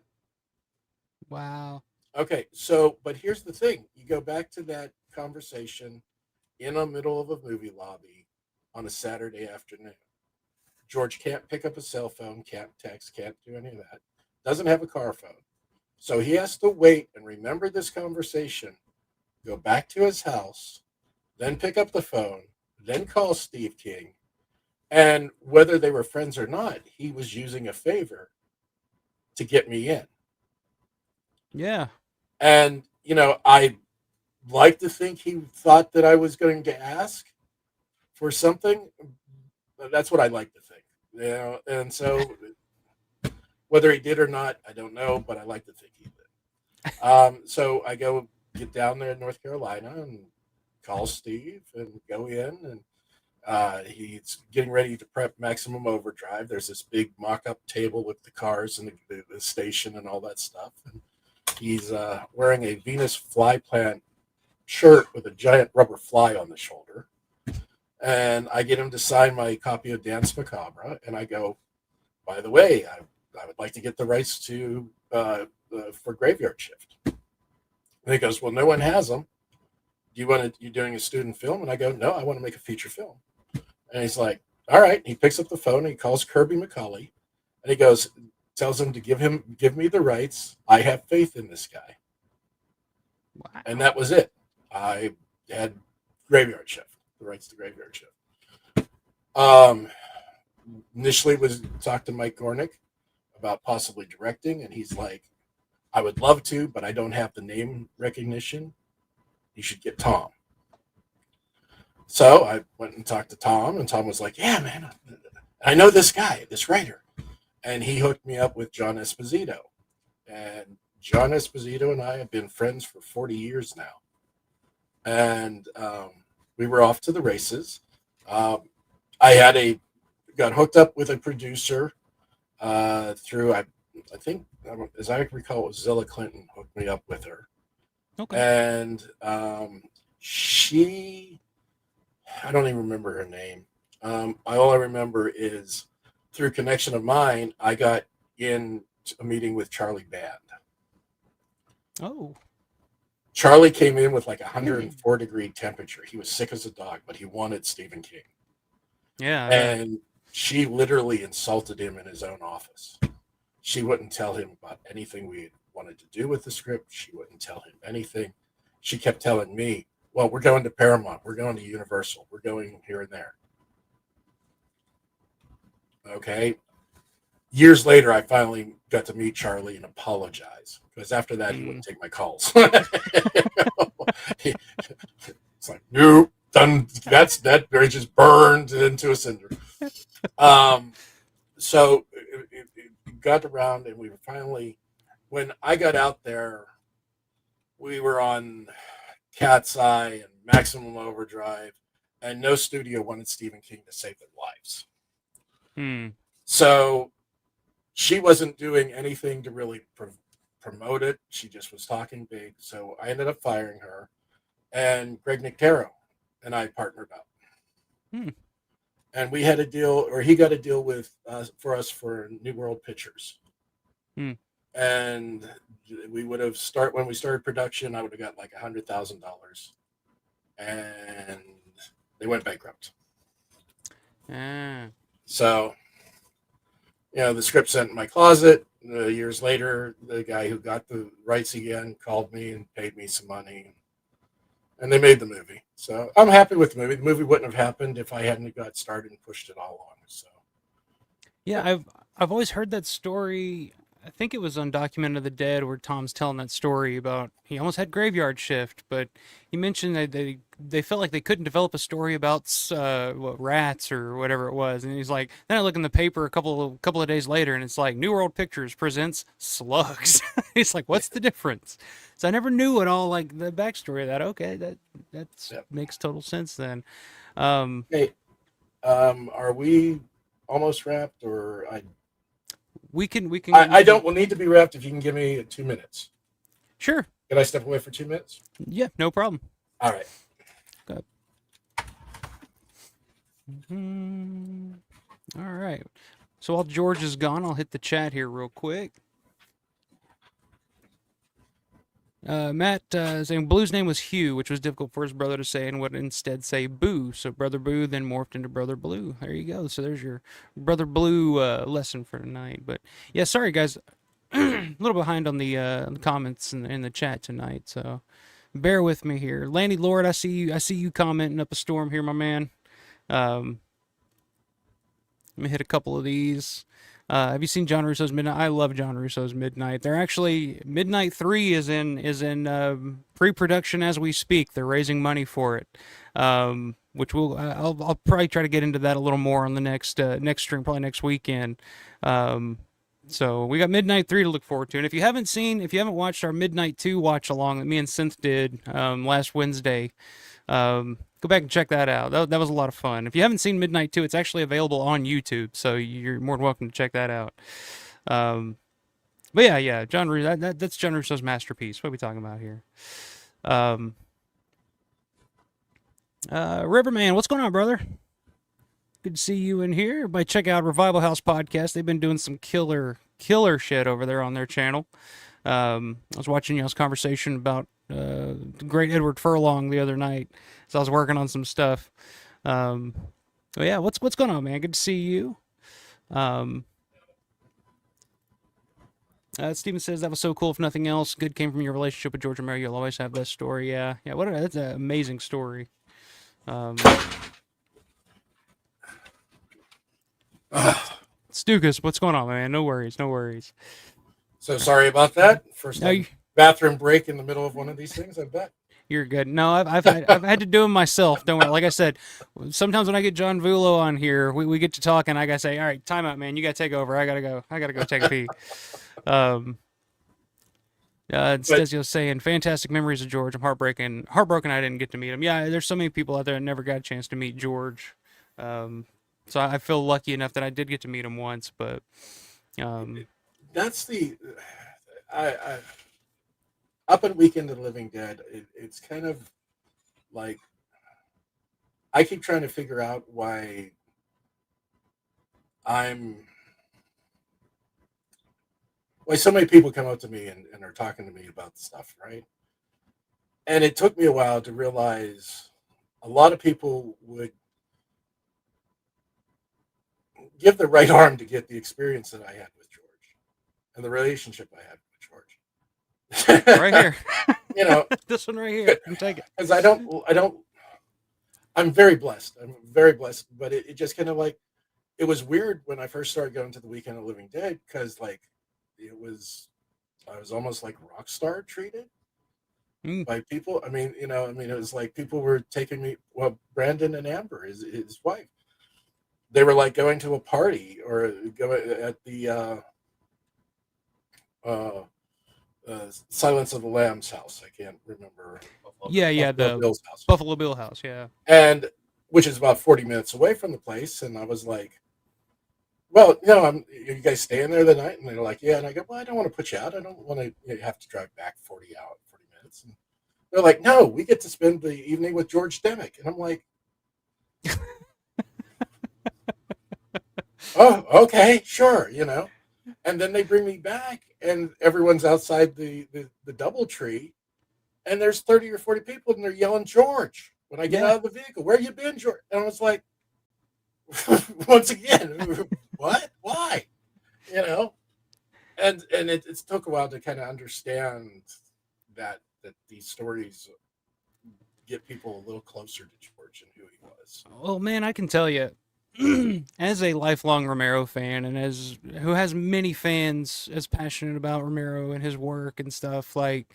Wow. Okay, so, but here's the thing. You go back to that conversation in the middle of a movie lobby on a Saturday afternoon. George can't pick up a cell phone, can't text, can't do any of that. Doesn't have a car phone. So he has to wait and remember this conversation, go back to his house, then pick up the phone, then call Steve King. And whether they were friends or not, he was using a favor to get me in. Yeah. And, you know, I like to think he thought that I was going to ask for something. That's what I like to think, you know. And so whether he did or not, I don't know, but I like to think he did. So I go get down there in North Carolina and call Steve and go in, and he's getting ready to prep Maximum Overdrive. There's this big mock-up table with the cars and the station and all that stuff. And he's wearing a Venus flyplant shirt with a giant rubber fly on the shoulder. And I get him to sign my copy of Dance Macabre, and I go, by the way, I would like to get the rights to for Graveyard Shift. And he goes, well, no one has them. You're doing a student film? And I go, no, I want to make a feature film. And he's like, all right. He picks up the phone and he calls Kirby McCauley, and he goes, tells him to give me the rights. I have faith in this guy. Wow. And that was it. I had Graveyard Shift, the rights to Graveyard Shift. Initially was talked to Mike Gornick about possibly directing, and he's like, I would love to, but I don't have the name recognition. You should get Tom. So I went and talked to Tom, and Tom was like, yeah, man, I know this guy, this writer. And he hooked me up with John Esposito. And John Esposito and I have been friends for 40 years now. And we were off to the races. I got hooked up with a producer through, I think, as I recall, it was Zilla Clinton hooked me up with her. Okay. And she, I don't even remember her name. All I remember is through connection of mine, I got in a meeting with Charlie Band. Oh. Charlie came in with like 104-degree temperature. He was sick as a dog, but he wanted Stephen King. Yeah. And she literally insulted him in his own office. She wouldn't tell him about anything we wanted to do with the script. She wouldn't tell him anything. She kept telling me, well, we're going to Paramount. We're going to Universal. We're going here and there. Okay. Years later, I finally got to meet Charlie and apologize, because after that, he wouldn't take my calls. It's like, nope, done. That bridge is burned into a cinder. So it got around, and we were finally, when I got out there, we were on Cat's Eye and Maximum Overdrive, and no studio wanted Stephen King to save their lives. So she wasn't doing anything to really promote it. She just was talking big. So I ended up firing her, and Greg Nictero and I partnered up. And we had a deal, or he got a deal with for us for New World Pictures. And we would have when we started production, I would have got like $100,000, and they went bankrupt. So, you know, the script sent in my closet. Years later, the guy who got the rights again called me and paid me some money. and they made the movie. So I'm happy with the movie. The movie wouldn't have happened if I hadn't got started and pushed it all along. So Yeah, I've always heard that story. I think it was on Document of the Dead where Tom's telling that story about he almost had graveyard shift, but he mentioned that they felt like they couldn't develop a story about rats or whatever it was, and he's like, then I look in the paper a couple of days later, and it's like New World Pictures presents slugs. He's like, what's the difference? So I never knew at all like the backstory of that. Okay, that makes total sense then. Hey, are we almost wrapped, or we can. I don't need to be wrapped if you can give me 2 minutes. Sure. Can I step away for 2 minutes? Yeah, no problem. All right. Go. All right. So while George is gone, I'll hit the chat here real quick. Matt saying Blue's name was Hugh, which was difficult for his brother to say and would instead say Boo. So Brother Boo then morphed into Brother Blue. There you go. So there's your Brother Blue lesson for tonight. But yeah, sorry guys, a little behind on the comments in the chat tonight. So bear with me here. Landy Lord, I see you commenting up a storm here, my man. Let me hit a couple of these. Have you seen John Russo's Midnight? I love John Russo's Midnight. They're actually Midnight 3 is in pre-production as we speak. They're raising money for it, which I'll probably try to get into that a little more on the next stream, probably next weekend. So we got Midnight 3 to look forward to. And if you haven't watched our Midnight 2 watch along that me and Synth did last Wednesday, go back and check that out. That was a lot of fun. If you haven't seen Midnight 2, it's actually available on YouTube, so you're more than welcome to check that out. But yeah, John Russo, that's John Russo's masterpiece. What are we talking about here? Riverman, what's going on, brother? Good to see you in here. Everybody check out Revival House Podcast. They've been doing some killer shit over there on their channel. I was watching y'all's conversation about the great Edward Furlong the other night, so I was working on some stuff. But yeah, what's going on, man? Good to see you. Steven says that was so cool. If nothing else, good came from your relationship with George Romero. You'll always have that story. Yeah. That's an amazing story. Stukas, what's going on, man? No worries. So sorry about that. First time bathroom break in the middle of one of these things, I bet. You're good. No, I've had to do them myself. Don't worry. Like I said, sometimes when I get John Vulo on here, we get to talk, and I gotta say, all right, time out, man. You gotta take over. I gotta go take a pee. Stesio saying, fantastic memories of George. I'm heartbroken I didn't get to meet him. Yeah, there's so many people out there that never got a chance to meet George. So I feel lucky enough that I did get to meet him once, but that's the up in Weekend of the Living Dead. It's kind of like I keep trying to figure out why so many people come up to me and are talking to me about the stuff, right? And it took me a while to realize a lot of people would give the right arm to get the experience that I had with George and the relationship I had with George. Right here. You know, this one right here. I'm taking. Because I'm very blessed. But it just kind of like, it was weird when I first started going to the Weekend of the Living Dead, because like I was almost like rock star treated by people. I mean, it was like people were taking me, well, Brandon and Amber, his wife, they were like going to a party or go at the Silence of the Lambs house. I can't remember. The Bill's house. Buffalo Bill house, yeah. And which is about 40 minutes away from the place. And I was like, well, you guys staying there the night? And they're like, yeah. And I go, well, I don't want to put you out. I don't want to have to drive back 40 minutes. And they're like, no, we get to spend the evening with George Demick. And I'm like, oh, okay, sure, And then they bring me back, and everyone's outside the DoubleTree, and there's 30 or 40 people, and they're yelling George when I get out of the vehicle. Where you been, George? And I was like, once again, what? Why? And it took a while to kind of understand that these stories get people a little closer to George and who he was. Well, man, I can tell you, as a lifelong Romero fan, and as who has many fans as passionate about Romero and his work and stuff, like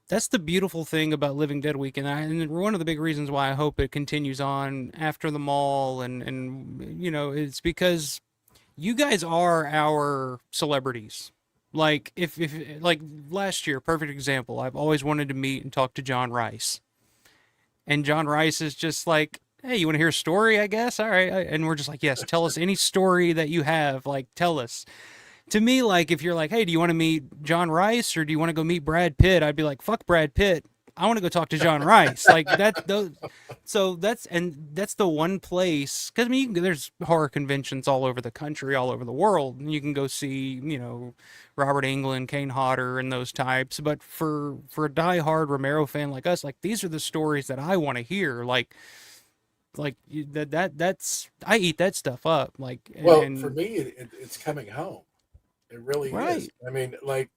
that's the beautiful thing about Living Dead Weekend. And one of the big reasons why I hope it continues on after the mall, and it's because you guys are our celebrities. Like if like last year, perfect example. I've always wanted to meet and talk to John Rice, and John Rice is just like, hey, you want to hear a story? I guess. All right. And we're just like, yes, tell us any story that you have. Like, tell us. To me, like, if you're like, hey, do you want to meet John Rice or do you want to go meet Brad Pitt? I'd be like, fuck Brad Pitt. I want to go talk to John Rice. Like that. So that's the one place. Because I mean, there's horror conventions all over the country, all over the world, and you can go see, Robert Englund, Kane Hodder, and those types. But for a diehard Romero fan like us, like these are the stories that I want to hear. Like that's I eat that stuff up. Like, well, for me, it's coming home. It really right. is. I mean, like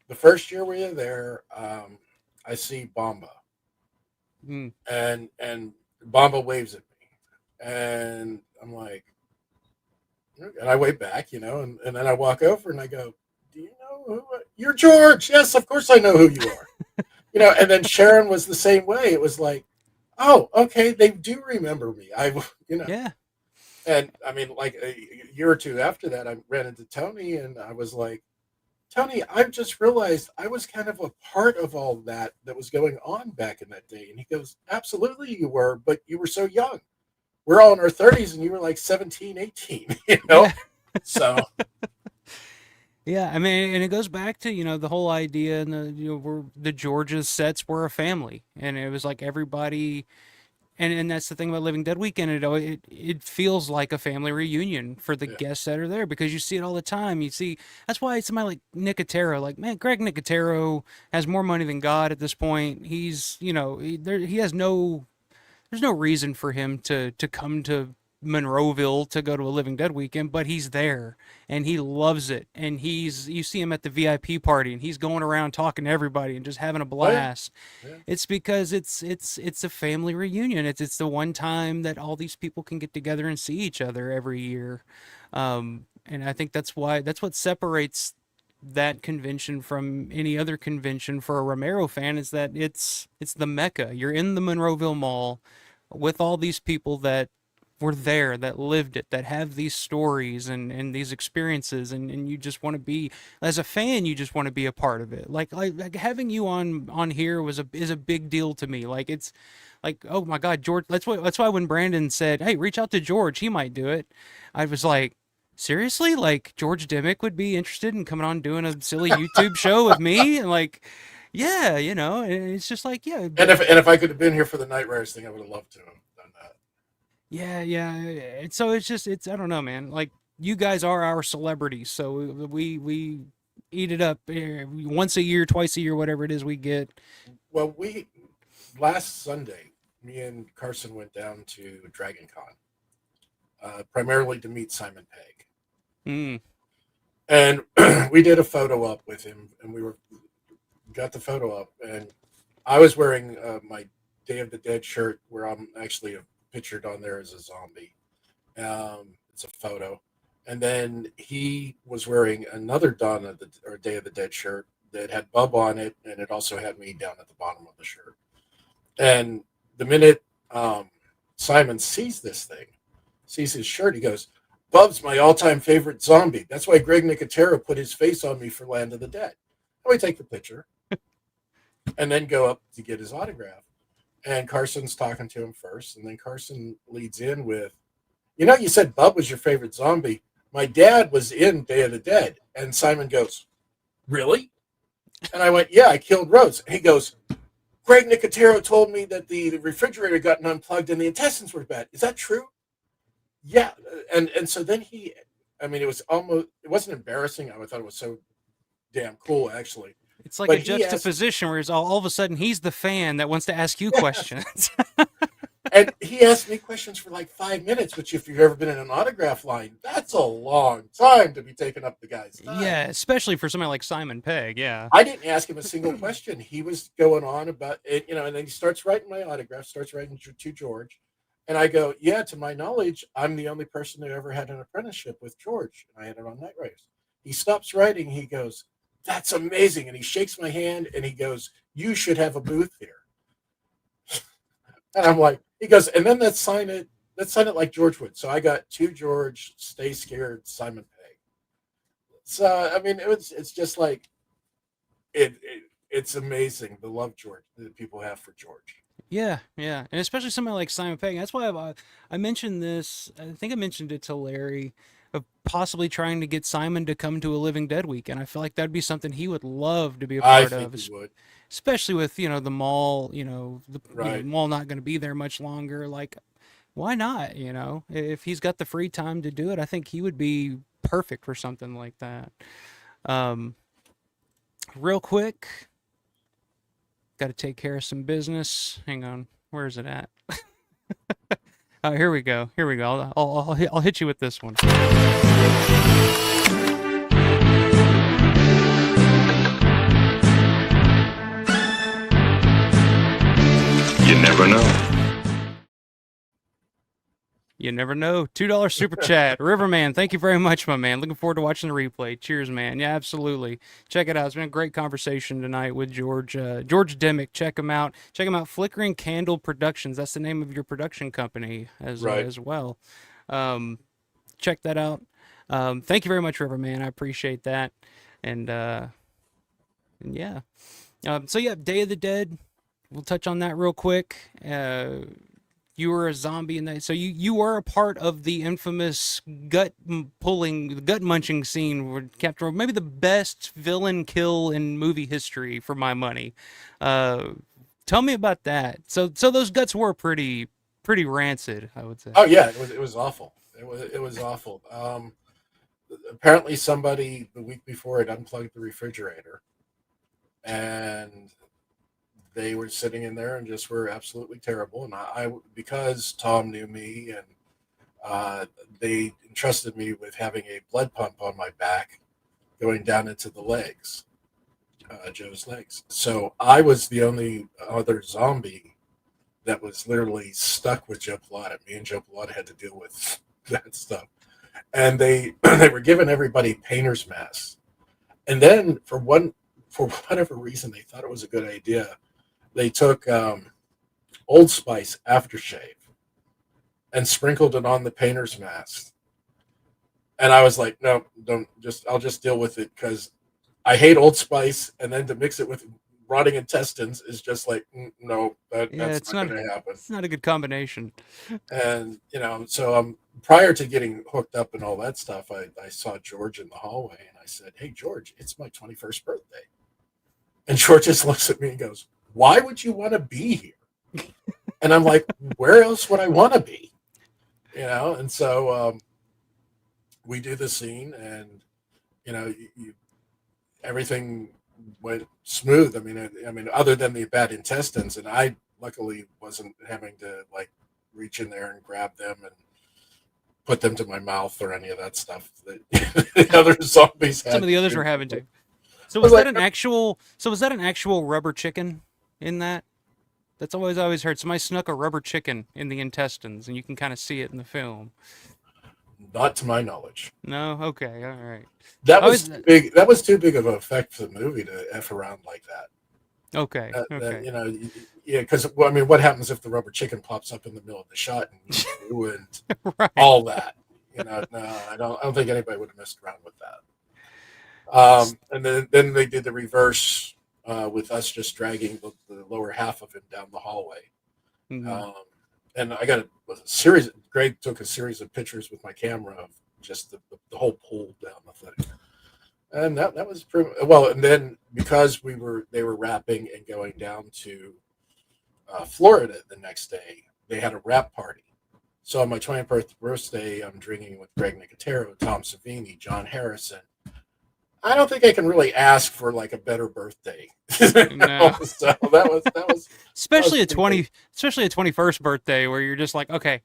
the first year we were there, I see Bomba, and Bomba waves at me, and I'm like, and I wave back, and then I walk over and I go, do you know who you're? George? Yes, of course I know who you are. And then Sharon was the same way. It was like, oh, okay, they do remember me. Yeah. And I mean, like a year or two after that, I ran into Tony and I was like, Tony, I've just realized I was kind of a part of all that was going on back in that day. And he goes, absolutely you were, but you were so young. We're all in our 30s and you were like 17, 18, Yeah. So. Yeah, I mean, and it goes back to, the whole idea and where the George's sets were a family. And it was like everybody, and that's the thing about Living Dead Weekend. It feels like a family reunion for the guests that are there because you see it all the time. You see, that's why somebody like Nicotero, like, man, Greg Nicotero has more money than God at this point. He's, he has there's no reason for him to come to Monroeville to go to a Living Dead Weekend, but he's there and he loves it. And you see him at the VIP party and he's going around talking to everybody and just having a blast. Yeah. It's because it's a family reunion. It's the one time that all these people can get together and see each other every year. And I think that's what separates that convention from any other convention for a Romero fan is that it's the Mecca. You're in the Monroeville Mall with all these people that were there, that lived it, that have these stories and these experiences, and you just want to be, as a fan, you just want to be a part of it. Like having you on here is a big deal to me. Like it's like, oh my God, George. That's why when Brandon said, hey, reach out to George, he might do it, I was like, seriously? Like George Demick would be interested in coming on doing a silly YouTube show with me? And like, yeah, and it's just like, yeah. And if I could have been here for the Knightriders thing, I would have loved to have done that. Yeah. So it's I don't know, man. Like you guys are our celebrities, so we eat it up once a year, twice a year, whatever it is we get. Well, last Sunday, me and Carson went down to Dragon Con, primarily to meet Simon Pegg. And we did a photo op with him, and got the photo up, and I was wearing my Day of the Dead shirt where I'm actually pictured on there as a zombie. It's a photo. And then he was wearing another Day of the Dead shirt that had Bub on it, and it also had me down at the bottom of the shirt. And the minute Simon sees this thing, sees his shirt, he goes, Bub's my all-time favorite zombie. That's why Greg Nicotero put his face on me for Land of the Dead. And we take the picture and then go up to get his autograph. And Carson's talking to him first, and then Carson leads in with, you said Bub was your favorite zombie. My dad was in Day of the Dead. And Simon goes, really? And I went, yeah, I killed Rose. And he goes, Greg Nicotero told me that the refrigerator got unplugged and the intestines were bad. Is that true? Yeah. And so then it wasn't embarrassing. I thought it was so damn cool, actually. It's like a juxtaposition where all of a sudden he's the fan that wants to ask you questions. And he asked me questions for like 5 minutes, which if you've ever been in an autograph line, that's a long time to be taking up the guy's time. Yeah, especially for somebody like Simon Pegg. Yeah. I didn't ask him a single question. He was going on about it, and then he starts writing my autograph, starts writing to George. And I go, yeah, to my knowledge, I'm the only person who ever had an apprenticeship with George. And I had it on Knightriders. He stops writing. He goes, that's amazing. And he shakes my hand and he goes, you should have a booth here. And I'm like, he goes, and then let's sign it like George would. So I got to George, Stay Scared, Simon Pegg. So, I mean, it's just like, it's amazing the love George that people have for George. Yeah, and especially somebody like Simon Pegg. That's why I mentioned this. I think I mentioned it to Larry of possibly trying to get Simon to come to a Living Dead weekend. I feel like that'd be something he would love to be a part of, he would. Especially with the mall. The Right. mall not going to be there much longer. Like, why not? If he's got the free time to do it, I think he would be perfect for something like that. Real quick. Got to take care of some business. Hang on, where is it at? Here we go. I'll hit you with this one. You never know. You never know. $2 super chat. Riverman, thank you very much, my man. Looking forward to watching the replay. Cheers, man. Yeah, absolutely. Check it out. It's been a great conversation tonight with George Demick. Check him out. Check him out. Flickering Candle Productions. That's the name of your production company as well. Check that out. Thank you very much, Riverman. I appreciate that. And yeah. So yeah, Day of the Dead. We'll touch on that real quick. You were a zombie in that, so you were a part of the infamous gut munching scene where Captain, maybe the best villain kill in movie history for my money. Tell me about that. So those guts were pretty rancid, I would say. Oh yeah, it was awful. It was awful. Apparently somebody the week before had unplugged the refrigerator, and they were sitting in there and just were absolutely terrible. And I because Tom knew me and they entrusted me with having a blood pump on my back going down into the legs, Joe's legs. So I was the only other zombie that was literally stuck with Joe Pilata. Me and Joe Pilata had to deal with that stuff. And they were giving everybody painter's masks. And then for whatever reason, they thought it was a good idea. They took Old Spice aftershave and sprinkled it on the painter's mask. And I was like, no, I'll just deal with it because I hate Old Spice. And then to mix it with rotting intestines is just like, no, that's not going to happen. It's not a good combination. And, so prior to getting hooked up and all that stuff, I saw George in the hallway and I said, hey, George, it's my 21st birthday. And George just looks at me and goes, why would you want to be here? And I'm like, where else would I want to be? And so we do the scene and, everything went smooth. I mean, other than the bad intestines, and I luckily wasn't having to like reach in there and grab them and put them to my mouth or any of that stuff that the other zombies had. Some of the others were having to. So was that an actual rubber chicken in that? That's always I always heard. Somebody snuck a rubber chicken in the intestines, and you can kind of see it in the film. Not to my knowledge. No. Okay. All right. That was big. That was too big of an effect for the movie to f around like that. Okay. Okay. Yeah, because what happens if the rubber chicken pops up in the middle of the shot and ruined right. all that? No, I don't think anybody would have messed around with that. And then they did the reverse with us just dragging the lower half of him down the hallway. Mm-hmm. And I got a series. Greg took a series of pictures with my camera of just the whole pool down the thing. And that was pretty well. And then because they were wrapping and going down to Florida the next day, they had a wrap party. So on my 21st birthday, I'm drinking with Greg Nicotero, Tom Savini, John Harrison. I don't think I can really ask for like a better birthday. No. So that was especially that was especially a 21st birthday where you're just like, okay,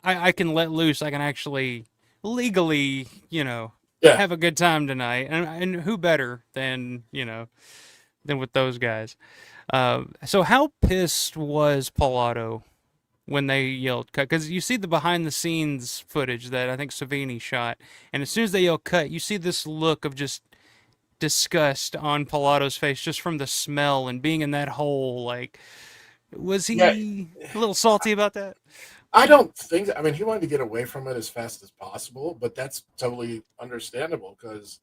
I can let loose. I can actually legally, yeah. have a good time tonight. And who better than, than with those guys. So how pissed was Pilato when they yelled cut? Because you see the behind the scenes footage that I think Savini shot, and as soon as they yell cut, you see this look of just disgust on Pilato's face just from the smell and being in that hole. Like, was he a little salty about that? I don't think. I mean, he wanted to get away from it as fast as possible, but that's totally understandable because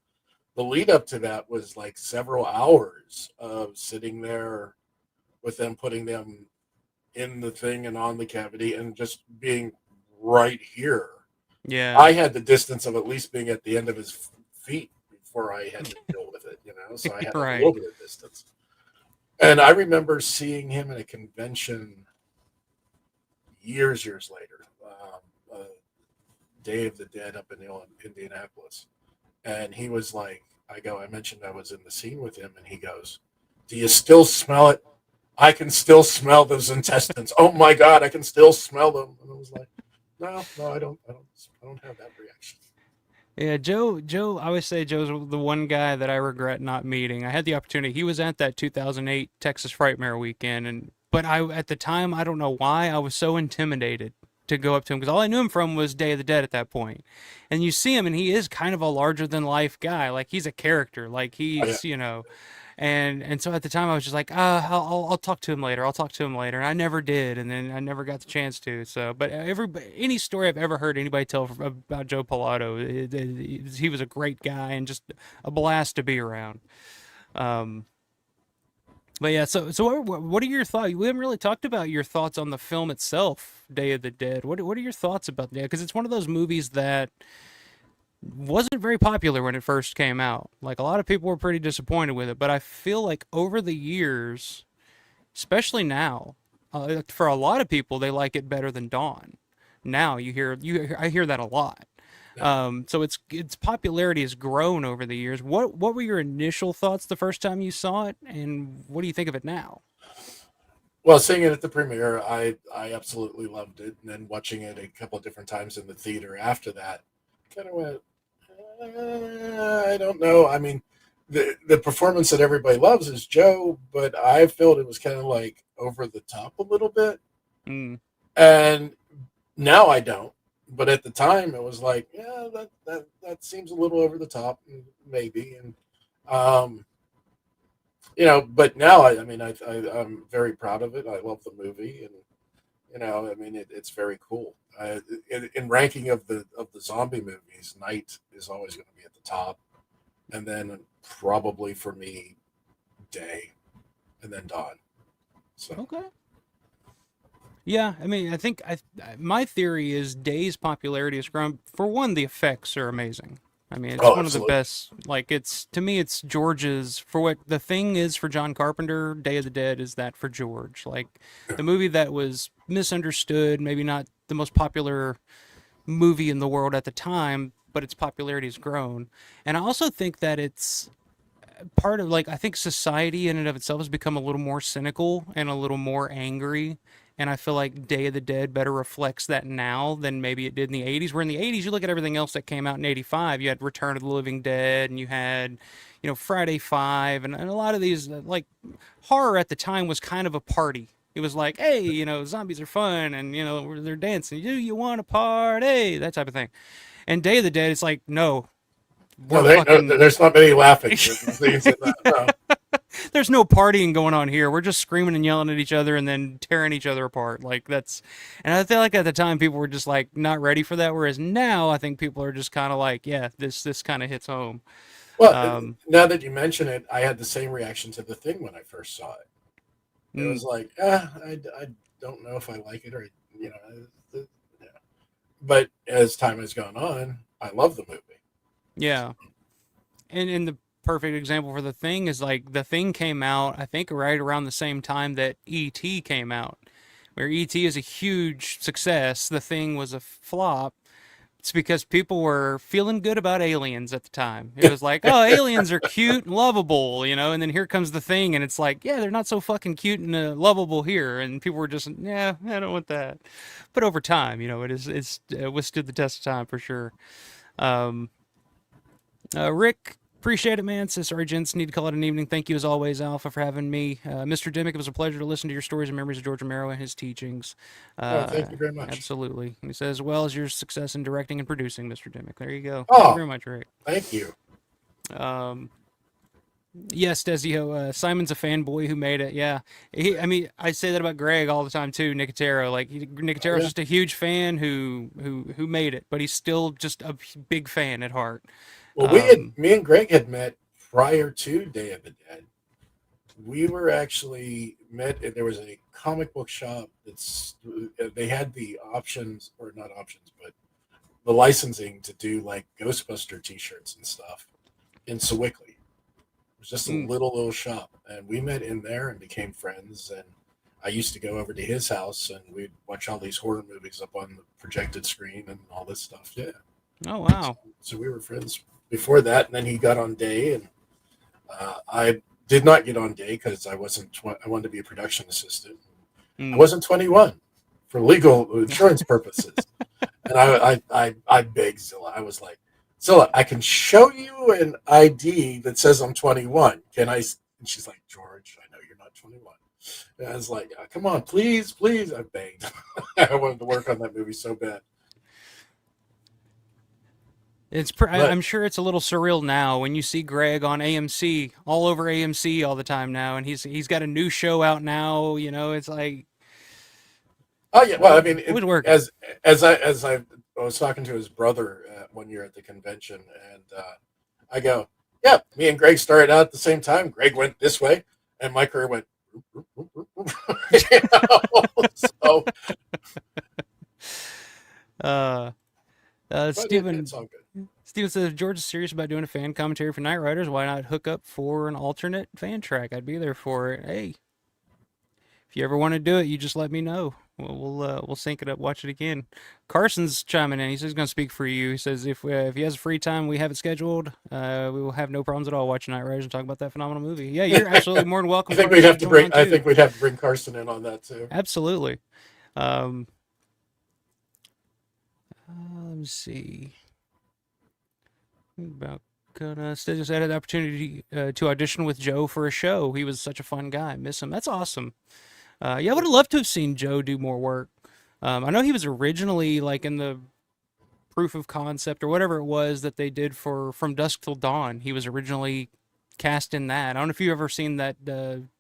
the lead up to that was like several hours of sitting there with them, putting them in the thing and on the cavity and just being right here. Yeah. I had the distance of at least being at the end of his feet before I had to deal with it, so I had a little bit of distance. And I remember seeing him in a convention years later, Day of the Dead up in Indianapolis. And he was like, I mentioned I was in the scene with him, and he goes, "Do you still smell it? I can still smell those intestines. Oh my God, I can still smell them." And I was like, no, I don't have that reaction. Yeah, Joe, I always say Joe's the one guy that I regret not meeting. I had the opportunity. He was at that 2008 Texas Frightmare weekend, but at the time, I don't know why, I was so intimidated to go up to him because all I knew him from was Day of the Dead at that point. And you see him, and he is kind of a larger than life guy. Like, he's a character. Like, he's, And so at the time I was just like, I'll talk to him later. I'll talk to him later. And I never did, and then I never got the chance to. So, but any story I've ever heard anybody tell about Joe Pilato, he was a great guy and just a blast to be around. But yeah, so what are your thoughts? We haven't really talked about your thoughts on the film itself, Day of the Dead. What are your thoughts about that? Because it's one of those movies that wasn't very popular when it first came out. Like, a lot of people were pretty disappointed with it, but I feel like over the years, especially now, for a lot of people, they like it better than Dawn. Now I hear that a lot. So its popularity has grown over the years. What were your initial thoughts the first time you saw it, and what do you think of it now? Well, seeing it at the premiere, I absolutely loved it, and then watching it a couple of different times in the theater after that, kind of went, I don't know. I mean, the performance that everybody loves is Joe, but I felt it was kind of like over the top a little bit. And now I don't. But at the time, it was like, yeah, that seems a little over the top, maybe. And but now I'm very proud of it. I love the movie, and it's very cool. In ranking of the zombie movies, Night is always going to be at the top, and then probably for me, Day, and then Dawn. So okay. Yeah, I mean, I think my theory is Day's popularity has grown. For one, the effects are amazing. I mean, it's one of the best. Like, to me, it's George's, for what The Thing is for John Carpenter, Day of the Dead is that for George. Like, the movie that was misunderstood, maybe not the most popular movie in the world at the time, but its popularity has grown. And I also think that it's part of, like, I think society in and of itself has become a little more cynical and a little more angry. And I feel like Day of the Dead better reflects that now than maybe it did in the 80s. Where in the 80s, you look at everything else that came out in 85, you had Return of the Living Dead, and you had, Friday 5, and a lot of these, like, horror at the time was kind of a party. It was like, hey, zombies are fun, and, they're dancing. Do you want to party? That type of thing. And Day of the Dead, it's like, no. There's not many laughing. No. There's no partying going on here. We're just screaming and yelling at each other and then tearing each other apart. Like, and I feel like at the time people were just like not ready for that. Whereas now I think people are just kind of like, yeah, this kind of hits home. Well, now that you mention it, I had the same reaction to The Thing when I first saw it. It was like, I don't know if I like it or, But as time has gone on, I love the movie. Yeah. And the perfect example for The Thing is, like, The Thing came out, I think, right around the same time that E.T. came out, where E.T. is a huge success. The Thing was a flop, It's because people were feeling good about aliens at the time. It was like, oh, aliens are cute and lovable, you know, and then here comes the thing, and it's like, yeah, they're not so fucking cute and lovable here, and people were just, yeah, I don't want that. But over time, you know, it's withstood the test of time for sure. Rick, appreciate it, man. Says, sorry, gents, need to call it an evening. Thank you as always, Alpha, for having me. Mr. Demick, it was a pleasure to listen to your stories and memories of George Romero and his teachings. Thank you very much. Absolutely. He says, as well as your success in directing and producing, Mr. Demick. There you go. Oh, Thank you very much, Rick. Thank you. Yes, Desio, Simon's a fanboy who made it. Yeah. I mean, I say that about Greg all the time too, Nicotero. Like, Nicotero's just a huge fan who made it, but he's still just a big fan at heart. Well, me and Greg had met prior to Day of the Dead. We were actually met, and there was a comic book shop they had the options, or not options, but the licensing to do like Ghostbuster t-shirts and stuff in Sewickley. It was just a little shop, and we met in there and became friends. And I used to go over to his house, and we'd watch all these horror movies up on the projected screen and all this stuff. Yeah. Oh wow. So we were friends before that, and then he got on Day, and I did not get on Day because I wasn't. I wanted to be a production assistant. I wasn't 21 for legal insurance purposes, and I begged Zilla. I was like, Zilla, I can show you an ID that says I'm 21. Can I? And she's like, George, I know you're not 21. And I was like, come on, please, please. I begged. I wanted to work on that movie so bad. I'm sure it's a little surreal now when you see Greg on AMC, all over AMC all the time now, and he's got a new show out now. You know, it's like, oh yeah. Well, I mean, it would work. As I was talking to his brother one year at the convention, and I go, yeah, me and Greg started out at the same time. Greg went this way, and my career went. So. Steven says, if George is serious about doing a fan commentary for Knightriders, why not hook up for an alternate fan track? I'd be there for it. Hey, if you ever want to do it, you just let me know. We'll sync it up, watch it again. Carson's chiming in. He says he's going to speak for you. He says if he has free time, we have it scheduled. We will have no problems at all watching Knightriders and talk about that phenomenal movie. Yeah, you're absolutely more than welcome. I think we'd have to bring Carson in on that too. Absolutely. Let me see. About just had the opportunity to audition with Joe for a show. He was such a fun guy. Miss him. That's awesome. Yeah, I would have loved to have seen Joe do more work. I know he was originally like in the proof of concept or whatever it was that they did for From Dusk Till Dawn. He was originally cast in that. I don't know if you've ever seen that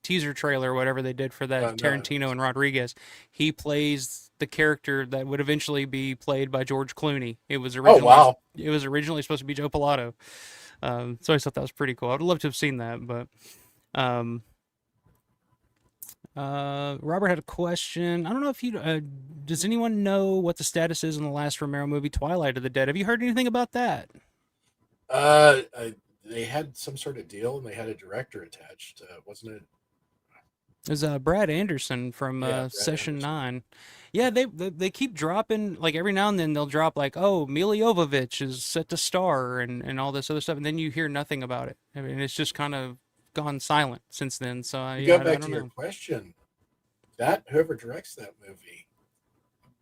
teaser trailer or whatever they did for that Tarantino and Rodriguez. He plays the character that would eventually be played by George Clooney. It was originally It was originally supposed to be Joe Pilato. So I thought that was pretty cool. I'd love to have seen that, but Robert had a question. I don't know if you does anyone know what the status is in the last Romero movie, Twilight of the Dead? Have you heard anything about that? They had some sort of deal, and they had a director attached, wasn't it? It was Brad Anderson from Session 9. Yeah, they keep dropping, like every now and then they'll drop like, oh, Mila Jovovich is set to star and all this other stuff, and then you hear nothing about it. I mean, it's just kind of gone silent since then. So I don't know. Your question, that whoever directs that movie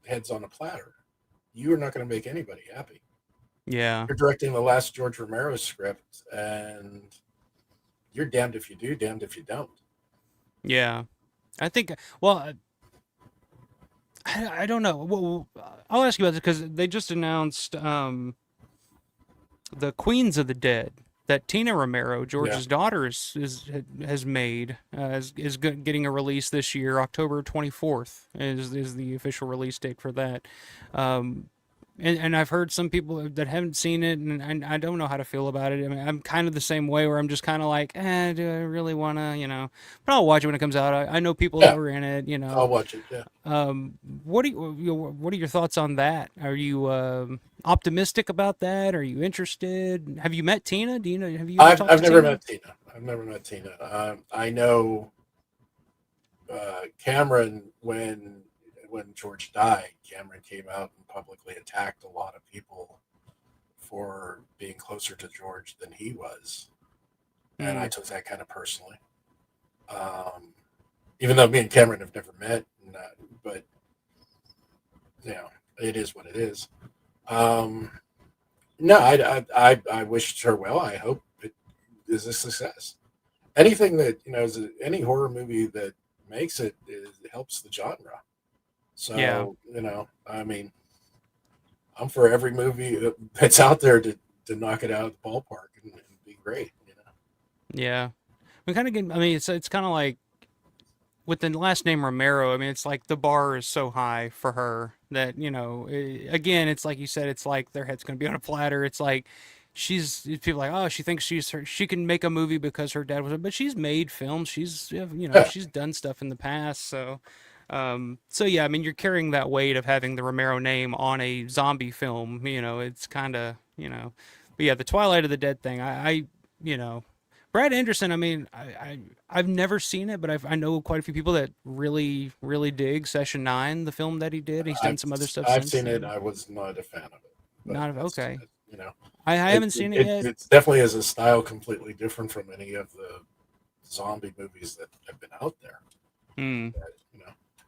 heads on a platter. You are not going to make anybody happy. Yeah. You're directing the last George Romero script, and you're damned if you do, damned if you don't. Yeah. I think, well, I don't know. Well, I'll ask you about this because they just announced the Queens of the Dead that Tina Romero, George's daughter, has made, is getting a release this year. October 24th is the official release date for that. And I've heard some people that haven't seen it, and I don't know how to feel about it. I mean, I'm kind of the same way where I'm just kind of like, do I really want to, But I'll watch it when it comes out. I know people that were in it, I'll watch it, yeah. What are your thoughts on that? Are you optimistic about that? Are you interested? Have you met Tina? Do you know? Have you? I've never met Tina. I've never met Tina. I know Cameron when when George died, Cameron came out and publicly attacked a lot of people for being closer to George than he was, and I took that kind of personally. Even though me and Cameron have never met, but it is what it is. No, I wished her well. I hope it is a success. Anything that any horror movie that makes it helps the genre. So I mean, I'm for every movie that's out there to knock it out of the ballpark and be great. Yeah, we kind of get. I mean, it's kind of like with the last name Romero. I mean, it's like the bar is so high for her that again, it's like you said, it's like their head's going to be on a platter. It's like people are like, oh, she thinks she can make a movie because her dad was, but she's made films. She's she's done stuff in the past. So yeah, I mean, you're carrying that weight of having the Romero name on a zombie film. It's kind of but yeah, the Twilight of the Dead thing. I Brad Anderson. I mean, I've never seen it, but I know quite a few people that really, really dig Session 9, the film that he did. He's done some other stuff. I've seen it. I was not a fan of it. Okay. I haven't seen it yet. It definitely is a style completely different from any of the zombie movies that have been out there.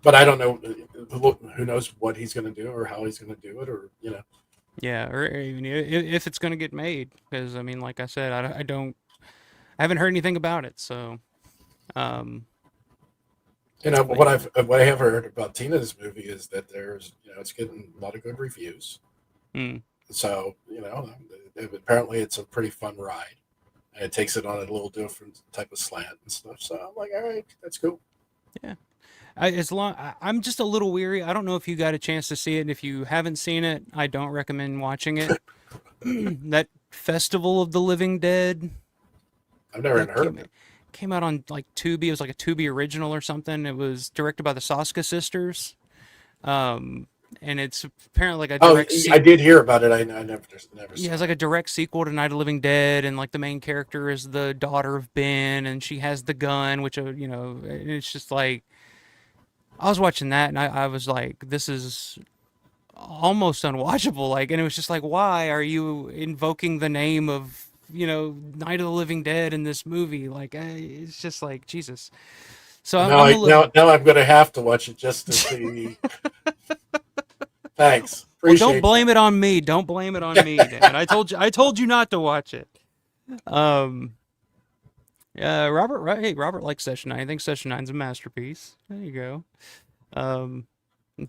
But I don't know. Who knows what he's going to do or how he's going to do it, or Yeah, or even if it's going to get made, because I mean, like I said, I haven't heard anything about it. So, what I have heard about Tina's movie is that there's it's getting a lot of good reviews. So apparently it's a pretty fun ride, and it takes it on a little different type of slant and stuff. So I'm like, all right, that's cool. Yeah. I'm just a little weary. I don't know if you got a chance to see it, and if you haven't seen it, I don't recommend watching it. That Festival of the Living Dead. I've never even heard of it. Came out on like Tubi. It was like a Tubi original or something. It was directed by the Soska sisters. And it's apparently like a direct I did hear about it. I never Yeah, it's like a direct sequel to Night of the Living Dead, and like the main character is the daughter of Ben, and she has the gun, which it's just like, I was watching that and I was like, this is almost unwatchable. Like, and it was just like, why are you invoking the name of Night of the Living Dead in this movie? Like, it's just like, Jesus. So now I'm going to have to watch it just to see. Thanks. Well, don't blame it on me. Don't blame it on me, Dan. I told you not to watch it. Robert likes Session 9. I think Session 9's a masterpiece. There you go.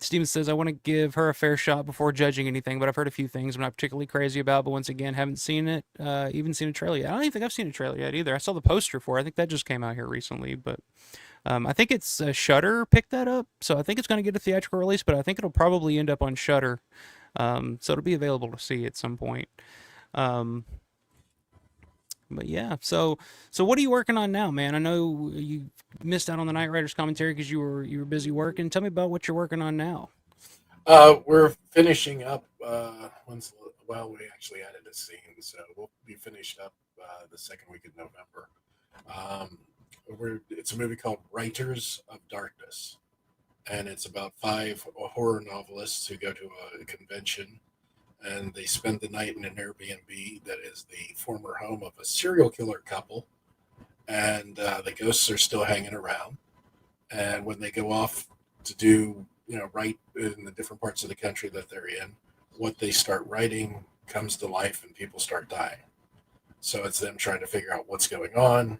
Steven says, I want to give her a fair shot before judging anything, but I've heard a few things I'm not particularly crazy about, but once again, haven't seen it, even seen a trailer yet. I don't even think I've seen a trailer yet either. I saw the poster for it. I think that just came out here recently, but I think it's Shudder picked that up, so I think it's going to get a theatrical release, but I think it'll probably end up on Shudder, so it'll be available to see at some point. But yeah, so what are you working on now, man? I know you missed out on the Knightriders commentary because you were busy working. Tell me about what you're working on now. We're finishing up. We actually added a scene, so we'll be finished up the second week of November. It's a movie called Writers of Darkness, and it's about 5 horror novelists who go to a convention, and they spend the night in an Airbnb that is the former home of a serial killer couple, and the ghosts are still hanging around. And when they go off to do, write in the different parts of the country that they're in, what they start writing comes to life and people start dying. So it's them trying to figure out what's going on,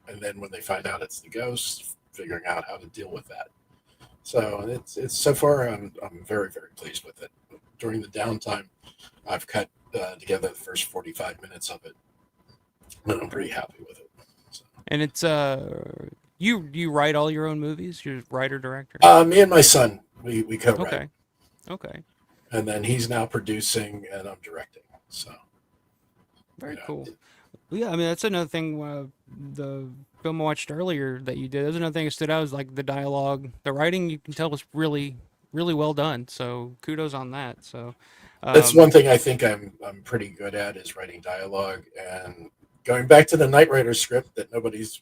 and then when they find out it's the ghosts, figuring out how to deal with that. So it's so far I'm very, very pleased with it. During the downtime, I've cut together the first 45 minutes of it, and I'm pretty happy with it. So. And it's you write all your own movies? You're writer director? Me and my son, we co-write. Okay. And then he's now producing, and I'm directing. So very cool. Well, yeah, I mean that's another thing. The film I watched earlier that you did. That's another thing that stood out is like the dialogue, the writing. You can tell was really, really well done. So kudos on that. So that's one thing I think I'm pretty good at is writing dialogue, and going back to the Knightriders script that nobody's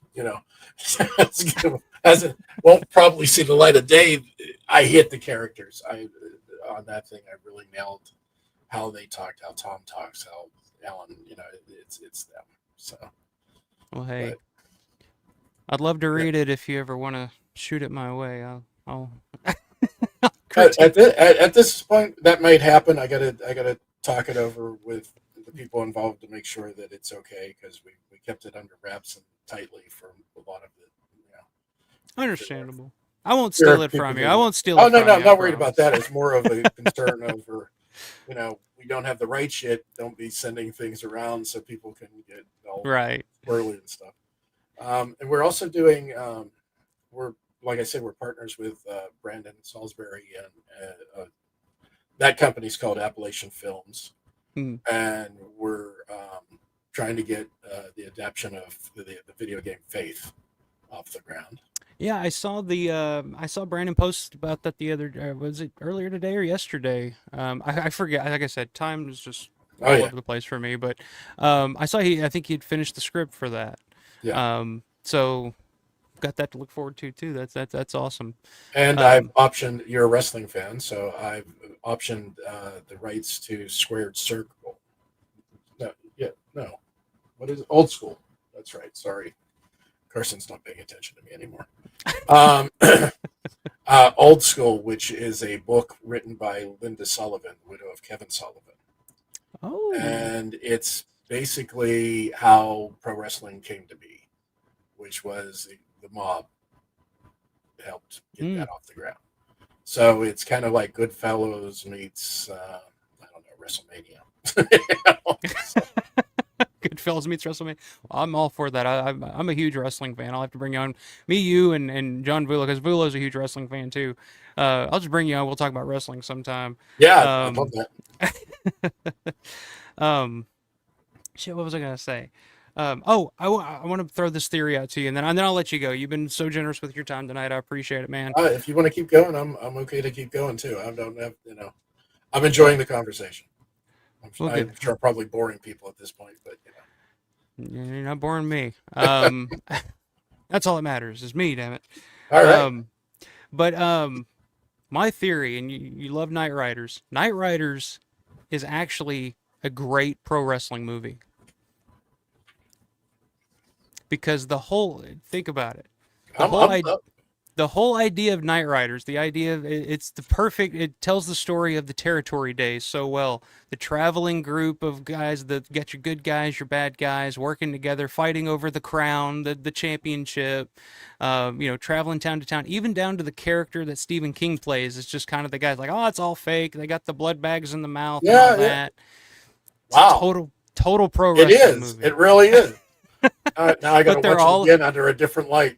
as it won't probably see the light of day. I hit the characters. On that thing, I really nailed how they talked, how Tom talks, how Alan. It's them. So. Well, hey, but, I'd love to read it if you ever want to shoot it my way. I'll at this point, that might happen. I gotta talk it over with the people involved to make sure that it's okay, because we kept it under wraps and tightly for a lot of it. Understandable. I won't steal it from you. I won't steal it from you. Oh, no, I'm not worried about that. It's more of a concern over, we don't have the right shit. Don't be sending things around so people can get all right swirly and stuff. And we're also doing, like I said, we're partners with Brandon Salisbury, and that company's called Appalachian Films. And we're trying to get the adaptation of the video game Faith off the ground. Yeah, I saw Brandon post about that the other was it earlier today or yesterday? I forget. Like I said, time is just all over the place for me. But I saw I think he'd finished the script for that. Yeah. So got that to look forward to too. That's awesome. And I've optioned. You're a wrestling fan, so I've optioned the rights to Squared Circle. No. What is it? Old School? That's right. Sorry. Carson's not paying attention to me anymore. Old School, which is a book written by Linda Sullivan, widow of Kevin Sullivan. Oh. And it's basically how pro wrestling came to be, which was the mob helped get that off the ground. So it's kind of like Goodfellas meets, WrestleMania. Goodfellas meets WrestleMania. Well, I'm all for that. I'm a huge wrestling fan. I'll have to bring you on, you and John Vula, because Vula's a huge wrestling fan too. I'll just bring you on. We'll talk about wrestling sometime. Yeah, I love that. Shit, what was I gonna say? I want to throw this theory out to you, and then I'll let you go. You've been so generous with your time tonight. I appreciate it, man. If you want to keep going, I'm okay to keep going too. I don't have, I'm enjoying the conversation. I'm sure I'm probably boring people at this point, but you're not boring me. That's all that matters is me, damn it. All right. But my theory, and you love Knightriders. Knightriders is actually a great pro wrestling movie. Because think about it. The whole idea of Knightriders, the idea of it tells the story of the territory days so well. The traveling group of guys that get your good guys, your bad guys, working together, fighting over the crown, the championship, traveling town to town, even down to the character that Stephen King plays. It's just kind of the guys like, oh, it's all fake. They got the blood bags in the mouth and all that. Wow. It's total pro wrestling movie. It really is. Now I got to watch it again under a different light.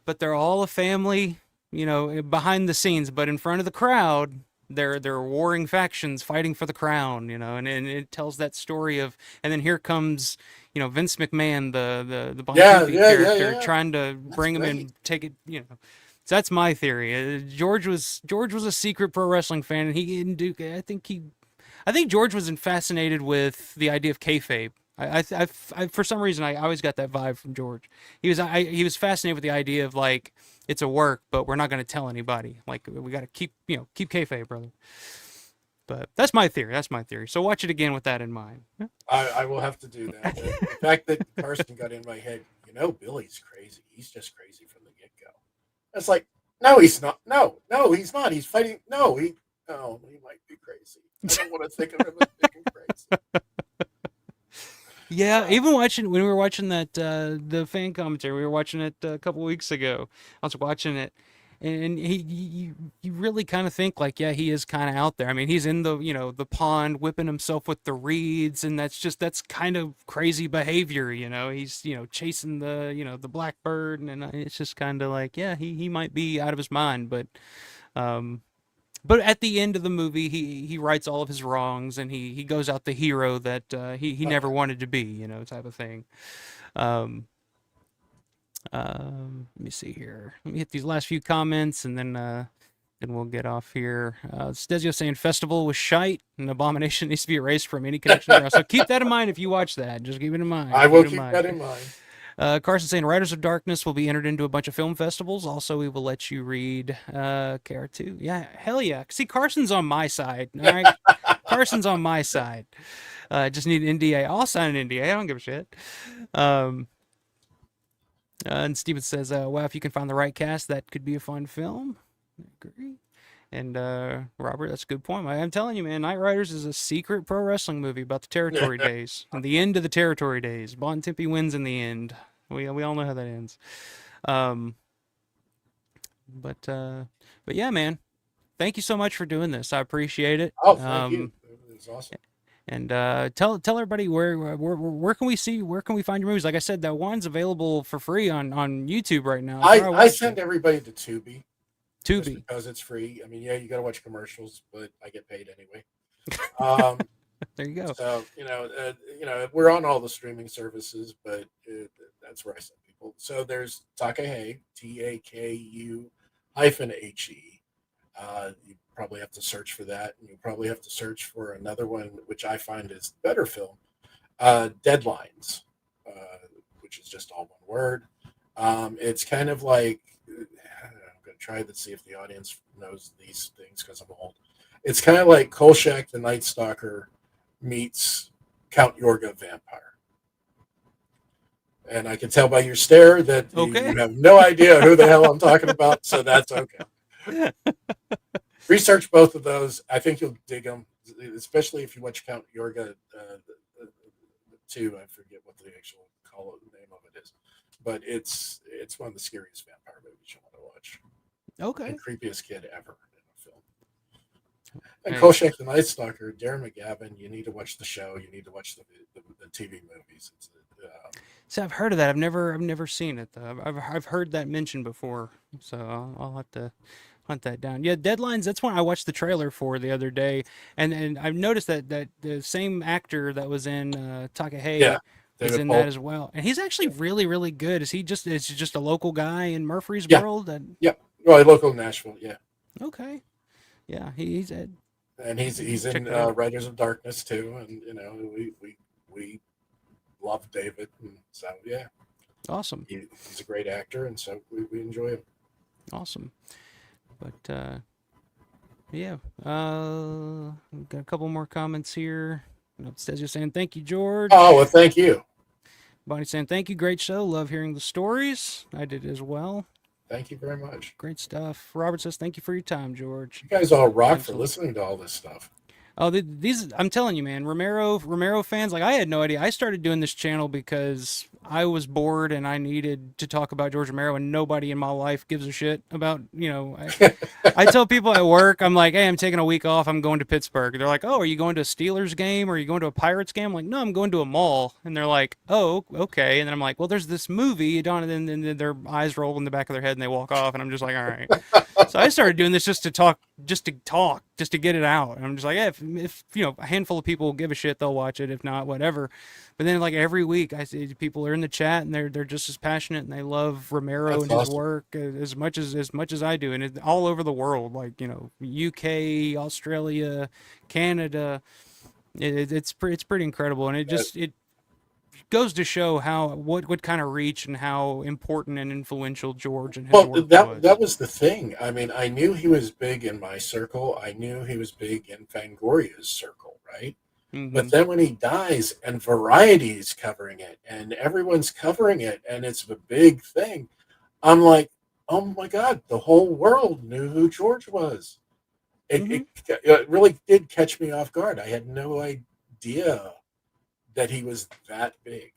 But they're all a family, behind the scenes. But in front of the crowd, they're warring factions fighting for the crown, and it tells that story of. And then here comes, Vince McMahon, the Bon Jovi character, trying to bring him in, take it, So that's my theory. George was a secret pro wrestling fan, and he didn't do. I think George was fascinated with the idea of kayfabe. I for some reason I always got that vibe from George. He was fascinated with the idea of like it's a work, but we're not going to tell anybody. Like we got to keep kayfabe, brother. But that's my theory. So watch it again with that in mind. I will have to do that. The fact that Carson got in my head, Billy's crazy. He's just crazy from the get go. It's like, no, he's not. No, he's not. He's fighting. No, he might be crazy. I don't want to think of him as being crazy. Yeah, even when we were watching that the fan commentary, we were watching it a couple weeks ago. I was watching it, and you really kind of think like, yeah, he is kind of out there. I mean, he's in the the pond whipping himself with the reeds, and that's kind of crazy behavior. He's chasing the the blackbird, and it's just kind of like, yeah, he might be out of his mind, but. But at the end of the movie, he rights all of his wrongs, and he goes out the hero that he never wanted to be, type of thing. Let me see here. Let me hit these last few comments, and then we'll get off here. Stezio saying Festival was shite, and Abomination needs to be erased from any connection. So keep that in mind if you watch that. Just keep it in mind. I will keep that in mind. Carson saying Riders of Darkness will be entered into a bunch of film festivals. Also, we will let you read KR2. Yeah, hell yeah. See, Carson's on my side. All right, Carson's on my side. Just need an NDA. I'll sign an NDA. I don't give a shit. And Steven says, wow, if you can find the right cast, that could be a fun film. I agree. And Robert, that's a good point. I'm telling you, man, Knightriders is a secret pro wrestling movie about the territory days and the end of the territory days. Bon Tempe wins in the end. We all know how that ends. But yeah, man, thank you so much for doing this. I appreciate it. Oh, thank you. It was awesome. And tell everybody where can we find your movies? Like I said, that one's available for free on YouTube right now. I send everybody to Tubi. Tubi, because it's free. I mean, yeah, you got to watch commercials, but I get paid anyway. There you go. So we're on all the streaming services, but that's where I send people. So there's Takahe, TAKU-HE. You probably have to search for that, and you probably have to search for another one, which I find is better film, Deadlines, which is just all one word. It's kind of like, try to see if the audience knows these things because I'm old. It's kind of like Kolchak the Night Stalker meets Count Yorga Vampire. And I can tell by your stare that you have no idea who the hell I'm talking about, so that's okay. Research both of those. I think you'll dig them, especially if you watch Count Yorga 2. I forget what the actual name of it is. But it's one of the scariest vampire movies you want to watch. Okay. The creepiest kid ever in a film. And Kolchak the Night Stalker, Darren McGavin. You need to watch the show. You need to watch the TV movies. See, I've heard of that. I've never seen it though. I've heard that mentioned before, so I'll have to hunt that down. Yeah, Deadlines. That's one I watched the trailer for the other day, and I've noticed that the same actor that was in Takahe. He's in that as well, and he's actually really, really good. Is he just a local guy in Murfreesboro? Well, local Nashville. Yeah. Okay. Yeah, he's in. And he's in Riders of Darkness too, and we love David, and so yeah. Awesome. He's a great actor, and so we enjoy him. Awesome. But yeah, we've got a couple more comments here. Stezio saying, thank you, George. Oh, well, thank you. Bonnie saying, thank you, great show. Love hearing the stories. I did as well. Thank you very much. Great stuff. Robert says, thank you for your time, George. You guys all rock for listening to all this stuff. Oh, these, I'm telling you, man, Romero fans, like, I had no idea. I started doing this channel because I was bored and I needed to talk about George Romero, and nobody in my life gives a shit about, I tell people at work, I'm like, hey, I'm taking a week off. I'm going to Pittsburgh. They're like, oh, are you going to a Steelers game? Or are you going to a Pirates game? I'm like, no, I'm going to a mall. And they're like, oh, okay. And then I'm like, well, there's this movie. And then their eyes roll in the back of their head and they walk off. And I'm just like, all right. So I started doing this just to get it out. And I'm just like, yeah, if a handful of people give a shit, they'll watch it. If not, whatever. But then, like, every week, I see people are in the chat and they're just as passionate and they love Romero and his work as much as I do, and it's all over the world, like UK, Australia, Canada. It's pretty incredible, and it goes to show what kind of reach and how important and influential George and his work was. That was the thing. I mean, I knew he was big in my circle. I knew he was big in Fangoria's circle, right? Mm-hmm. But then when he dies and Variety's covering it and everyone's covering it and it's a big thing, I'm like, oh my God, the whole world knew who George was. It really did catch me off guard. I had no idea that he was that big.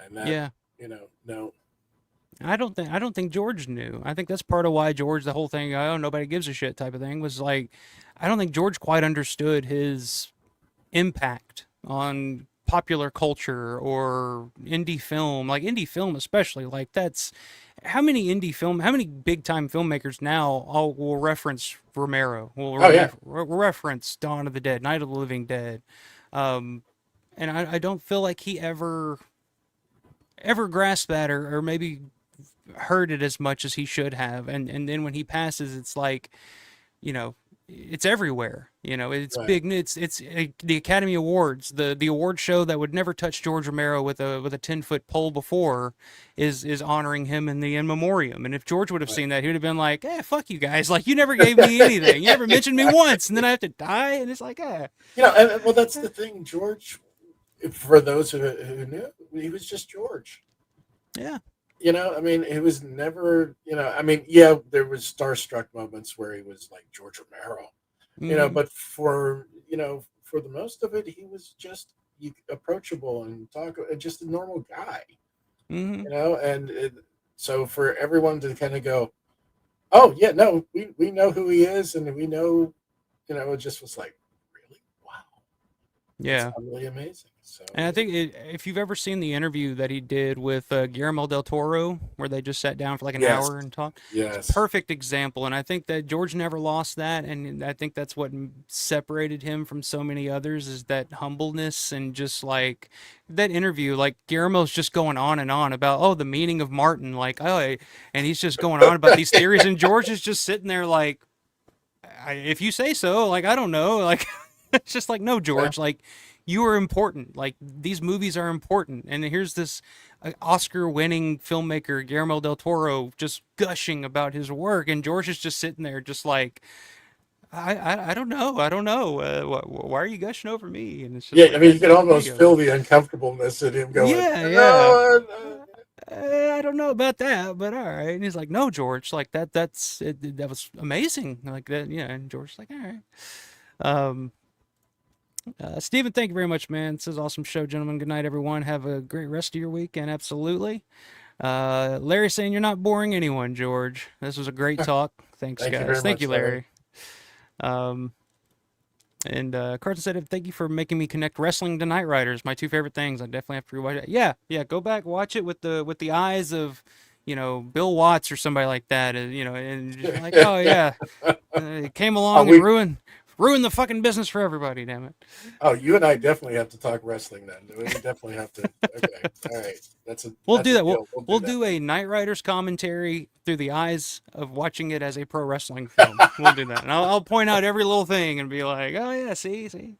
And that, no. I don't think George knew. I think that's part of why George, the whole thing, oh, nobody gives a shit type of thing, was like, I don't think George quite understood his impact on popular culture or indie film, like indie film especially. Like, that's how many big time filmmakers now will reference Romero, will reference Dawn of the Dead, Night of the Living Dead, and I don't feel like he ever grasped that or maybe heard it as much as he should have. And then when he passes, it's like, it's everywhere. You know, it's Right. big. It's the Academy Awards, the award show that would never touch George Romero with a 10-foot pole before, is honoring him in the in memoriam. And if George would have seen that, he would have been like, "Eh, fuck you guys! Like, you never gave me anything. You never mentioned me once, and then I have to die." And it's like, You know, and, well, that's the thing. George, for those who knew, he was just George. yeah, You know, I mean, it was never, you know, I mean, yeah, there was starstruck moments where he was like George Romero, you know, but for, you know, for the most of it, he was just approachable and just a normal guy, you know, and so for everyone to kind of go, oh yeah, no, we know who he is, and we know, you know, it just was like, really, wow, yeah. it's really amazing. So, And I think if you've ever seen the interview that he did with Guillermo del Toro, where they just sat down for like an hour and talked, it's a perfect example. And I think that George never lost that, and I think that's what separated him from so many others, is that humbleness and just like that interview. Like, Guillermo's just going on and on about the meaning of Martin, like and he's just going on about these theories, and George is just sitting there like, if you say so, like, I don't know, like. It's just like, no, George, like, you are important. Like, these movies are important. And here's this Oscar-winning filmmaker, Guillermo del Toro, just gushing about his work. And George is just sitting there just like, I don't know. I don't know. Why are you gushing over me? And it's just I mean, you can almost feel the uncomfortableness in him going, I don't know about that, but all right. And he's like, no, George, like, that was amazing. Like that, yeah. And George's like, all right. Steven, thank you very much, man. This is an awesome show, gentlemen. Good night, everyone. Have a great rest of your weekend. Absolutely. Larry saying you're not boring anyone, George. This was a great talk. Thanks, guys. Thank you, Larry. And Carson said, thank you for making me connect wrestling to Knightriders. My two favorite things. I definitely have to rewatch it. Yeah. Go back, watch it with the eyes of, you know, Bill Watts or somebody like that. You know, and just like, oh yeah, it came along and ruin the fucking business for everybody, damn it. Oh, you and I definitely have to talk wrestling then. We definitely have to. Okay, all right. We'll do that. We'll do a Knightriders commentary through the eyes of watching it as a pro wrestling film. We'll do that, and I'll point out every little thing and be like, oh yeah, see.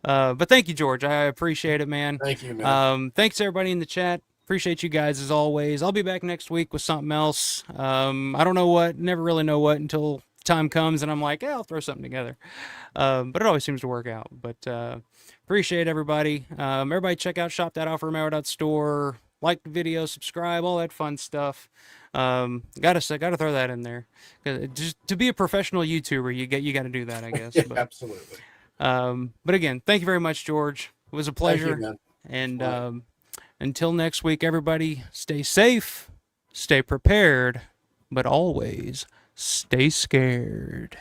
But thank you, George. I appreciate it, man. Thank you, man. Thanks everybody in the chat. Appreciate you guys as always. I'll be back next week with something else. I don't know what. Never really know what until time comes and I'm like, yeah, I'll throw something together. But it always seems to work out. But appreciate everybody. Everybody check out shop.alpharomero.store. Like the video, subscribe, all that fun stuff. Gotta throw that in there. Just to be a professional YouTuber, you got to do that, I guess. Yeah, absolutely. But again, thank you very much, George. It was a pleasure. Thank you, man. And until next week, everybody, stay safe, stay prepared, but always stay scared.